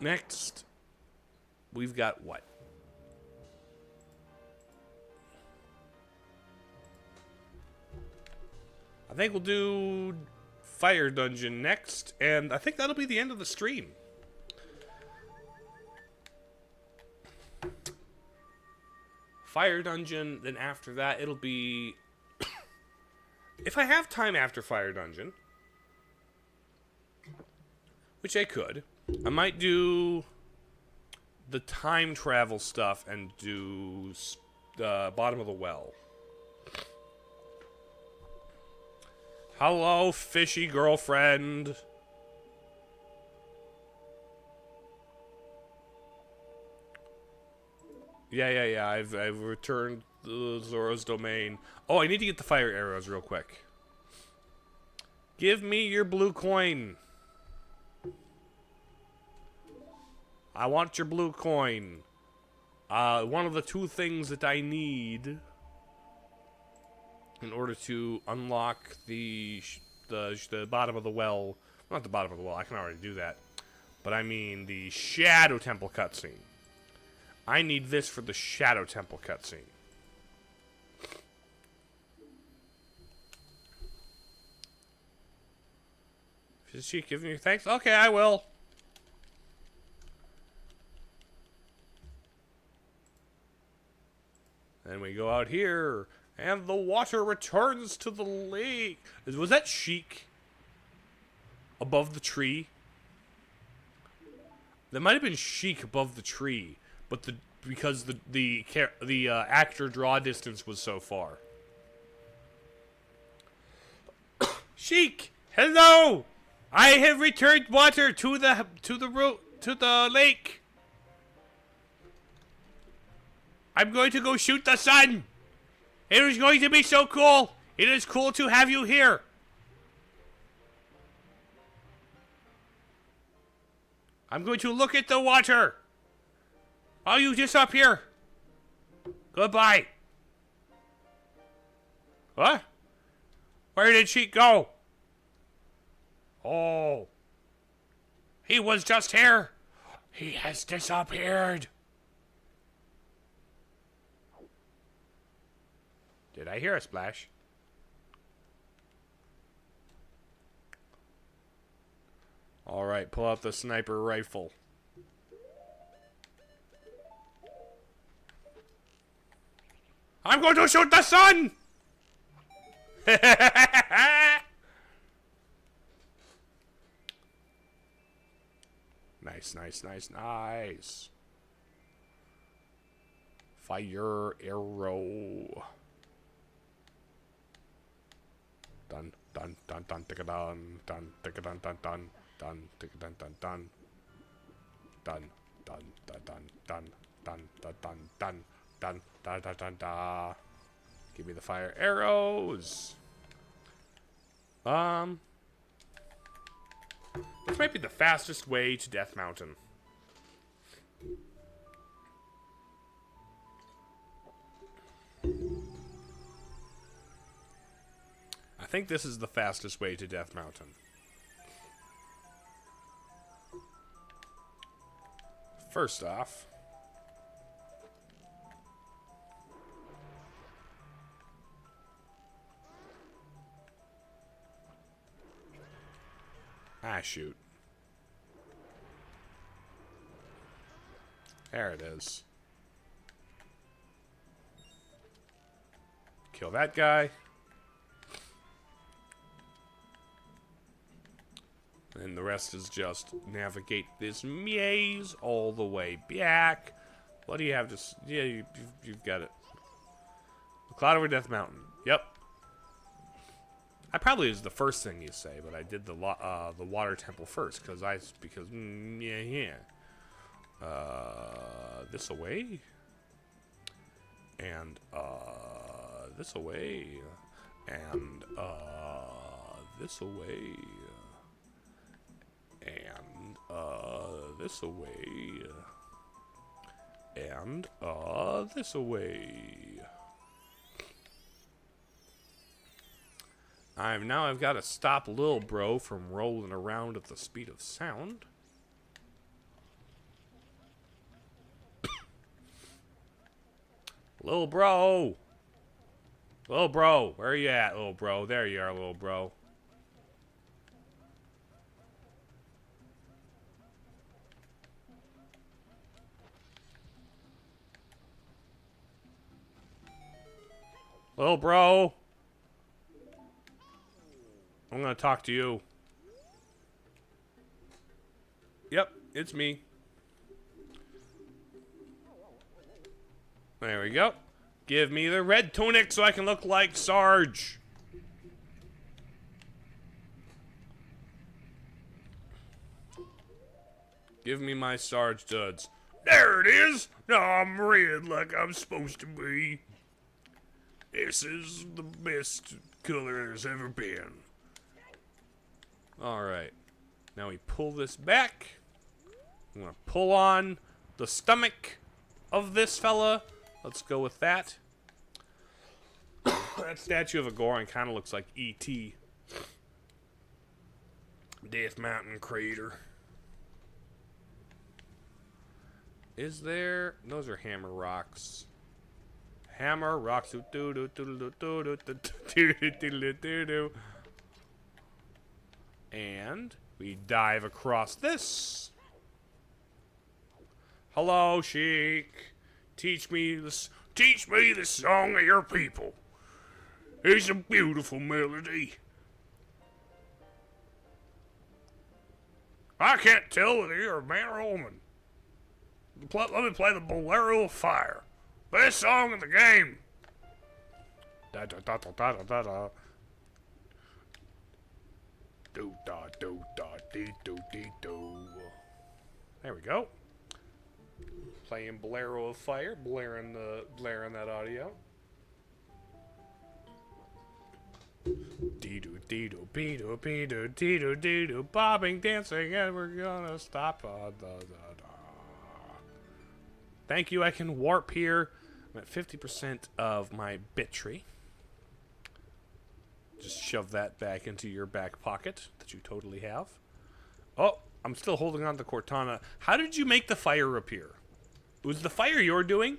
Next, we've got what? I think we'll do Fire Dungeon next, and I think that'll be the end of the stream. Fire Dungeon, then after that it'll be... if I have time after Fire Dungeon, which I could, I might do the time travel stuff and do Bottom of the Well. Hello, fishy girlfriend. Yeah. I've returned Zora's domain. Oh, I need to get the fire arrows real quick. Give me your blue coin. I want your blue coin. One of the two things that I need in order to unlock the bottom of the well. Not the bottom of the well, I can already do that. But I mean the Shadow Temple cutscene. I need this for the Shadow Temple cutscene. Is she giving you thanks? Okay, I will. Then we go out here, and the water returns to the lake. Was that Sheik above the tree? That might have been Sheik above the tree, but because the actor draw distance was so far. Sheik, hello! I have returned water to the lake. I'm going to go shoot the sun. It is going to be so cool. It is cool to have you here. I'm going to look at the water. While you disappear. Goodbye. What? Where did she go? Oh. He was just here. He has disappeared. Did I hear a splash? Alright, pull out the sniper rifle. I'm going to shoot the sun! Nice. Fire arrow. Dun dun dun dun ticka dun dun ticka dun dun dun dun ticka dun dun dun dun dun dun dun dun dun dun dun dun dun dun dun dun. Give me the fire arrows. This might be the fastest way to Death Mountain. I think this is the fastest way to Death Mountain. First off, shoot. There it is. Kill that guy. And the rest is just navigate this maze all the way back. What do you have to... Yeah, you've got it. The Cloud over Death Mountain. Yep. I probably was the first thing you say, but I did the water temple first because this away, and this away, and this away, and this away, and this away. I've got to stop Lil Bro from rolling around at the speed of sound. Lil Bro! Lil Bro, where are you at, Lil Bro? There you are, Lil Bro. Little bro. I'm gonna talk to you. Yep, it's me. There we go. Give me the red tunic so I can look like Sarge. Give me my Sarge duds. There it is! Now I'm red like I'm supposed to be. This is the best color there's ever been. Alright. Now we pull this back. I'm gonna pull on the stomach of this fella. Let's go with that. That statue of a Goron kind of looks like E.T. Death Mountain Crater. Is there? Those are hammer rocks. Hammer rocks. And we dive across this. Hello, Sheik. Teach me the song of your people. It's a beautiful melody. I can't tell whether you're a man or a woman. Let me play the Bolero of Fire. Best song in the game. Da da da da da da da. Do da do da dee do dee do. There we go. Playing Bolero of Fire, blaring that audio. Dee doo dee doo bee doo bee doo dee doo dee doo, bobbing, dancing, and we're gonna stop. Thank you. I can warp here. I'm at 50% of my bit tree. Just shove that back into your back pocket that you totally have. Oh, I'm still holding on to Cortana. How did you make the fire appear? Was the fire you're doing?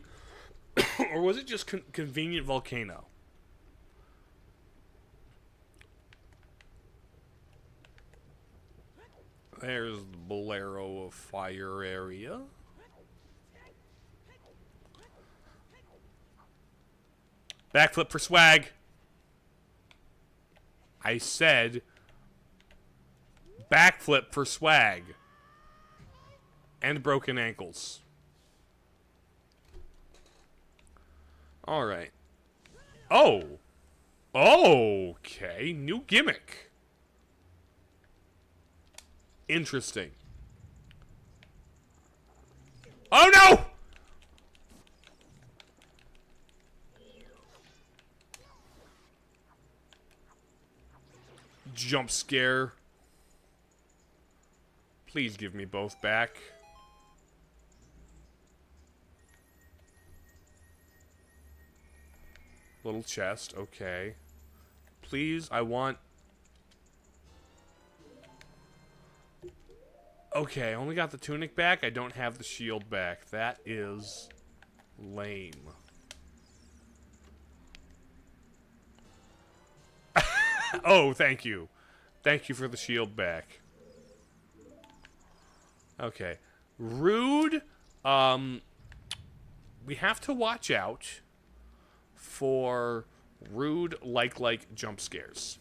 Or was it just convenient volcano? There's the Bolero of Fire area. Backflip for swag. I said backflip for swag. And broken ankles. Alright. Oh! Okay. New gimmick. Interesting. Oh no! Jump scare. Please give me both back. Little chest, okay. Please, I want... Okay, I only got the tunic back. I don't have the shield back. That is lame. Oh, thank you. Thank you for the shield back. Okay. Rude. We have to watch out for rude like jump scares.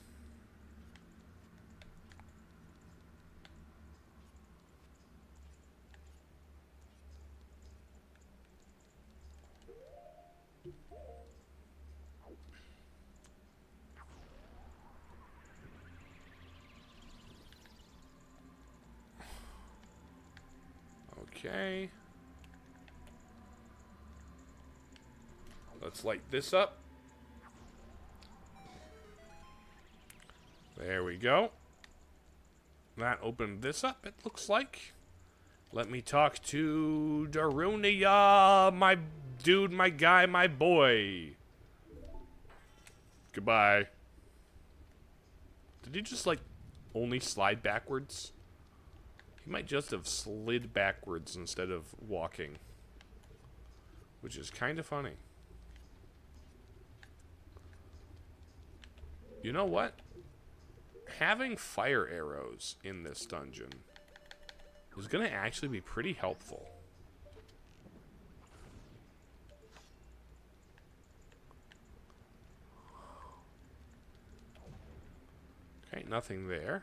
Okay. Let's light this up. There we go. That opened this up, it looks like. Let me talk to Darunia, my dude, my guy, my boy. Goodbye. Did he just, like, only slide backwards? He might just have slid backwards instead of walking. Which is kind of funny. You know what? Having fire arrows in this dungeon is going to actually be pretty helpful. nothing there.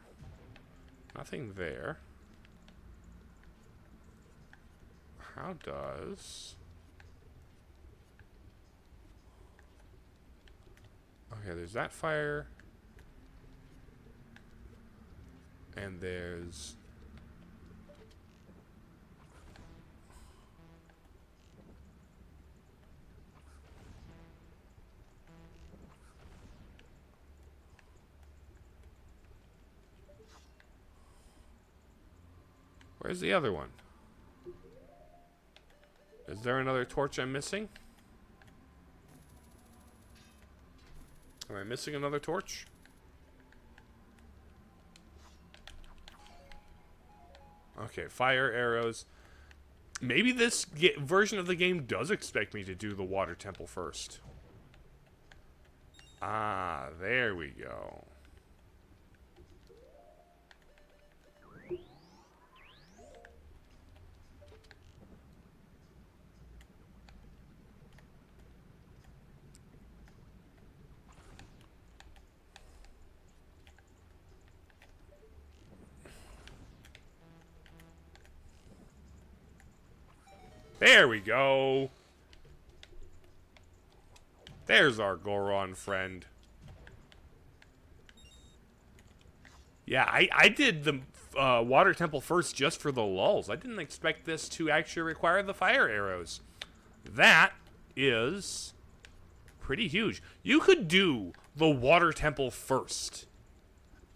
Nothing there. How does... Okay, there's that fire. And there's... Where's the other one? Is there another torch I'm missing? Am I missing another torch? Okay, fire arrows. Maybe this version of the game does expect me to do the water temple first. Ah, there we go. There we go. There's our Goron friend. Yeah, I did the water temple first just for the lulz. I didn't expect this to actually require the fire arrows. That is pretty huge. You could do the water temple first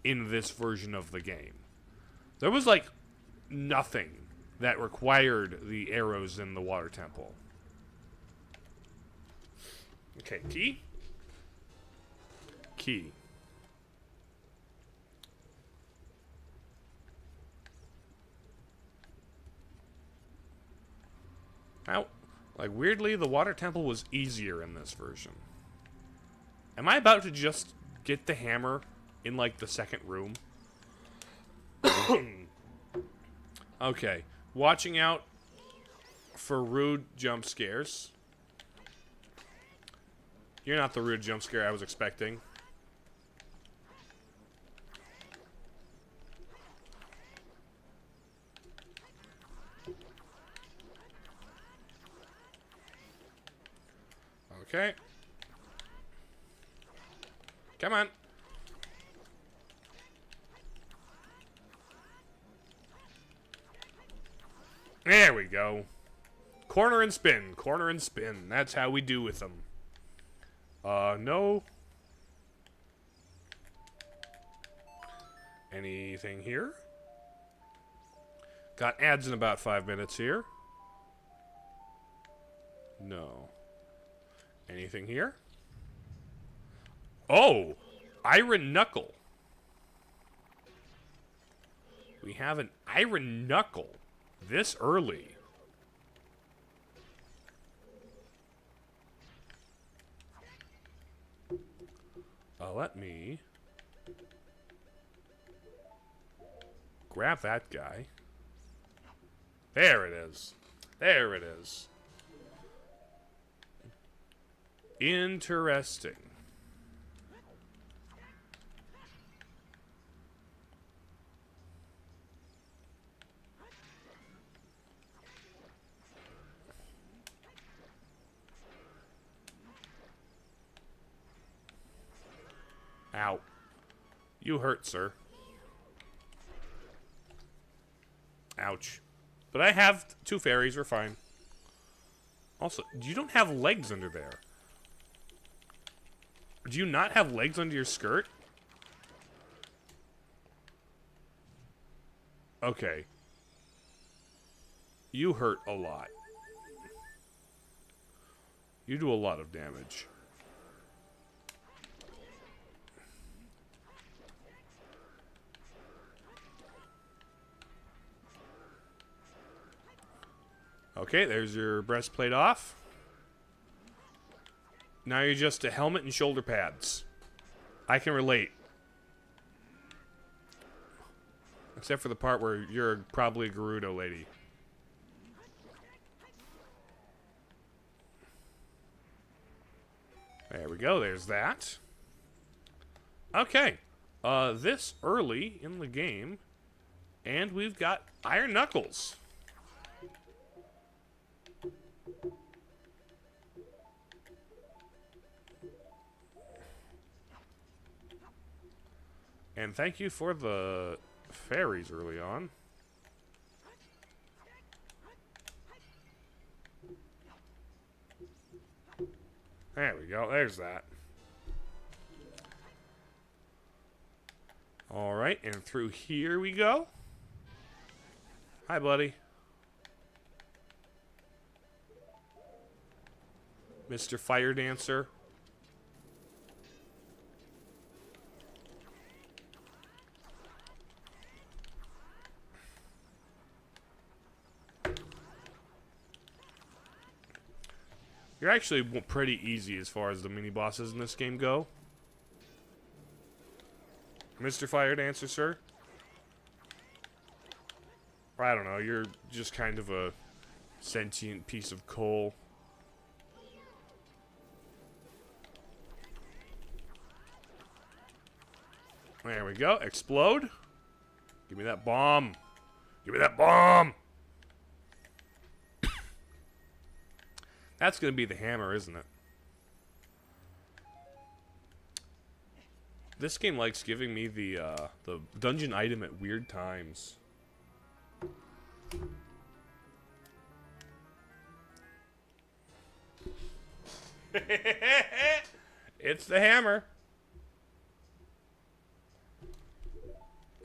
in this version of the game. There was like nothing that required the arrows in the water temple. Okay, key? Key. Now, like, weirdly, the water temple was easier in this version. Am I about to just get the hammer in, like, the second room? Okay. Watching out for rude jump scares. You're not the rude jump scare I was expecting. Okay. Come on. There we go. Corner and spin. Corner and spin. That's how we do with them. No. Anything here? Got ads in about 5 minutes here. No. Anything here? Oh! Iron Knuckle. We have an Iron Knuckle this early. Let me grab that guy. There it is. There it is. Interesting. Ow. You hurt, sir. Ouch. But I have 2 fairies, we're fine. Also, you don't have legs under there. Do you not have legs under your skirt? Okay. You hurt a lot. You do a lot of damage. Okay, there's your breastplate off. Now you're just a helmet and shoulder pads. I can relate. Except for the part where you're probably a Gerudo lady. There we go, there's that. Okay. this early in the game, and we've got Iron Knuckles. And thank you for the fairies early on. There we go. There's that. Alright, and through here we go. Hi, buddy. Mr. Fire Dancer. You're actually pretty easy as far as the mini-bosses in this game go. Mr. Fire Dancer, sir? Or I don't know, you're just kind of a sentient piece of coal. There we go. Explode. Give me that bomb. Give me that bomb! That's going to be the hammer, isn't it? This game likes giving me the dungeon item at weird times. It's the hammer.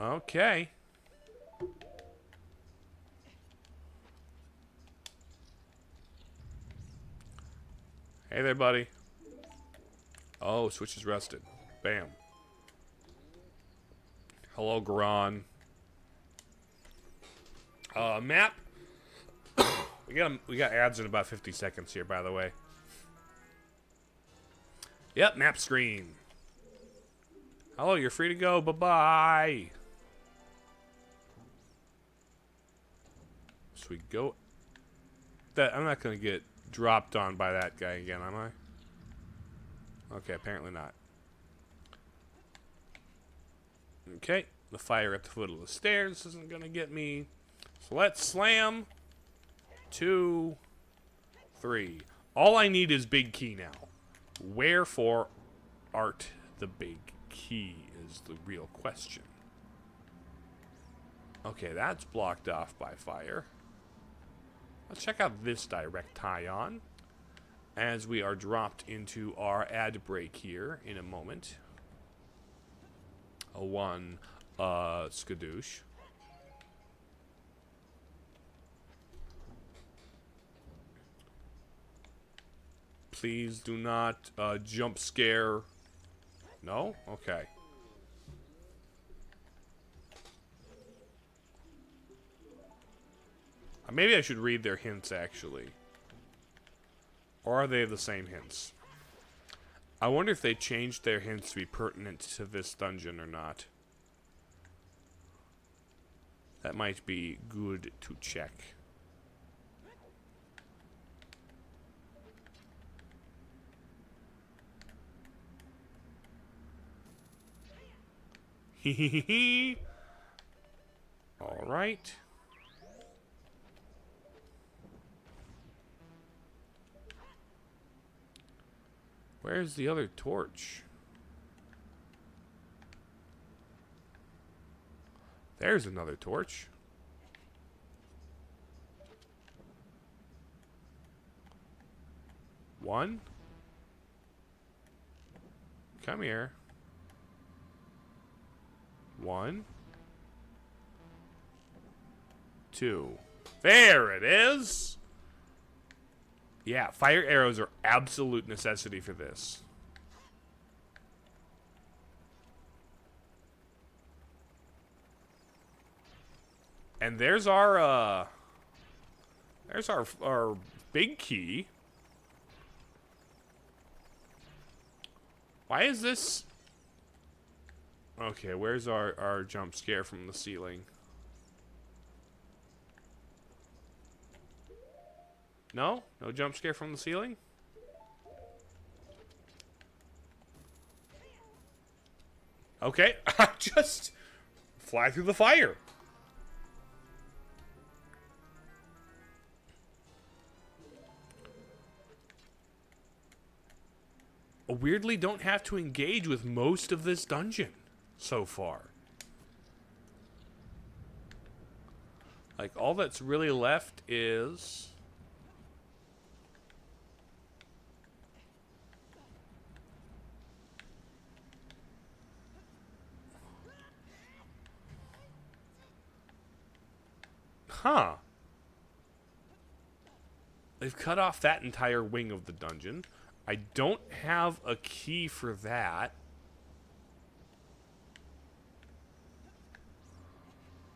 Okay. Hey there, buddy. Oh, switch is rested. Bam. Hello, Garon. Map. we got ads in about 50 seconds here, by the way. Yep, map screen. Hello, you're free to go. Bye-bye. So we go. That I'm not gonna get dropped on by that guy again, am I? Okay, apparently not. Okay, the fire at the foot of the stairs isn't gonna get me. So let's slam. 2, 3. All I need is big key now. Wherefore art the big key is the real question. Okay, that's blocked off by fire. Let's check out this direct tie-on as we are dropped into our ad break here in a moment. A one, skadoosh. Please do not jump scare. No? Okay. Maybe I should read their hints, actually. Or are they the same hints? I wonder if they changed their hints to be pertinent to this dungeon or not. That might be good to check. Hehehe. All right. Where's the other torch? There's another torch. One. Come here. 1, 2. There it is! Yeah, fire arrows are absolute necessity for this. And there's our big key. Why is this? Okay, where's our jump scare from the ceiling? No? No jump scare from the ceiling? Okay, I just fly through the fire. Weirdly, don't have to engage with most of this dungeon so far. Like, all that's really left is... Huh. They've cut off that entire wing of the dungeon. I don't have a key for that.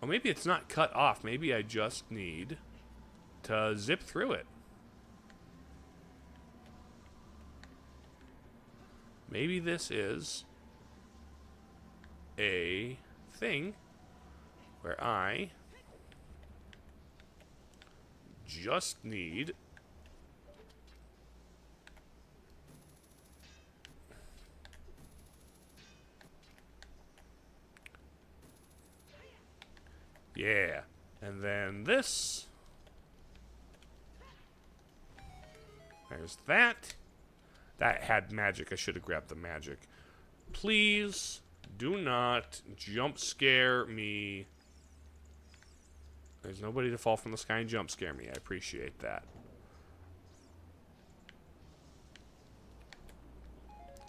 Or maybe it's not cut off. Maybe I just need to zip through it. Maybe this is a thing where I just need yeah, and then this. There's that. That had magic. I should have grabbed the magic. Please do not jump scare me. There's nobody to fall from the sky and jump scare me. I appreciate that.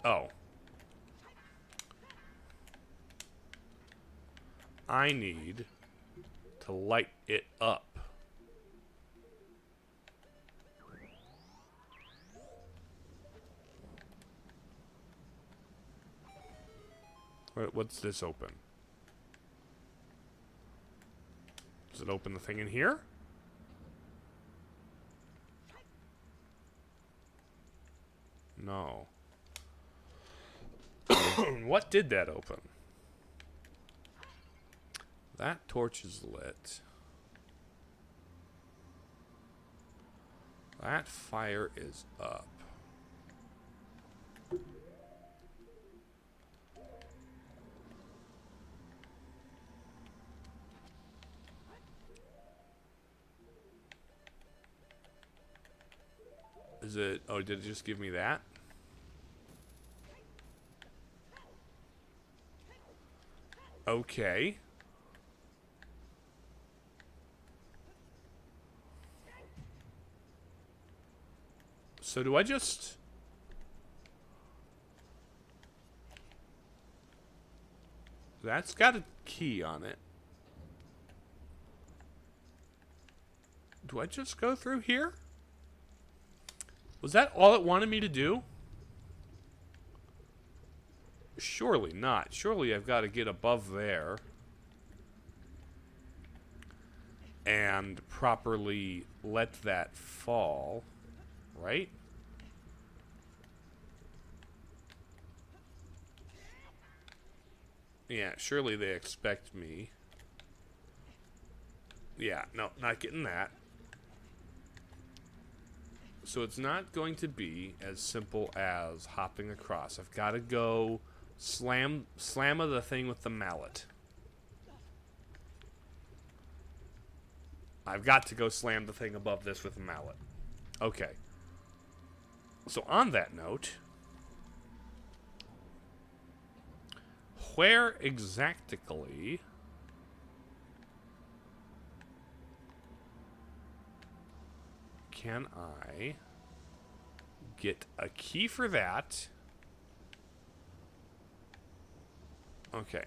Oh. I need to light it up. What's this open? Does it open the thing in here? No. What did that open? That torch is lit. That fire is up. Is it... Oh, did it just give me that? Okay. So do I just... That's got a key on it. Do I just go through here? Was that all it wanted me to do? Surely not. Surely I've got to get above there and properly let that fall, right? Yeah, surely they expect me. Yeah, no, not getting that. So it's not going to be as simple as hopping across. I've got to go slam the thing with the mallet. I've got to go slam the thing above this with a mallet. Okay. So on that note, where exactly can I get a key for that? Okay.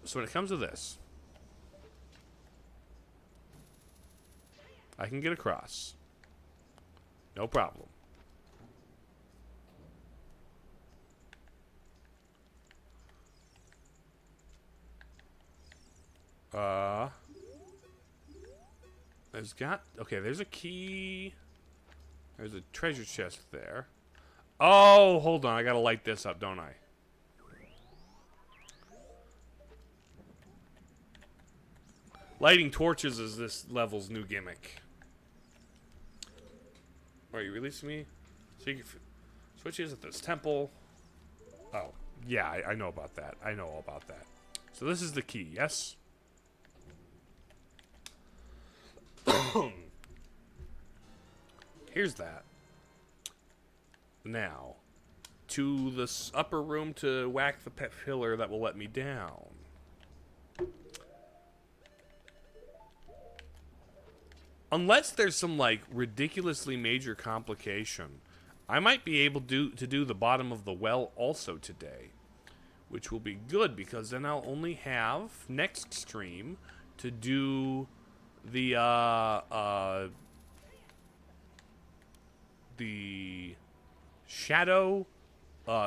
So when it comes to this, I can get across. No problem. There's a key. There's a treasure chest there. Oh, hold on. I gotta light this up, don't I? Lighting torches is this level's new gimmick. Are you releasing me? So you can switches at this temple. Oh, yeah, I know about that. I know all about that. So this is the key, yes? Here's that. Now, to this upper room to whack the pet pillar that will let me down. Unless there's some, like, ridiculously major complication, I might be able to do the bottom of the well also today. Which will be good, because then I'll only have, next stream, to do the Shadow,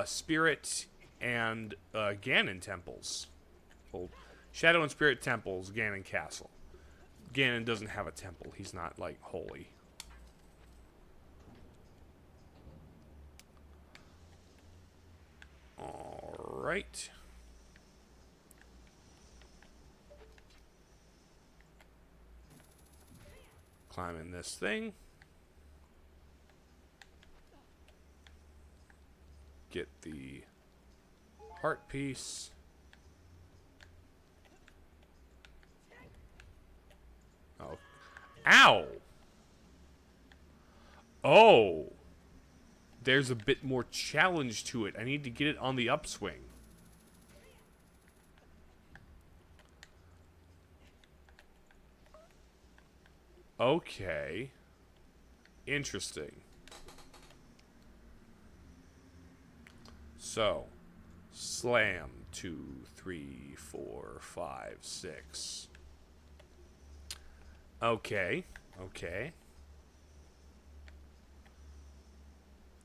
Spirit, and Ganon temples. Well, Shadow and Spirit temples, Ganon Castle. Ganon doesn't have a temple. He's not, like, holy. Alright. Climbing this thing. Get the heart piece. Oh. Ow! Oh! There's a bit more challenge to it. I need to get it on the upswing. Okay. Interesting. So, slam 2, 3, 4, 5, 6. Okay. Okay.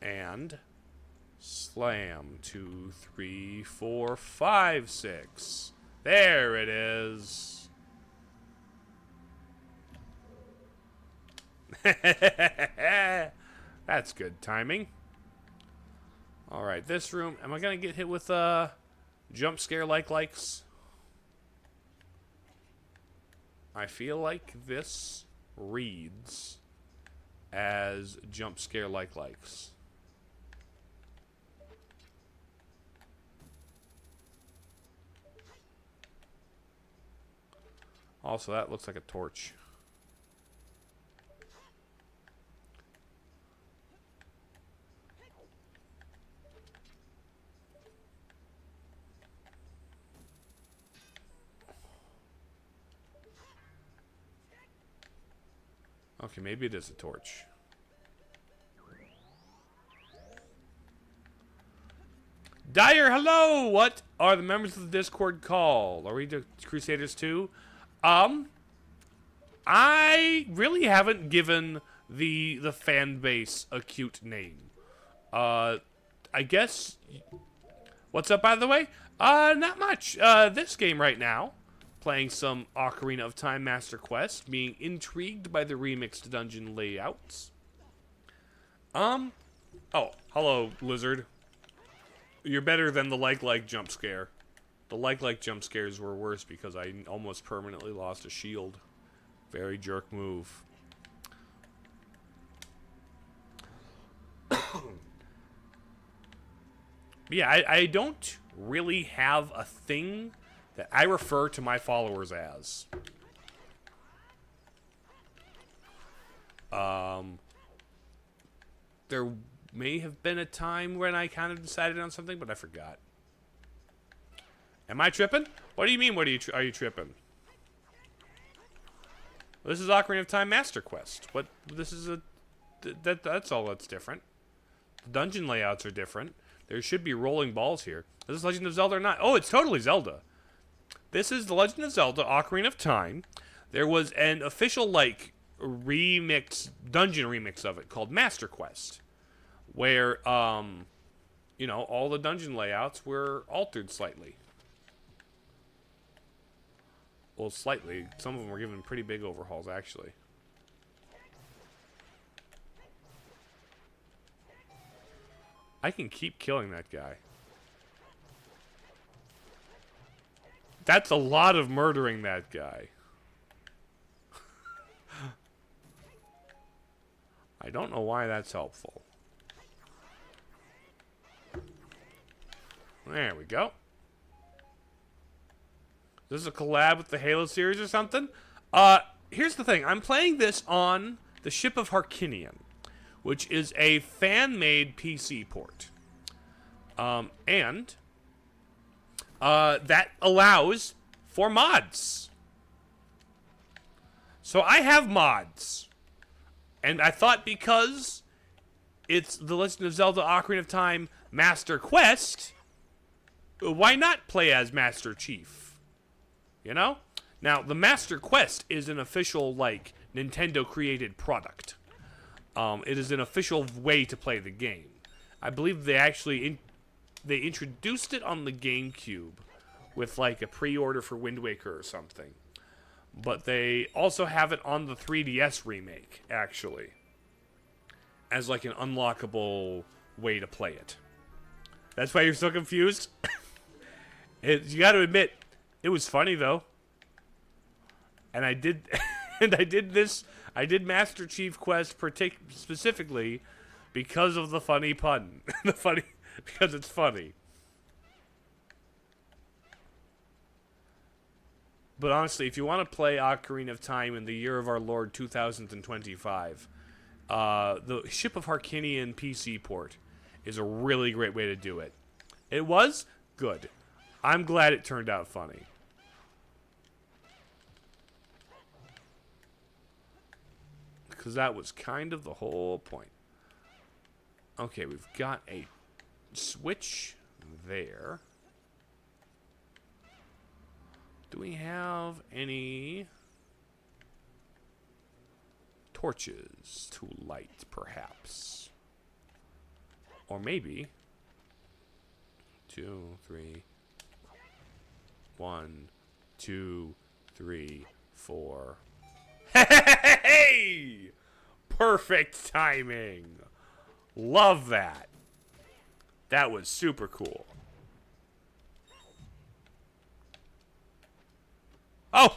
And slam 2, 3, 4, 5, 6. There it is. That's good timing. Alright, this room. Am I going to get hit with jump scare likes? I feel like this reads as jump scare likes. Also, that looks like a torch. Okay, maybe it is a torch. Dyer, hello! What are the members of the Discord called? Are we the Crusaders too? I really haven't given the fan base a cute name. I guess... What's up, by the way? Not much. This game right now. Playing some Ocarina of Time Master Quest. Being intrigued by the remixed dungeon layouts. Oh, hello, Lizard. You're better than the like jump scare. The like jump scares were worse because I almost permanently lost a shield. Very jerk move. Yeah, I don't really have a thing that I refer to my followers as. There may have been a time when I kind of decided on something, but I forgot. Am I tripping? What do you mean, are you tripping? This is Ocarina of Time Master Quest. What? This is a... That's all that's different. The dungeon layouts are different. There should be rolling balls here. Is this Legend of Zelda or not? Oh, it's totally Zelda. This is the Legend of Zelda Ocarina of Time. There was an official, like, remix, dungeon remix of it called Master Quest. Where, you know, all the dungeon layouts were altered slightly. Well, slightly. Some of them were given pretty big overhauls, actually. I can keep killing that guy. That's a lot of murdering that guy. I don't know why that's helpful. There we go. This is a collab with the Halo series or something? Here's the thing. I'm playing this on the Ship of Harkinian, which is a fan-made PC port. And that allows for mods. So I have mods. And I thought because it's the Legend of Zelda Ocarina of Time Master Quest, why not play as Master Chief? You know? Now, the Master Quest is an official, like, Nintendo-created product. It is an official way to play the game. I believe they actually they introduced it on the GameCube with, like, a pre-order for Wind Waker or something. But they also have it on the 3DS remake, actually, as, like, an unlockable way to play it. That's why you're so confused? You gotta admit, it was funny, though. And I did... and I did Master Chief Quest specifically because of the funny pun. Because it's funny. But honestly, if you want to play Ocarina of Time in the year of our Lord 2025, the Ship of Harkinian PC port is a really great way to do it. It was good. I'm glad it turned out funny. Because that was kind of the whole point. Okay, we've got a switch there. Do we have any torches to light, perhaps? Or maybe 2, 3, 1, 2, 3, 4. Hey! Perfect timing. Love that. That was super cool. Oh!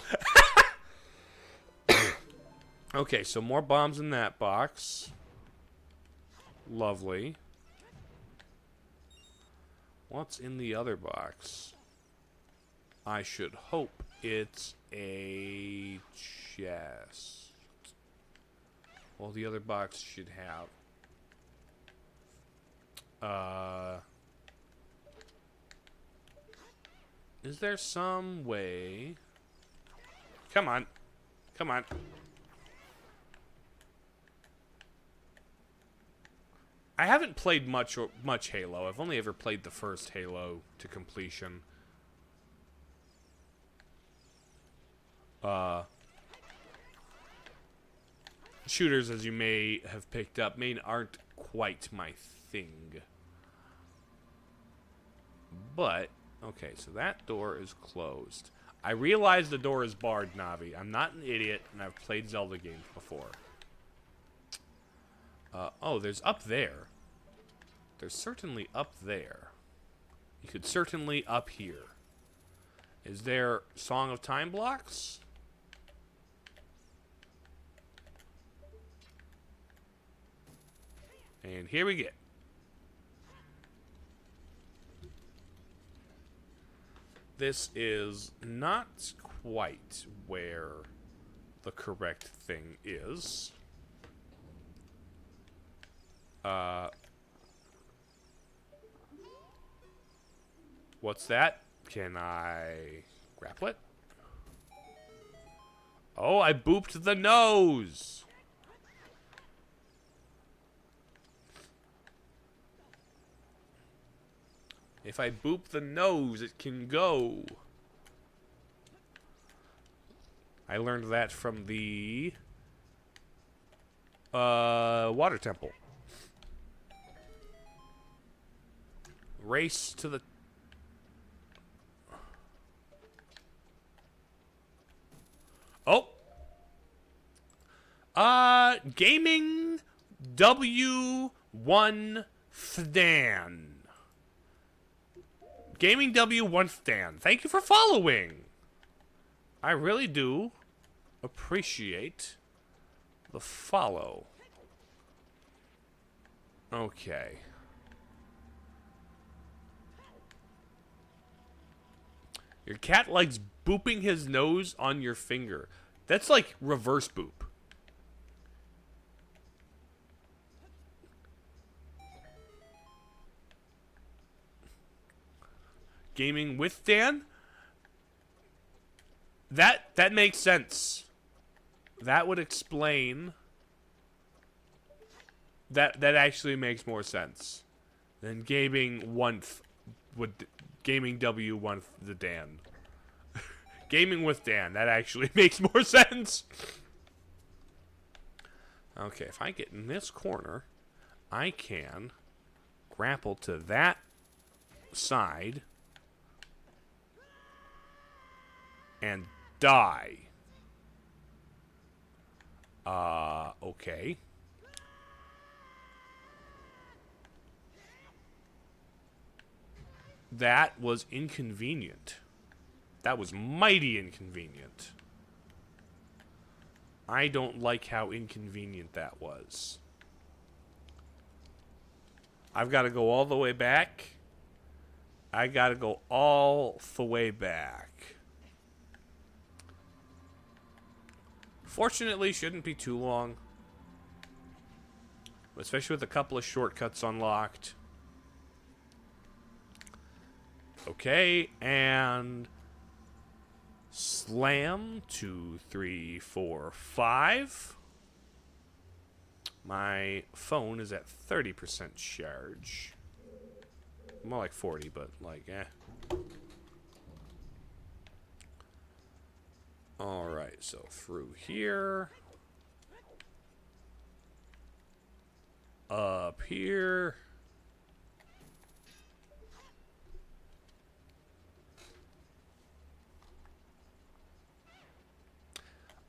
Okay, so more bombs in that box. Lovely. What's in the other box? I should hope it's a chest. Well, the other box should have... Is there some way... Come on. Come on. I haven't played much Halo. I've only ever played the first Halo to completion. Shooters, as you may have picked up, aren't quite my thing. But, okay, so that door is closed. I realize the door is barred, Navi. I'm not an idiot, and I've played Zelda games before. Oh, there's up there. There's certainly up there. You could certainly up here. Is there Song of Time blocks? And here we get. This is not quite where the correct thing is. What's that? Can I grapple it? Oh, I booped the nose! If I boop the nose, it can go. I learned that from the water temple. Race to the... Oh! Gaming W1 Stan. Gaming W1 Stan. Thank you for following. I really do appreciate the follow. Okay. Your cat likes booping his nose on your finger. That's like reverse boop. Gaming with Dan? That makes sense. That would explain. That actually makes more sense than gaming gaming W one the Dan. Gaming with Dan, that actually makes more sense. Okay, if I get in this corner, I can grapple to that side and die. Okay. That was inconvenient. That was mighty inconvenient. I don't like how inconvenient that was. I've got to go all the way back. I got to go all the way back. Fortunately, shouldn't be too long. Especially with a couple of shortcuts unlocked. Okay, and slam 2, 3, 4, 5. My phone is at 30% charge. More like 40, but like, eh. Alright, so through here. Up here.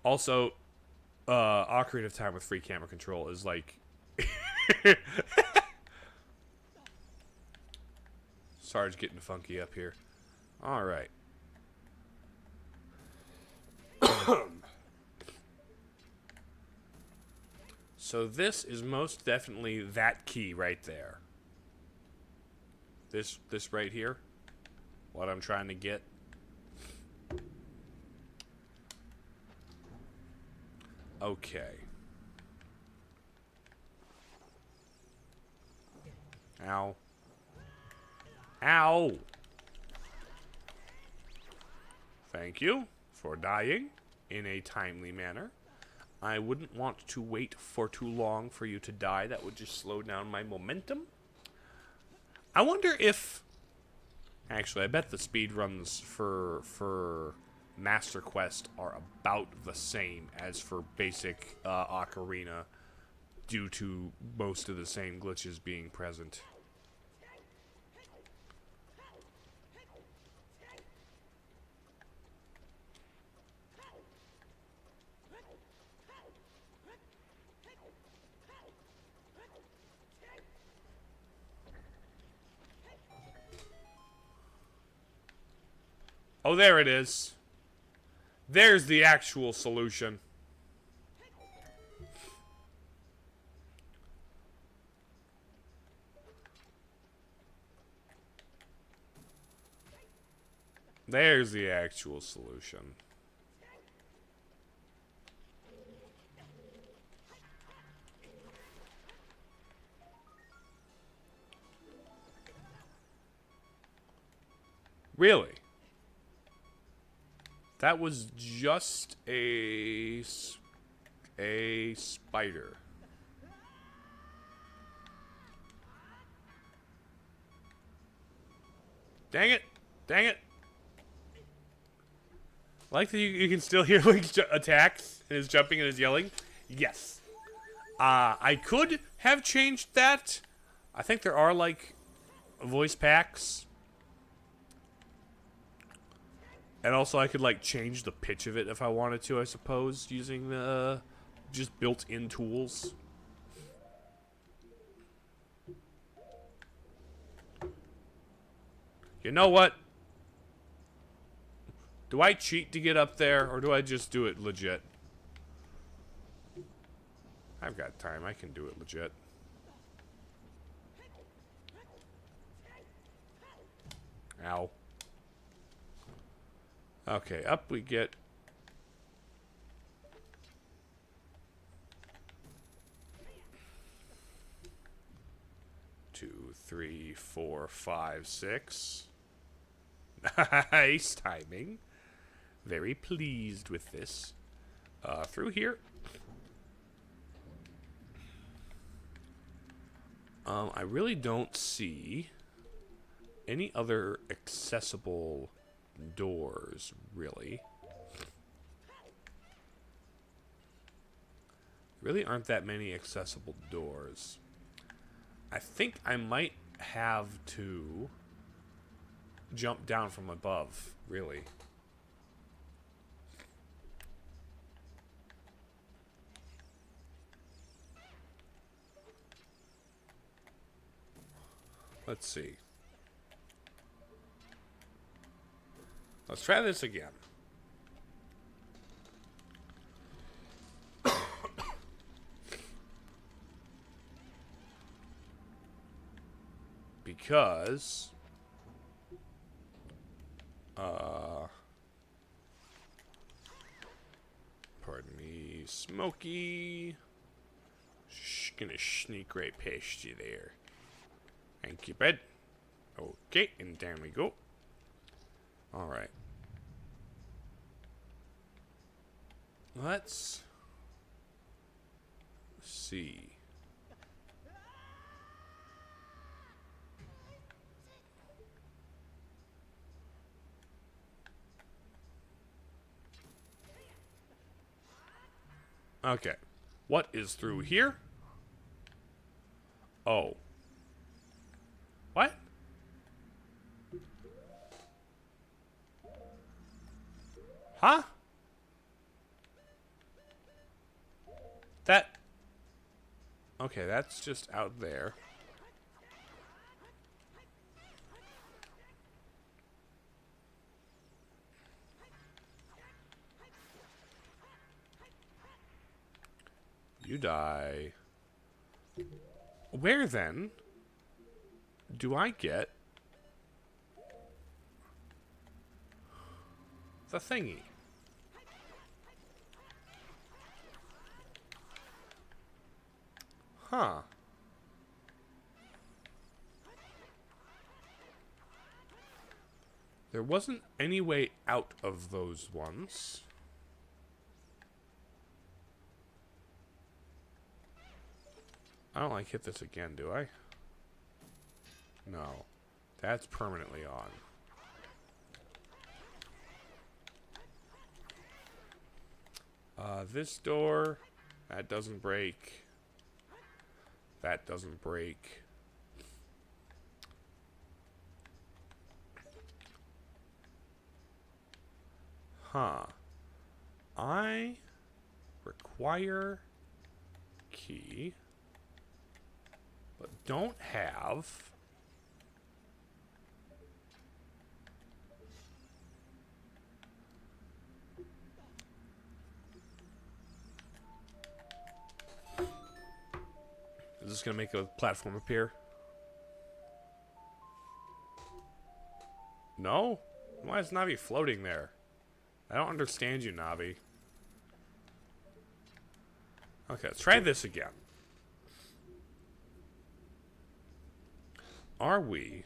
Also, Ocarina of Time with free camera control is like... Sarge getting funky up here. Alright. So this is most definitely that key right there. This right here. What I'm trying to get. Okay. Ow. Ow! Thank you for dying in a timely manner. I wouldn't want to wait for too long for you to die. That would just slow down my momentum. I wonder if... Actually, I bet the speedruns for Master Quest are about the same as for basic Ocarina, due to most of the same glitches being present. Oh, there it is. There's the actual solution. There's the actual solution. Really? That was just a spider. Dang it! Dang it! I like that you can still hear Link's attacks and his jumping and his yelling. Yes. I could have changed that. I think there are like voice packs. And also I could like change the pitch of it if I wanted to, I suppose, using the just built-in tools. You know what? Do I cheat to get up there, or do I just do it legit? I've got time. I can do it legit. Ow. Okay, up we get. Two, three, four, five, six. Nice timing. Very pleased with this. Through here. I really don't see any other accessible doors, really. Really aren't that many accessible doors. I think I might have to jump down from above, really. Let's see. Let's try this again. Because pardon me, Smokey. Gonna sneak right past you there. Thank you, bud. Okay, and down we go. Alright. Let's see. Okay. What is through here? Oh. What? Huh? That... Okay, that's just out there. You die. Where then do I get the thingy? Huh. There wasn't any way out of those ones. I don't like hit this again, do I? No. That's permanently on. This door, that doesn't break. That doesn't break. Huh. I require key, but don't have Is this gonna make a platform appear? No? Why is Navi floating there? I don't understand you, Navi. Okay, let's try this again. Are we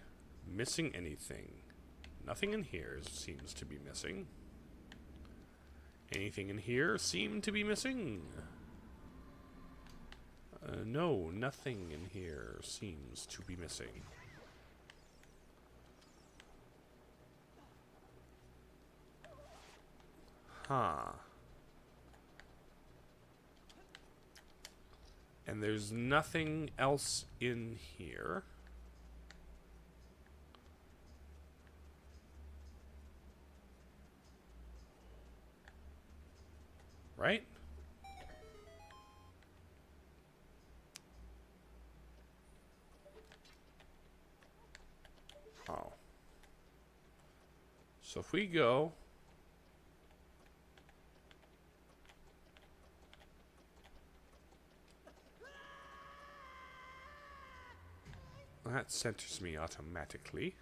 missing anything? Nothing in here seems to be missing. Anything in here seem to be missing? No, nothing in here seems to be missing. Huh. And there's nothing else in here. Right? Oh. So if we go... That centers me automatically.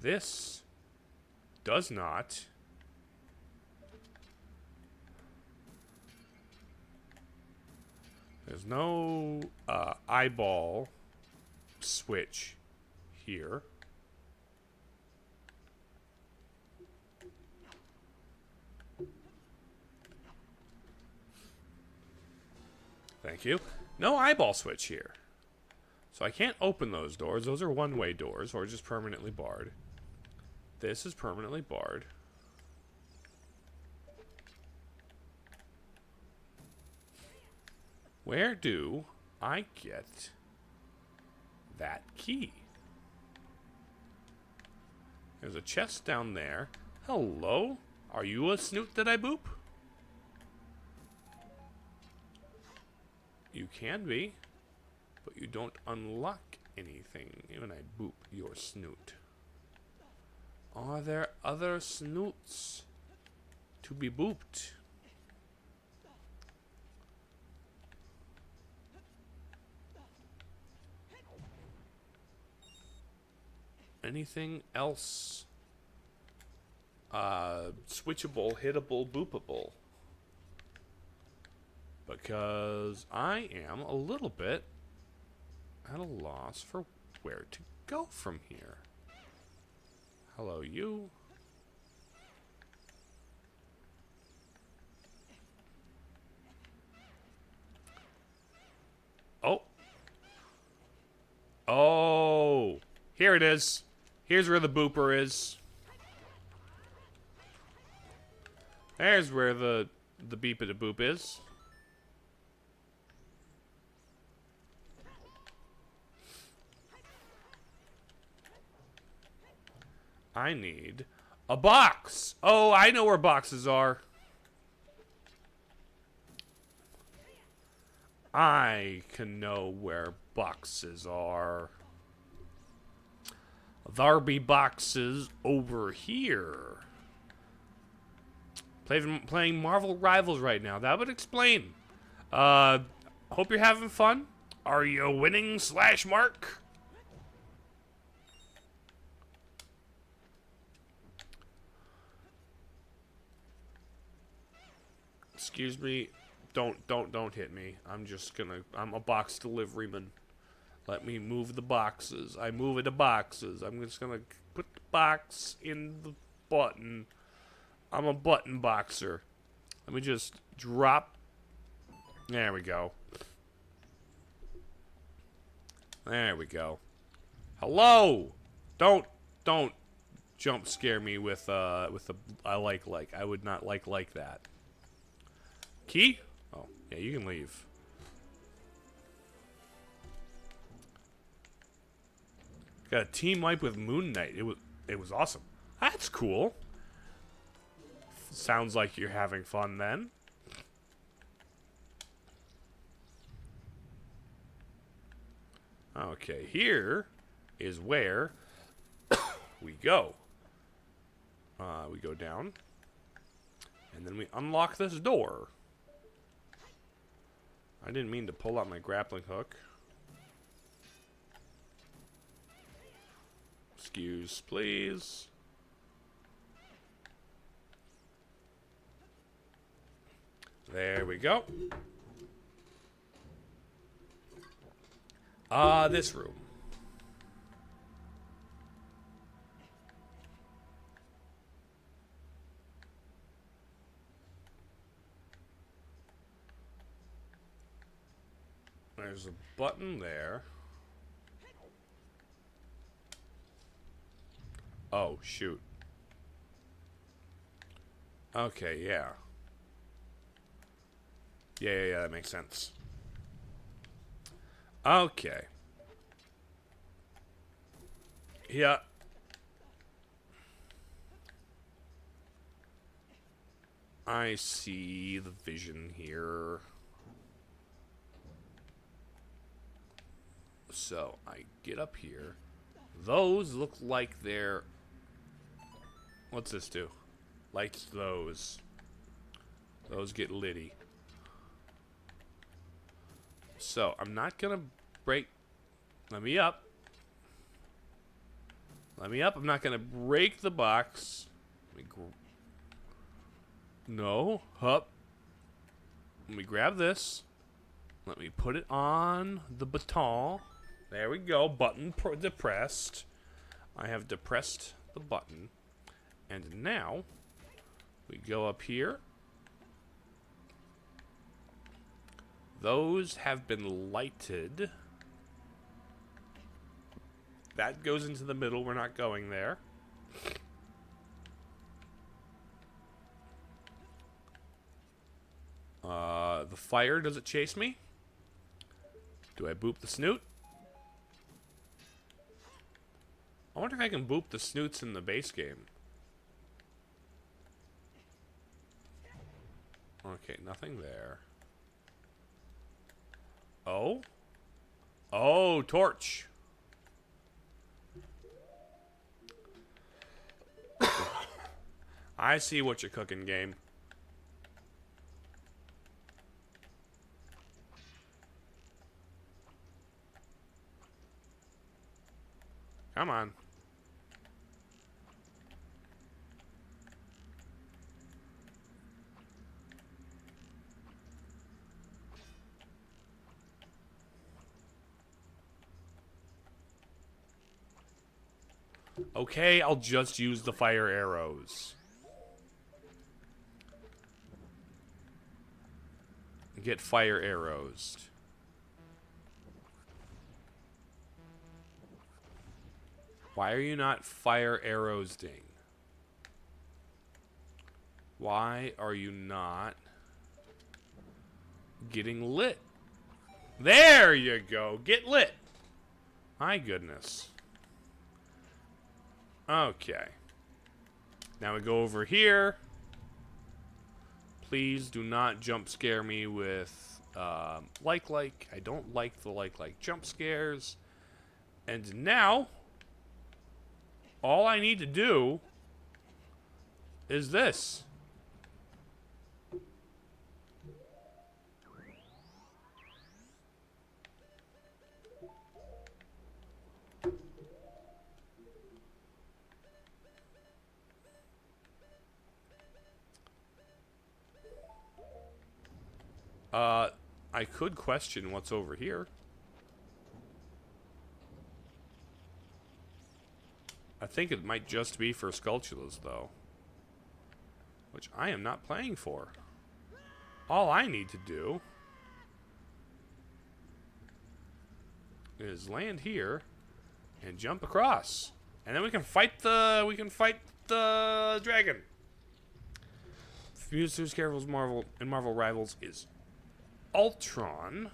This does not. There's no eyeball switch here. Thank you. No eyeball switch here. So I can't open those doors. Those are one-way doors, or just permanently barred. This is permanently barred. Where do I get that key? There's a chest down there. Hello? Are you a snoot that I boop? You can be, but you don't unlock anything when I boop your snoot. Are there other snoots to be booped? Anything else? Switchable, hittable, boopable. Because I am a little bit at a loss for where to go from here. Hello, you. Oh. Oh. Here it is. Here's where the booper is. There's where the beep-a-da-boop is. I need a box. Oh, I know where boxes are. I can know where boxes are. There be boxes over here. Playing Marvel Rivals right now. That would explain. Hope you're having fun. Are you winning, Mark? Excuse me. Don't hit me. I'm a box deliveryman. Let me move the boxes. I move the boxes. I'm just gonna put the box in the button. I'm a button boxer. Let me just drop. There we go. There we go. Hello. Don't jump scare me with a I like. I would not like that. Key? Oh, yeah, you can leave. Got a team wipe with Moon Knight. It was awesome. That's cool. Sounds like you're having fun then. Okay, here is where we go. We go down, and then we unlock this door. I didn't mean to pull out my grappling hook. Excuse, please. There we go. This room. There's a button there. Oh, shoot. Okay, yeah. Yeah, that makes sense. Okay. Yeah. I see the vision here. So, I get up here. Those look like they're... What's this do? Lights those. Those get litty. So, I'm not gonna break... Let me up. Let me up. I'm not gonna break the box. No. Hup. Let me grab this. Let me put it on the baton. There we go. Button depressed. I have depressed the button. And now, we go up here. Those have been lighted. That goes into the middle. We're not going there. The fire, does it chase me? Do I boop the snoot? I wonder if I can boop the snoots in the base game. Okay, nothing there. Oh? Oh, torch. I see what you're cooking, game. Come on. Okay, I'll just use the fire arrows. Get fire arrows. Why are you not fire arrows-ding? Why are you not getting lit? There you go. Get lit. My goodness. Okay. Now we go over here. Please do not jump scare me with like. I don't like the like jump scares. And now, all I need to do is this. I could question what's over here. I think it might just be for Skulltulas, though. Which I am not playing for. All I need to do is land here and jump across. And then we can fight the dragon. Fusers Careful's Marvel and Marvel Rivals is Ultron,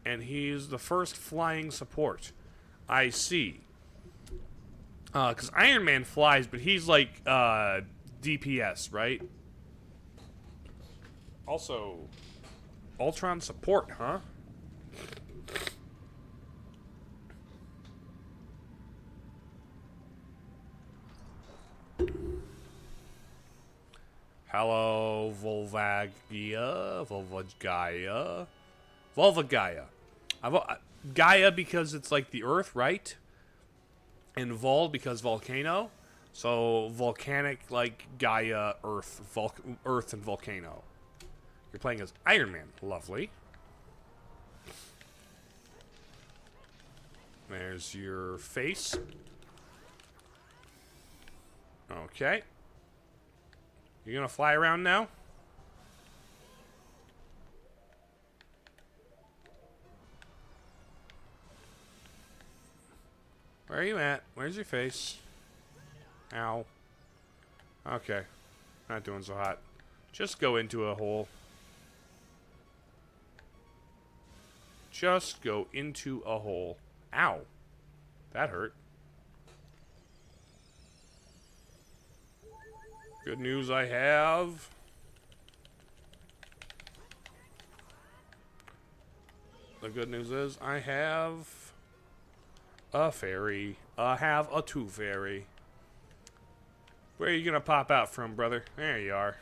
and he's the first flying support. I see. Because Iron Man flies, but he's like DPS, right? Also, Ultron support, huh? Hello, Volvagaia. Gaia because it's like the Earth, right? And Vol because volcano. So volcanic like Gaia, Earth, Earth and volcano. You're playing as Iron Man. Lovely. There's your face. Okay. You gonna fly around now? Where are you at? Where's your face? Ow. Okay. Not doing so hot. Just go into a hole. Just go into a hole. Ow. That hurt. Good news I have. The good news is I have a fairy. I have a two fairy. Where are you gonna pop out from, brother? There you are.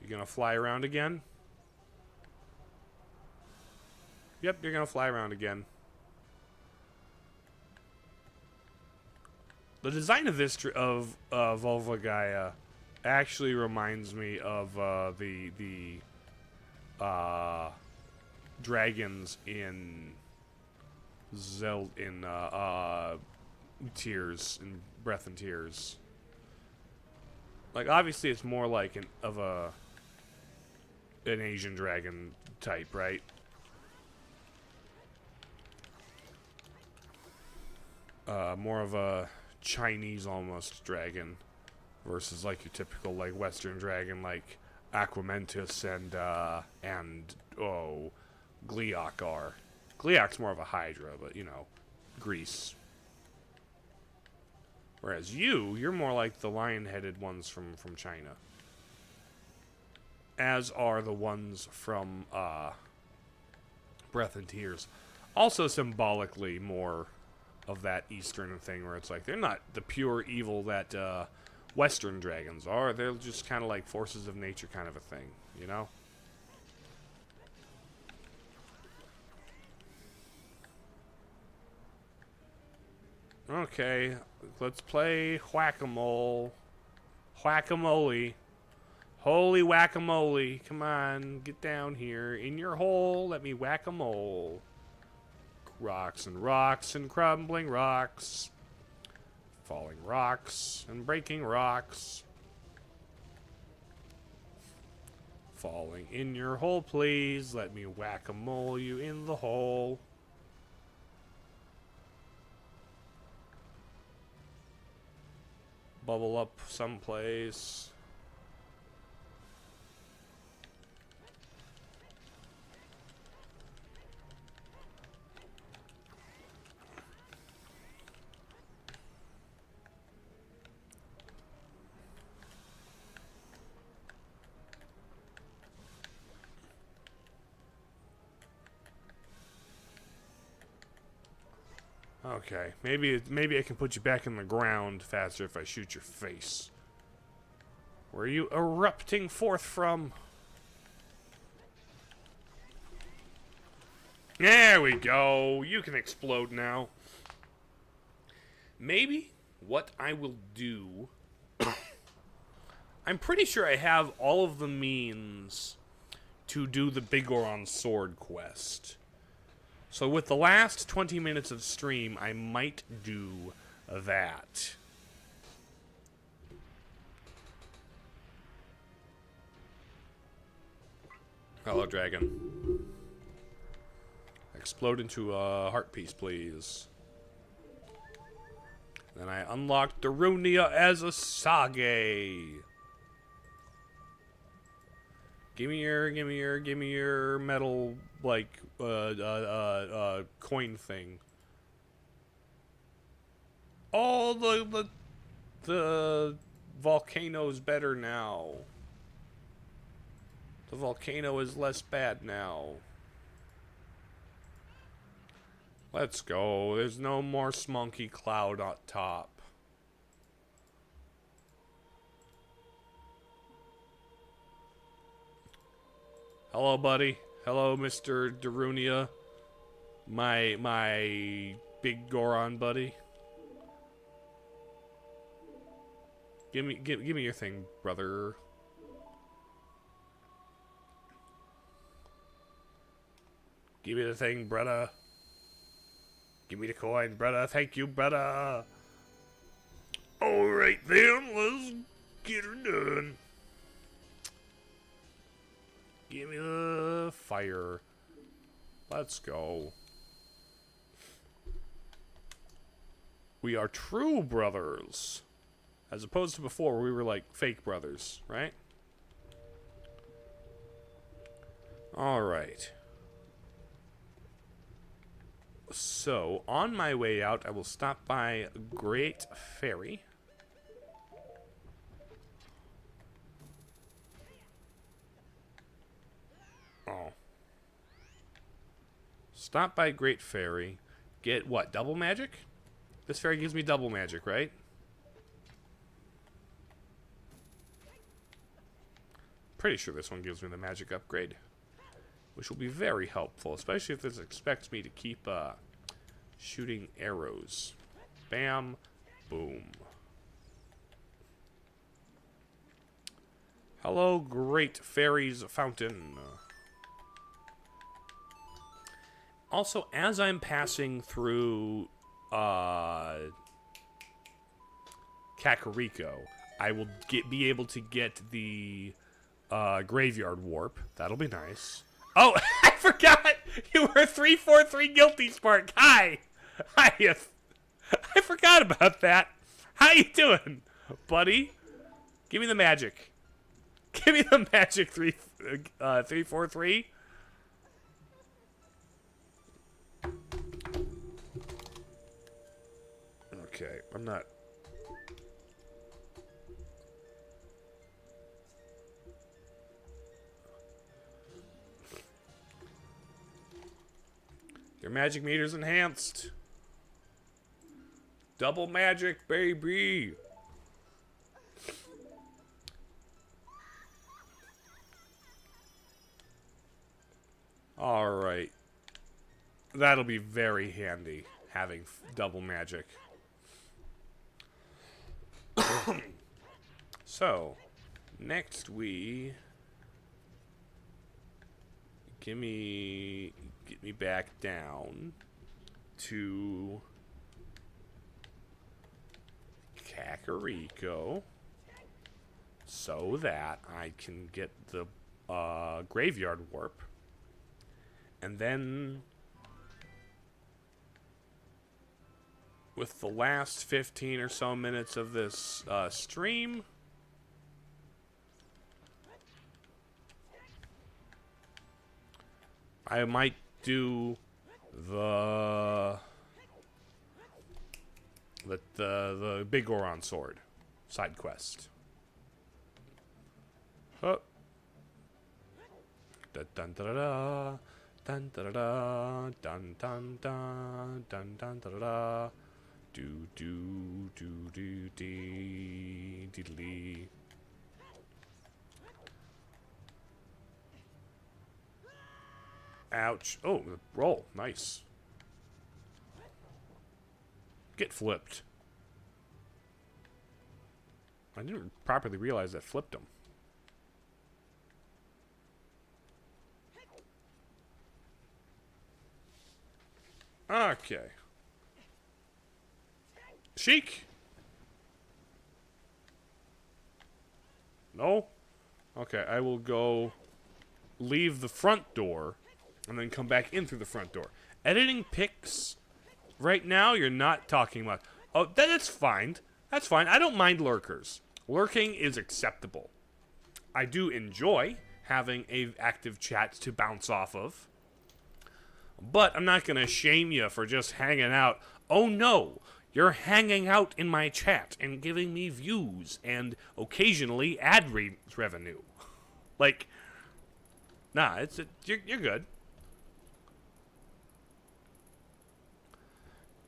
You gonna fly around again? Yep, you're gonna fly around again. The design of this Volvagaia actually reminds me of the dragons in Zelda in Tears, in Breath and Tears. Like, obviously it's more like an Asian dragon type, right? More of a Chinese almost dragon versus like your typical like Western dragon like Aquamentus and Gleeok are. Gleeok's more of a Hydra, but you know, Greece. Whereas you're more like the lion-headed ones from China. As are the ones from Breath and Tears. Also symbolically more of that Eastern thing where it's like they're not the pure evil that Western dragons are. They're just kind of like forces of nature kind of a thing, you know? Okay, let's play whack-a-mole. Whack-a-mole. Holy whack-a-mole. Come on, get down here. In your hole, let me whack-a-mole. Rocks and crumbling rocks. Falling rocks and breaking rocks. Falling in your hole, please. Let me whack-a-mole you in the hole. Bubble up someplace. Okay, maybe I can put you back in the ground faster if I shoot your face. Where are you erupting forth from? There we go. You can explode now. Maybe what I will do... I'm pretty sure I have all of the means to do the Bigoron Sword quest. So with the last 20 minutes of stream, I might do that. Hello, dragon. Explode into a heart piece, please. Then I unlocked Darunia as a Sage. Give me your metal, like, coin thing. Oh, the volcano's better now. The volcano is less bad now. Let's go. There's no more smoky cloud on top. Hello, buddy. Hello, Mr. Darunia. My big Goron buddy. Give me your thing, brother. Give me the thing, brother. Give me the coin, brother. Thank you, brother. Alright then, let's get her done. Give me the fire. Let's go. We are true brothers. As opposed to before, we were like fake brothers, right? Alright. So, on my way out, I will stop by Great Fairy. Oh. Stop by Great Fairy. Get what? Double magic? This fairy gives me double magic, right? Pretty sure this one gives me the magic upgrade. Which will be very helpful, especially if this expects me to keep shooting arrows. Bam. Boom. Hello, great fairies fountain. Also, as I'm passing through Kakariko, I will be able to get the graveyard warp. That'll be nice. Oh, I forgot! You were 343 Guilty Spark. Hi! Hi! I forgot about that. How you doing, buddy? Give me the magic. Give me the magic 343. Okay, I'm not. Your magic meter's enhanced. Double magic, baby. All right. That'll be very handy, having double magic. So, next we get me back down to Kakariko so that I can get the graveyard warp, and then with the last 15 or so minutes of this stream, I might do the Big Goron sword side quest. Oh. Dun dun da da dun da da dun dun dun dun dun da da. Do do do do dee diddly. Ouch. Oh, roll. Nice. Get flipped. I didn't properly realize that flipped him. Okay. Sheik? No? Okay, I will go leave the front door and then come back in through the front door. Editing pics right now, you're not talking about. Oh, that's fine. That's fine. I don't mind lurkers. Lurking is acceptable. I do enjoy having a active chat to bounce off of. But I'm not going to shame you for just hanging out. Oh no, you're hanging out in my chat and giving me views and occasionally ad revenue. Like, nah, you're good.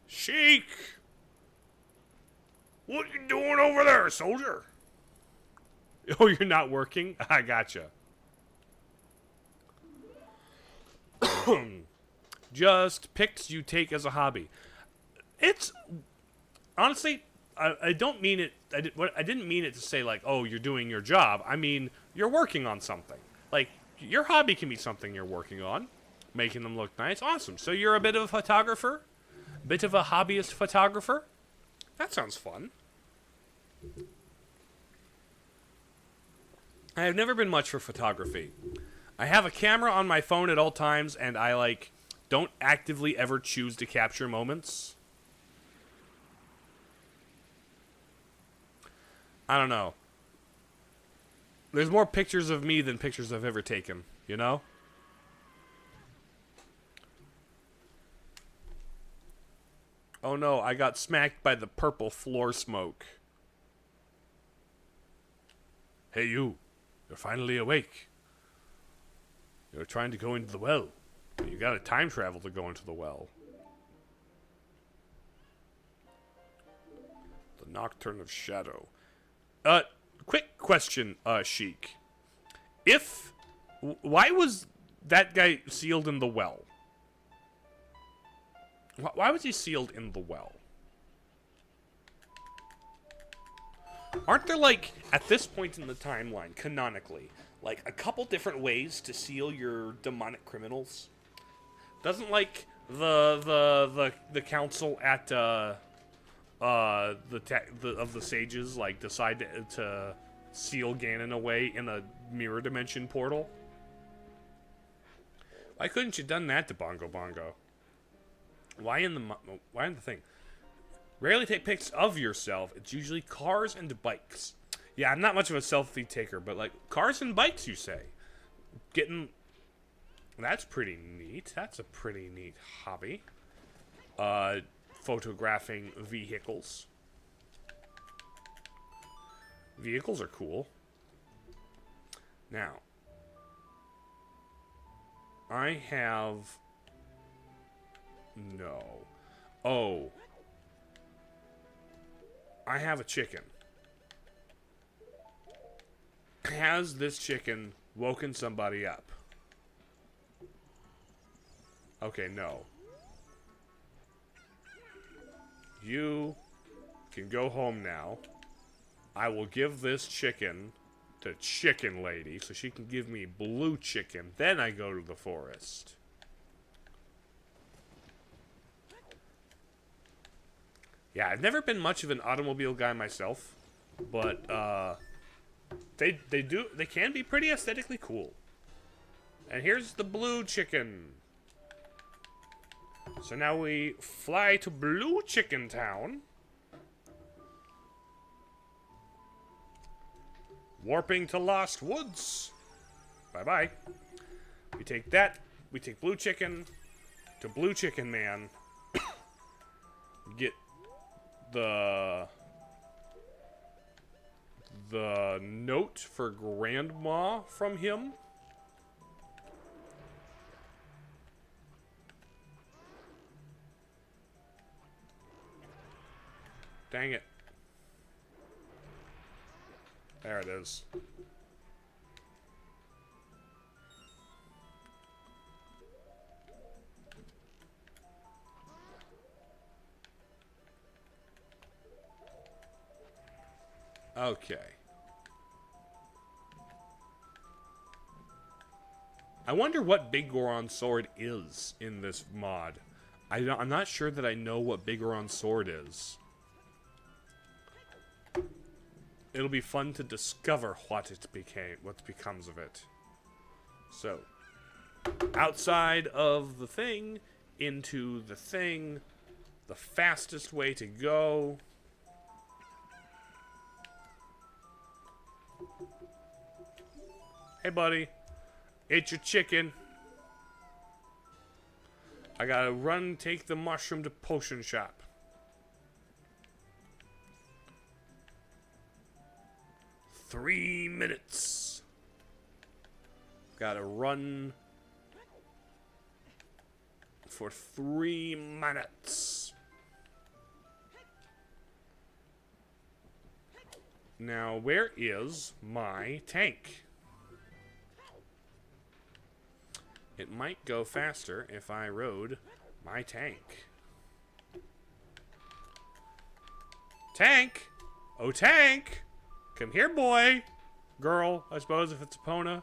Sheik! What you doing over there, soldier? Oh, you're not working? I gotcha. Just pics you take as a hobby. It's honestly, I don't mean it. I didn't mean it to say like, oh, you're doing your job. I mean, you're working on something. Like, your hobby can be something you're working on, making them look nice. Awesome. So you're a bit of a photographer, bit of a hobbyist photographer. That sounds fun. I have never been much for photography. I have a camera on my phone at all times, and I don't actively ever choose to capture moments. I don't know. There's more pictures of me than pictures I've ever taken, you know? Oh no, I got smacked by the purple floor smoke. Hey you, you're finally awake. You're trying to go into the well. You gotta time travel to go into the well. The Nocturne of Shadow. Quick question, Sheik. Why was that guy sealed in the well? Why was he sealed in the well? Aren't there, like, at this point in the timeline, canonically, like, a couple different ways to seal your demonic criminals? Doesn't, like, the council at, of the sages, like, decide to seal Ganon away in a mirror dimension portal? Why couldn't you done that to Bongo Bongo? Why in the thing? Rarely take pics of yourself. It's usually cars and bikes. Yeah, I'm not much of a selfie taker, but like cars and bikes, you say? Getting that's pretty neat. That's a pretty neat hobby. Photographing vehicles. Vehicles are cool. Now, I have no. Oh. I have a chicken. Has this chicken woken somebody up? Okay, no. You can go home now. I will give this chicken to Chicken Lady so she can give me blue chicken. Then I go to the forest. Yeah, I've never been much of an automobile guy myself, but they can be pretty aesthetically cool. And here's the blue chicken. So now we fly to Blue Chicken Town. Warping to Lost Woods. Bye-bye. We take that. We take Blue Chicken to Blue Chicken Man. Get the note for Grandma from him. Dang it. There it is. Okay. I wonder what Big Goron's sword is in this mod. I'm not sure that I know what Big Goron's sword is. It'll be fun to discover what becomes of it. So, outside of the thing, into the thing, the fastest way to go. Hey, buddy. Ate your chicken. I gotta run, take the mushroom to potion shop. Three minutes. Gotta run for 3 minutes. Now, where is my tank? It might go faster if I rode my tank. Tank! Oh, tank! Come here, boy! Girl, I suppose, if it's Epona.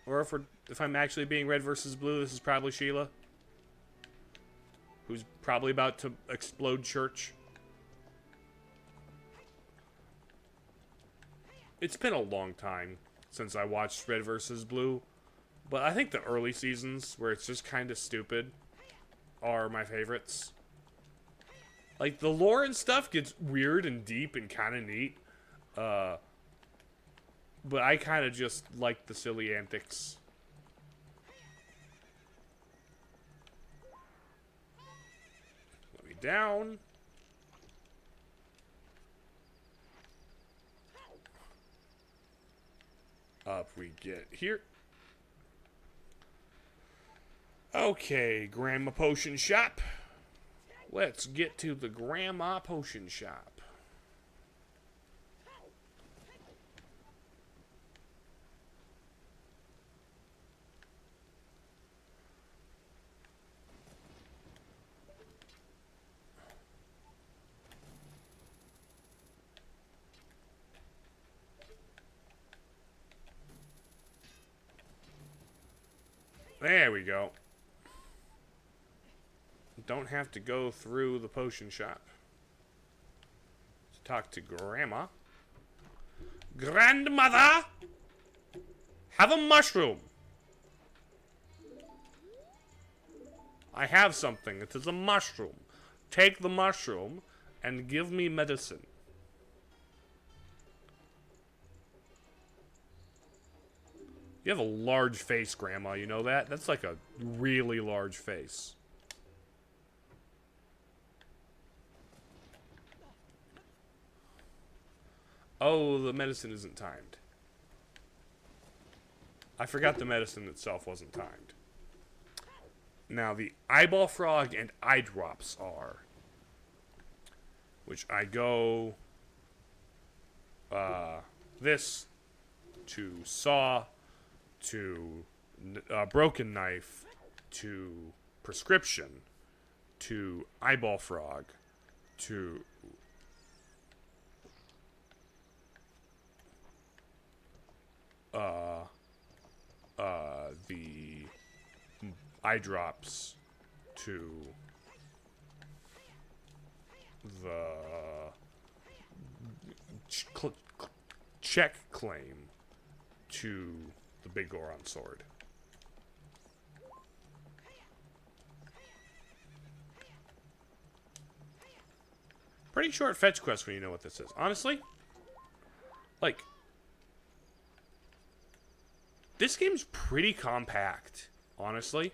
Or if I'm actually being red versus blue, this is probably Sheila. Who's probably about to explode church. It's been a long time since I watched Red versus Blue. But I think the early seasons, where it's just kind of stupid, are my favorites. Like, the lore and stuff gets weird and deep and kind of neat. But I kind of just like the silly antics. Let me down. Up we get here. Okay, Grandma Potion Shop. Let's get to the Grandma Potion Shop. There we go. Don't have to go through the potion shop. Let's talk to Grandma. Grandmother! Have a mushroom! I have something. It is a mushroom. Take the mushroom and give me medicine. You have a large face, Grandma. You know that? That's like a really large face. Oh, the medicine isn't timed. I forgot the medicine itself wasn't timed. Now, the eyeball frog and eye drops are. Which I go... this to saw to broken knife to prescription to eyeball frog to the eye drops to the check claim to the big Goron sword. Pretty short fetch quest when you know what this is. Honestly, like, this game's pretty compact, honestly.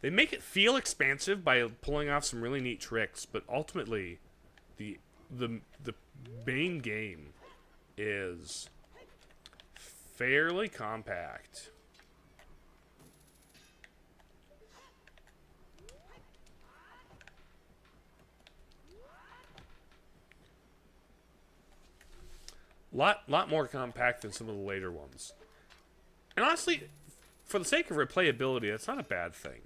They make it feel expansive by pulling off some really neat tricks, but ultimately, the main game is fairly compact. Lot more compact than some of the later ones. And honestly, for the sake of replayability, that's not a bad thing.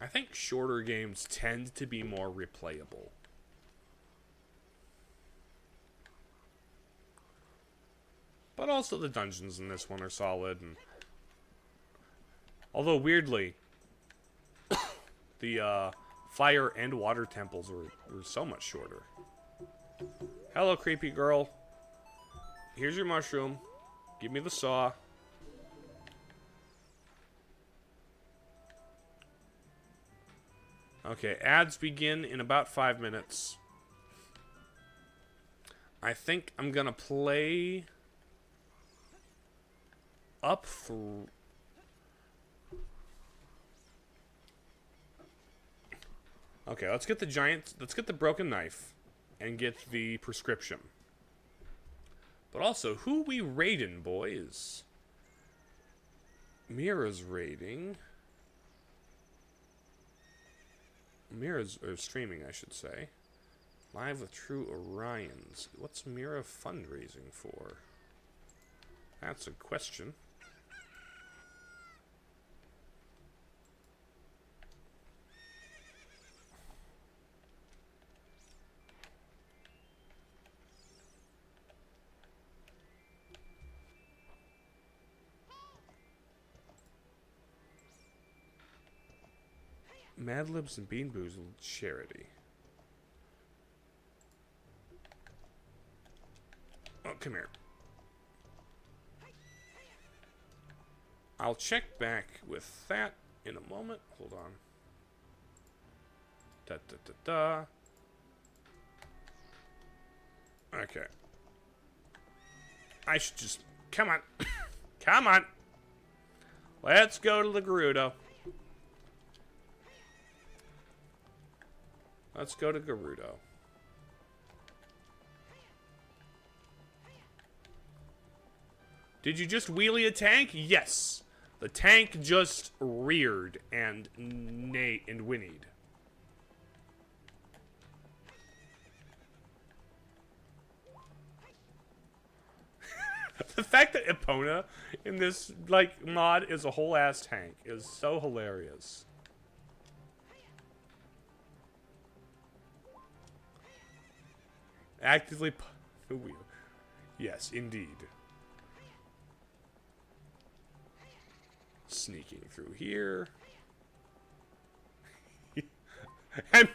I think shorter games tend to be more replayable. But also the dungeons in this one are solid, and although weirdly, the fire and water temples were so much shorter. Hello, creepy girl. Here's your mushroom. Give me the saw. Okay, ads begin in about 5 minutes. I think I'm gonna play up through. Okay, let's get the broken knife and get the prescription. But also, who we raiding, boys? Mira's raiding. Mira's streaming, I should say. Live with True Orions. What's Mira fundraising for? That's a question. Mad Libs and Bean Boozled charity. Oh, come here. I'll check back with that in a moment. Hold on. Da da da da. Okay. I should just... Come on. Come on. Let's go to the Gerudo. Let's go to Gerudo. Did you just wheelie a tank? Yes. The tank just reared and whinnied. The fact that Epona in this like mod is a whole ass tank is so hilarious. Actively the wheel. Yes, indeed. sneaking through here. And,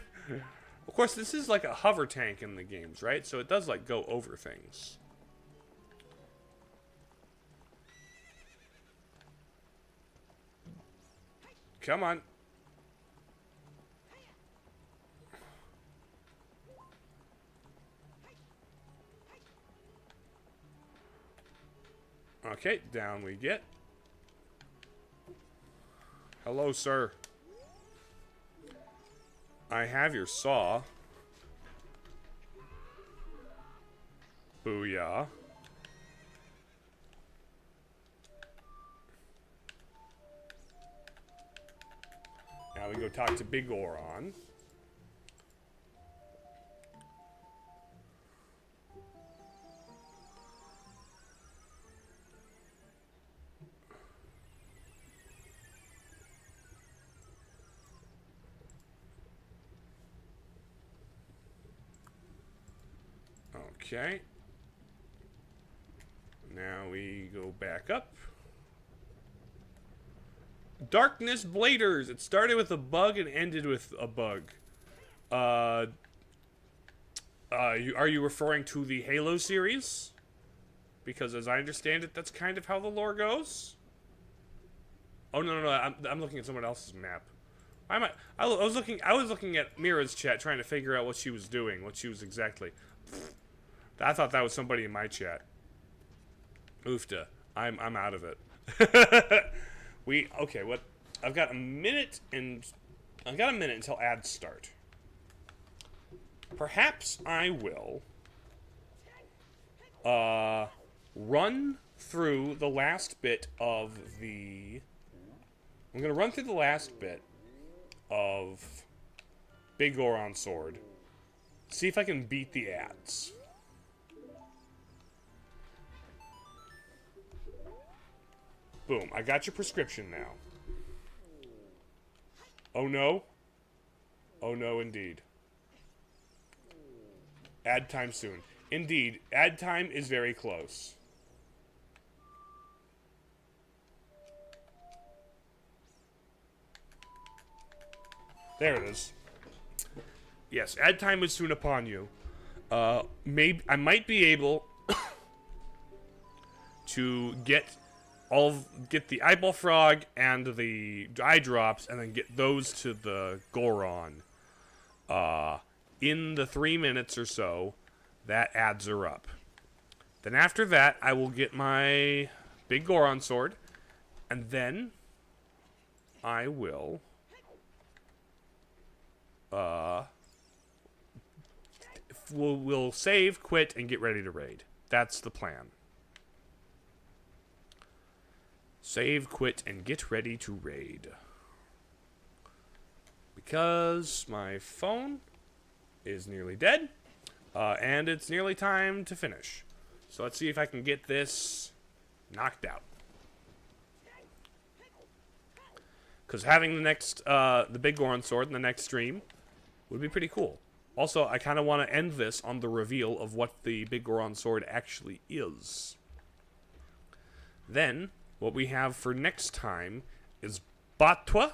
of course, this is like a hover tank in the games, right? So it does, like, go over things. Come on. Okay, down we get. Hello, sir. I have your saw. Booyah. Now we go talk to Big Goron. Okay. Now we go back up. Darkness Bladers. It started with a bug and ended with a bug. Are you referring to the Halo series? Because as I understand it, that's kind of how the lore goes. Oh no! I'm looking at someone else's map. I was looking at Mira's chat, trying to figure out what she was doing, what she was exactly. I thought that was somebody in my chat. Oofta. I'm out of it. Okay, what I've got a minute until ads start. Perhaps I will run through the last bit of the I'm gonna run through the last bit of Big Goron Sword. See if I can beat the ads. Boom, I got your prescription now. Oh no? Oh no, indeed. Ad time soon. Indeed, ad time is very close. There it is. Yes, ad time is soon upon you. Maybe I might be able to get the eyeball frog and the eye drops, and then get those to the Goron. In the 3 minutes or so that ads are up. Then after that, I will get my Big Goron sword, and then I will we'll save, quit, and get ready to raid. That's the plan. Save, quit, and get ready to raid. Because my phone is nearly dead, and it's nearly time to finish. So let's see if I can get this knocked out. Because having the Big Goron sword in the next stream would be pretty cool. Also, I kind of want to end this on the reveal of what the Big Goron sword actually is. Then, what we have for next time is Batwa,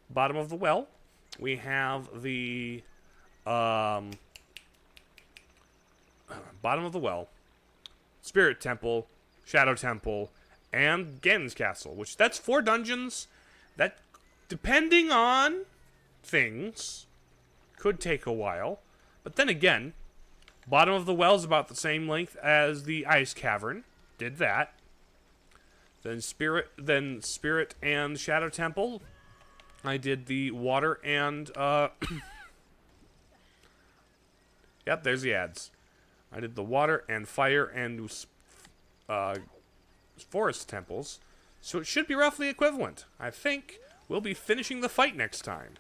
Bottom of the Well. We have the Bottom of the Well, Spirit Temple, Shadow Temple, and Ganon's Castle, which that's 4 dungeons that, depending on things, could take a while. But then again, Bottom of the Well is about the same length as the Ice Cavern. Did that. Then Spirit and Shadow Temple. I did the water and yep, there's the ads. I did the water and fire and forest temples. So it should be roughly equivalent. I think we'll be finishing the fight next time.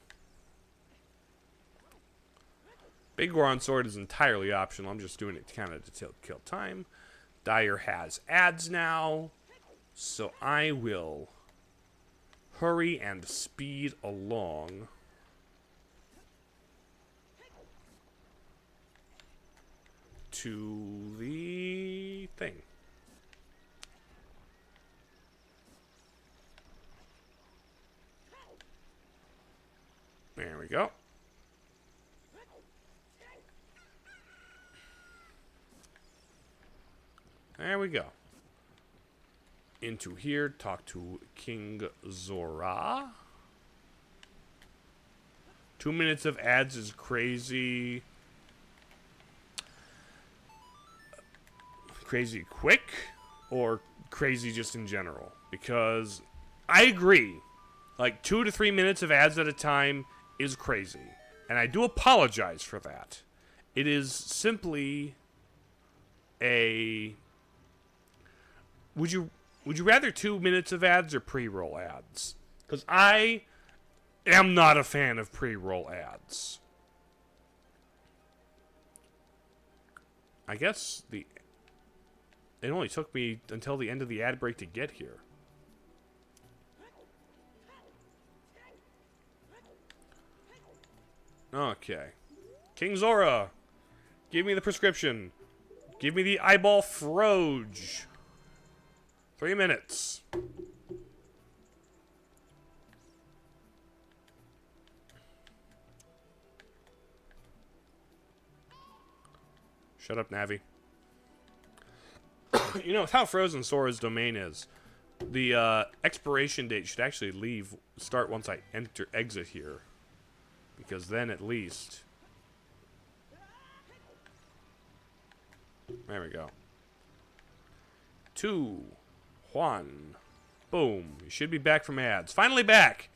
Big Goron sword is entirely optional. I'm just doing it kind of to kill time. Dyer has ads now. So I will hurry and speed along. To the thing. we go. There we go. Into here, talk to King Zora. 2 minutes of ads is crazy. Crazy quick, or crazy just in general? Because I agree. Like 2 to 3 minutes of ads at a time is crazy. And I do apologize for that. It is simply a... Would you rather 2 minutes of ads or pre-roll ads? Because I am not a fan of pre-roll ads. I guess it only took me until the end of the ad break to get here. Okay. King Zora, give me the prescription. Give me the eyeball froge. 3 minutes. Shut up, Navi. You know, with how frozen Sora's domain is, the expiration date should actually start once I exit here. Because then at least... There we go. 2, 1. Boom. You should be back from ads. Finally back!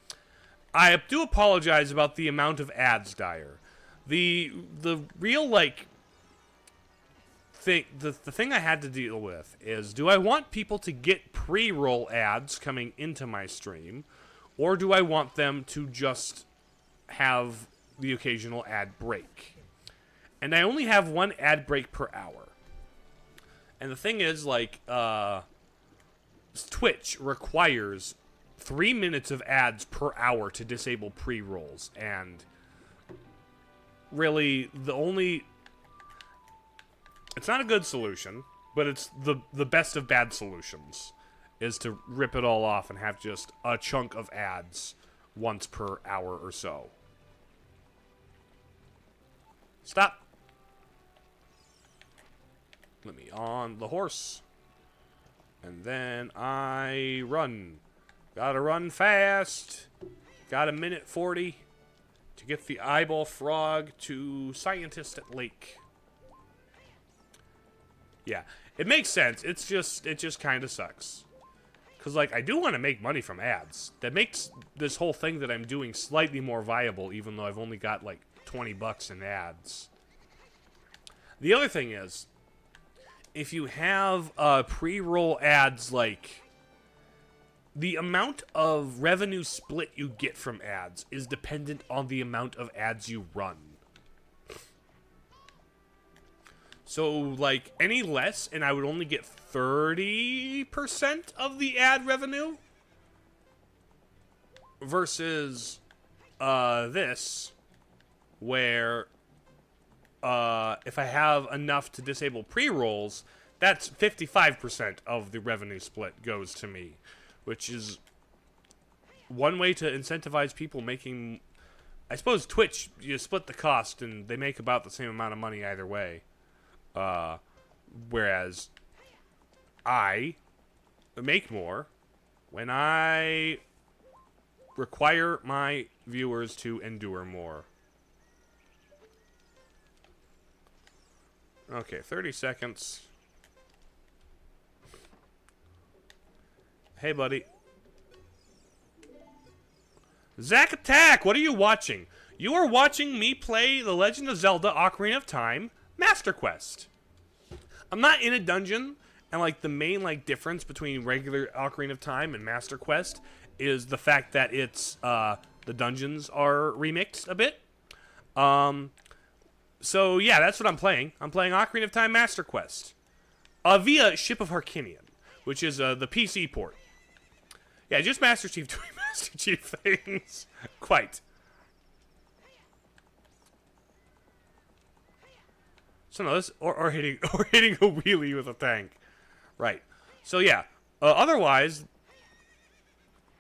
I do apologize about the amount of ads, Dyer. The real, like... The thing I had to deal with is, do I want people to get pre-roll ads coming into my stream, or do I want them to just have the occasional ad break? And I only have 1 ad break per hour. And the thing is, like, Twitch requires 3 minutes of ads per hour to disable pre-rolls, and really the only... It's not a good solution, but it's the best of bad solutions, is to rip it all off and have just a chunk of ads once per hour or so. Stop. Let me on the horse. And then I run. Gotta run fast. Got 1:40 to get the eyeball frog to Scientist at Lake. Yeah, it makes sense. It just kind of sucks. Because, like, I do want to make money from ads. That makes this whole thing that I'm doing slightly more viable, even though I've only got, like, 20 bucks in ads. The other thing is, if you have pre-roll ads, like, the amount of revenue split you get from ads is dependent on the amount of ads you run. So, like, any less, and I would only get 30% of the ad revenue. Versus, this, where, if I have enough to disable pre-rolls, that's 55% of the revenue split goes to me. Which is one way to incentivize people making... I suppose Twitch, you split the cost, and they make about the same amount of money either way. Whereas I make more when I require my viewers to endure more. Okay, 30 seconds. Hey, buddy. Zack Attack, what are you watching? You are watching me play The Legend of Zelda Ocarina of Time Master Quest. I'm not in a dungeon, and like the main like difference between regular Ocarina of Time and Master Quest is the fact that it's the dungeons are remixed a bit. So yeah, that's what I'm playing. I'm playing Ocarina of Time Master Quest via Ship of Harkinian, which is the PC port. Yeah, just Master Chief doing Master Chief things. Quite. So no, this or hitting a wheelie with a tank, right? So yeah. Otherwise,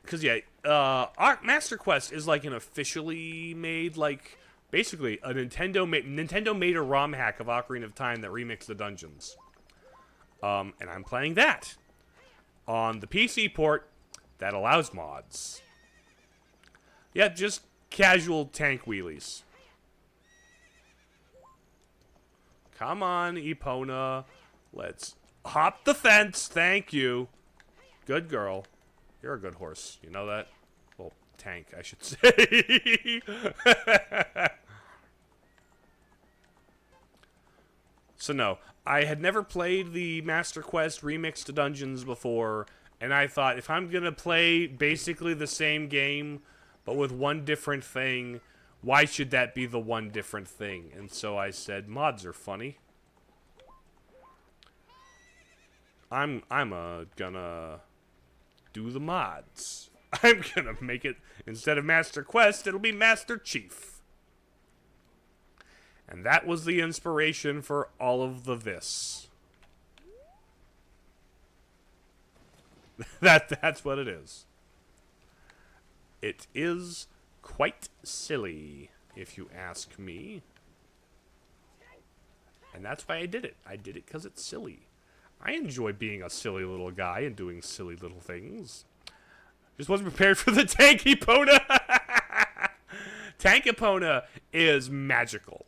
because yeah, Master Quest is like an officially made, like, basically a Nintendo made a ROM hack of Ocarina of Time that remixed the dungeons. And I'm playing that on the PC port that allows mods. Yeah, just casual tank wheelies. Come on, Epona. Let's hop the fence. Thank you. Good girl. You're a good horse. You know that? Well, tank, I should say. So no, I had never played the Master Quest remixed dungeons before, and I thought if I'm gonna play basically the same game, but with one different thing, why should that be the one different thing? And so I said, mods are funny. I'm gonna do the mods. I'm gonna make it, instead of Master Quest, it'll be Master Chief. And that was the inspiration for all of this. That's what it is. It is quite silly, if you ask me. And that's why I did it. I did it because it's silly. I enjoy being a silly little guy and doing silly little things. Just wasn't prepared for the Tank Epona. Tank Epona is magical.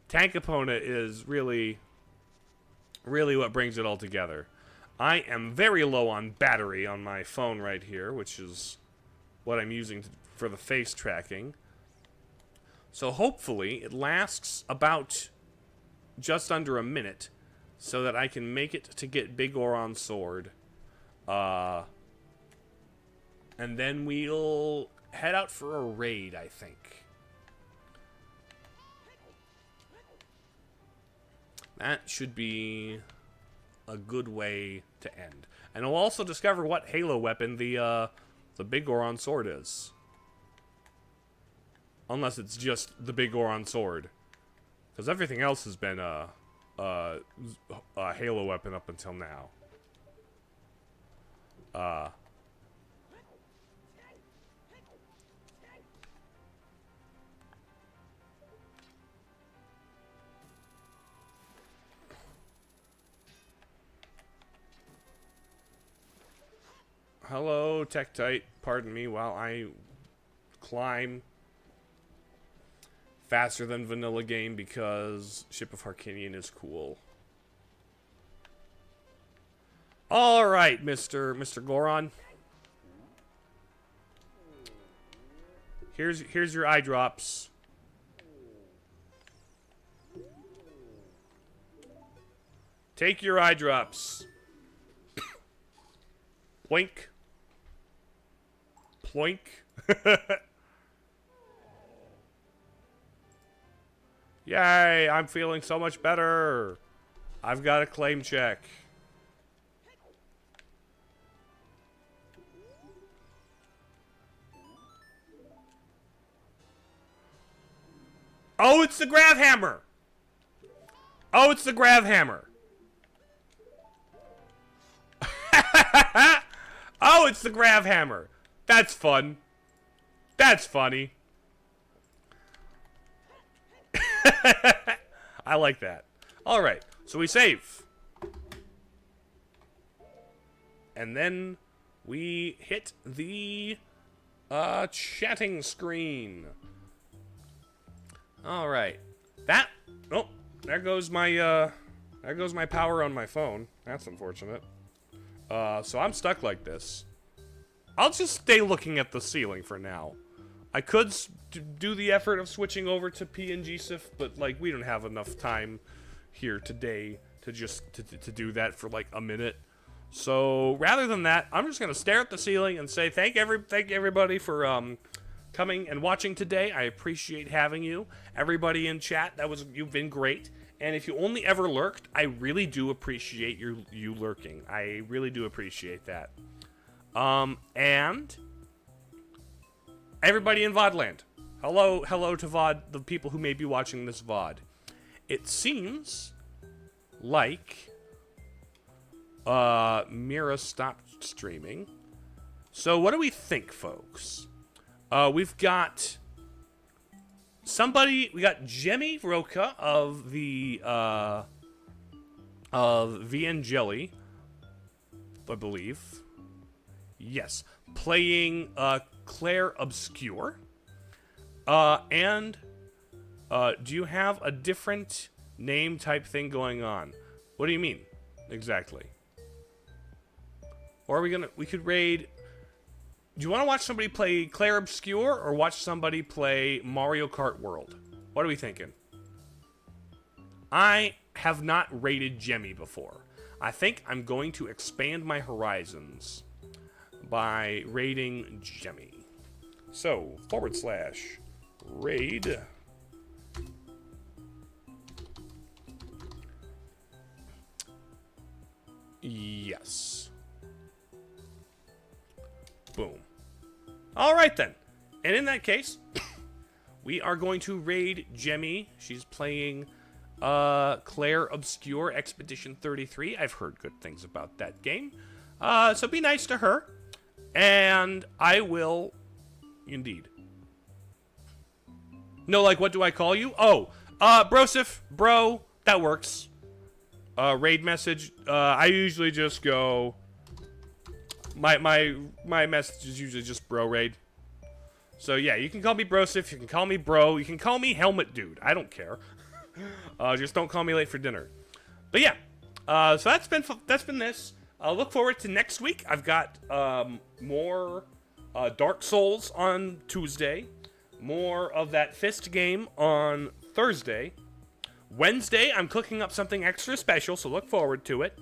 Tank Epona is really what brings it all together. I am very low on battery on my phone right here, which is what I'm using for the face tracking. So hopefully it lasts about just under a minute so that I can make it to get Big Goron Sword. And then we'll head out for a raid, I think. That should be a good way to end. And we'll also discover what Halo weapon the Big Goron Sword is. Unless it's just the Big Goron Sword. Because everything else has been a Halo weapon up until now. Hello, Tektite. Pardon me while I climb faster than vanilla game because Ship of Harkinian is cool. All right, Mr. Goron. Here's your eye drops. Take your eye drops. Ploink. Ploink. Yay, I'm feeling so much better. I've got a claim check. Oh, it's the grav hammer. Oh, it's the grav hammer. Oh, it's the grav hammer. That's fun. That's funny. I like that. All right, so we save. And then we hit the chatting screen. All right. Oh, there goes my power on my phone. That's unfortunate. So I'm stuck like this. I'll just stay looking at the ceiling for now. I could do the effort of switching over to PNGSIF, but like we don't have enough time here today to just to do that for like a minute. So rather than that, I'm just gonna stare at the ceiling and say thank everybody for coming and watching today. I appreciate having you. Everybody in chat, you've been great. And if you only ever lurked, I really do appreciate you lurking. I really do appreciate that. And everybody in VODland. Hello to VOD, the people who may be watching this VOD. It seems like Mira stopped streaming. So what do we think, folks? We've got somebody. We got Jemmy Roca of the Jelly, I believe. Yes, playing Claire Obscure. And do you have a different name type thing going on? What do you mean exactly? Or are we gonna? We could raid. Do you want to watch somebody play Claire Obscure or watch somebody play Mario Kart World? What are we thinking? I have not raided Jemmy before. I think I'm going to expand my horizons by raiding Jemmy. So, /raid. Yes. Boom. All right, then. And in that case, we are going to raid Jemmy. She's playing Claire Obscure Expedition 33. I've heard good things about that game. So be nice to her. And I will... Indeed. No, like, what do I call you? Oh, Broseph, bro. That works. Raid message. I usually just go... My message is usually just bro raid. So yeah, you can call me Broseph, you can call me bro, you can call me Helmet Dude. I don't care. Just don't call me late for dinner. But yeah, so that's been this. Look forward to next week. I've got more Dark Souls on Tuesday, more of that Fist game on Thursday. Wednesday, I'm cooking up something extra special, so look forward to it.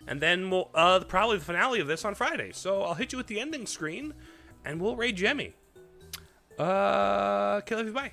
And then we'll probably the finale of this on Friday. So I'll hit you with the ending screen, and we'll raid Jemmy. Kill everybody.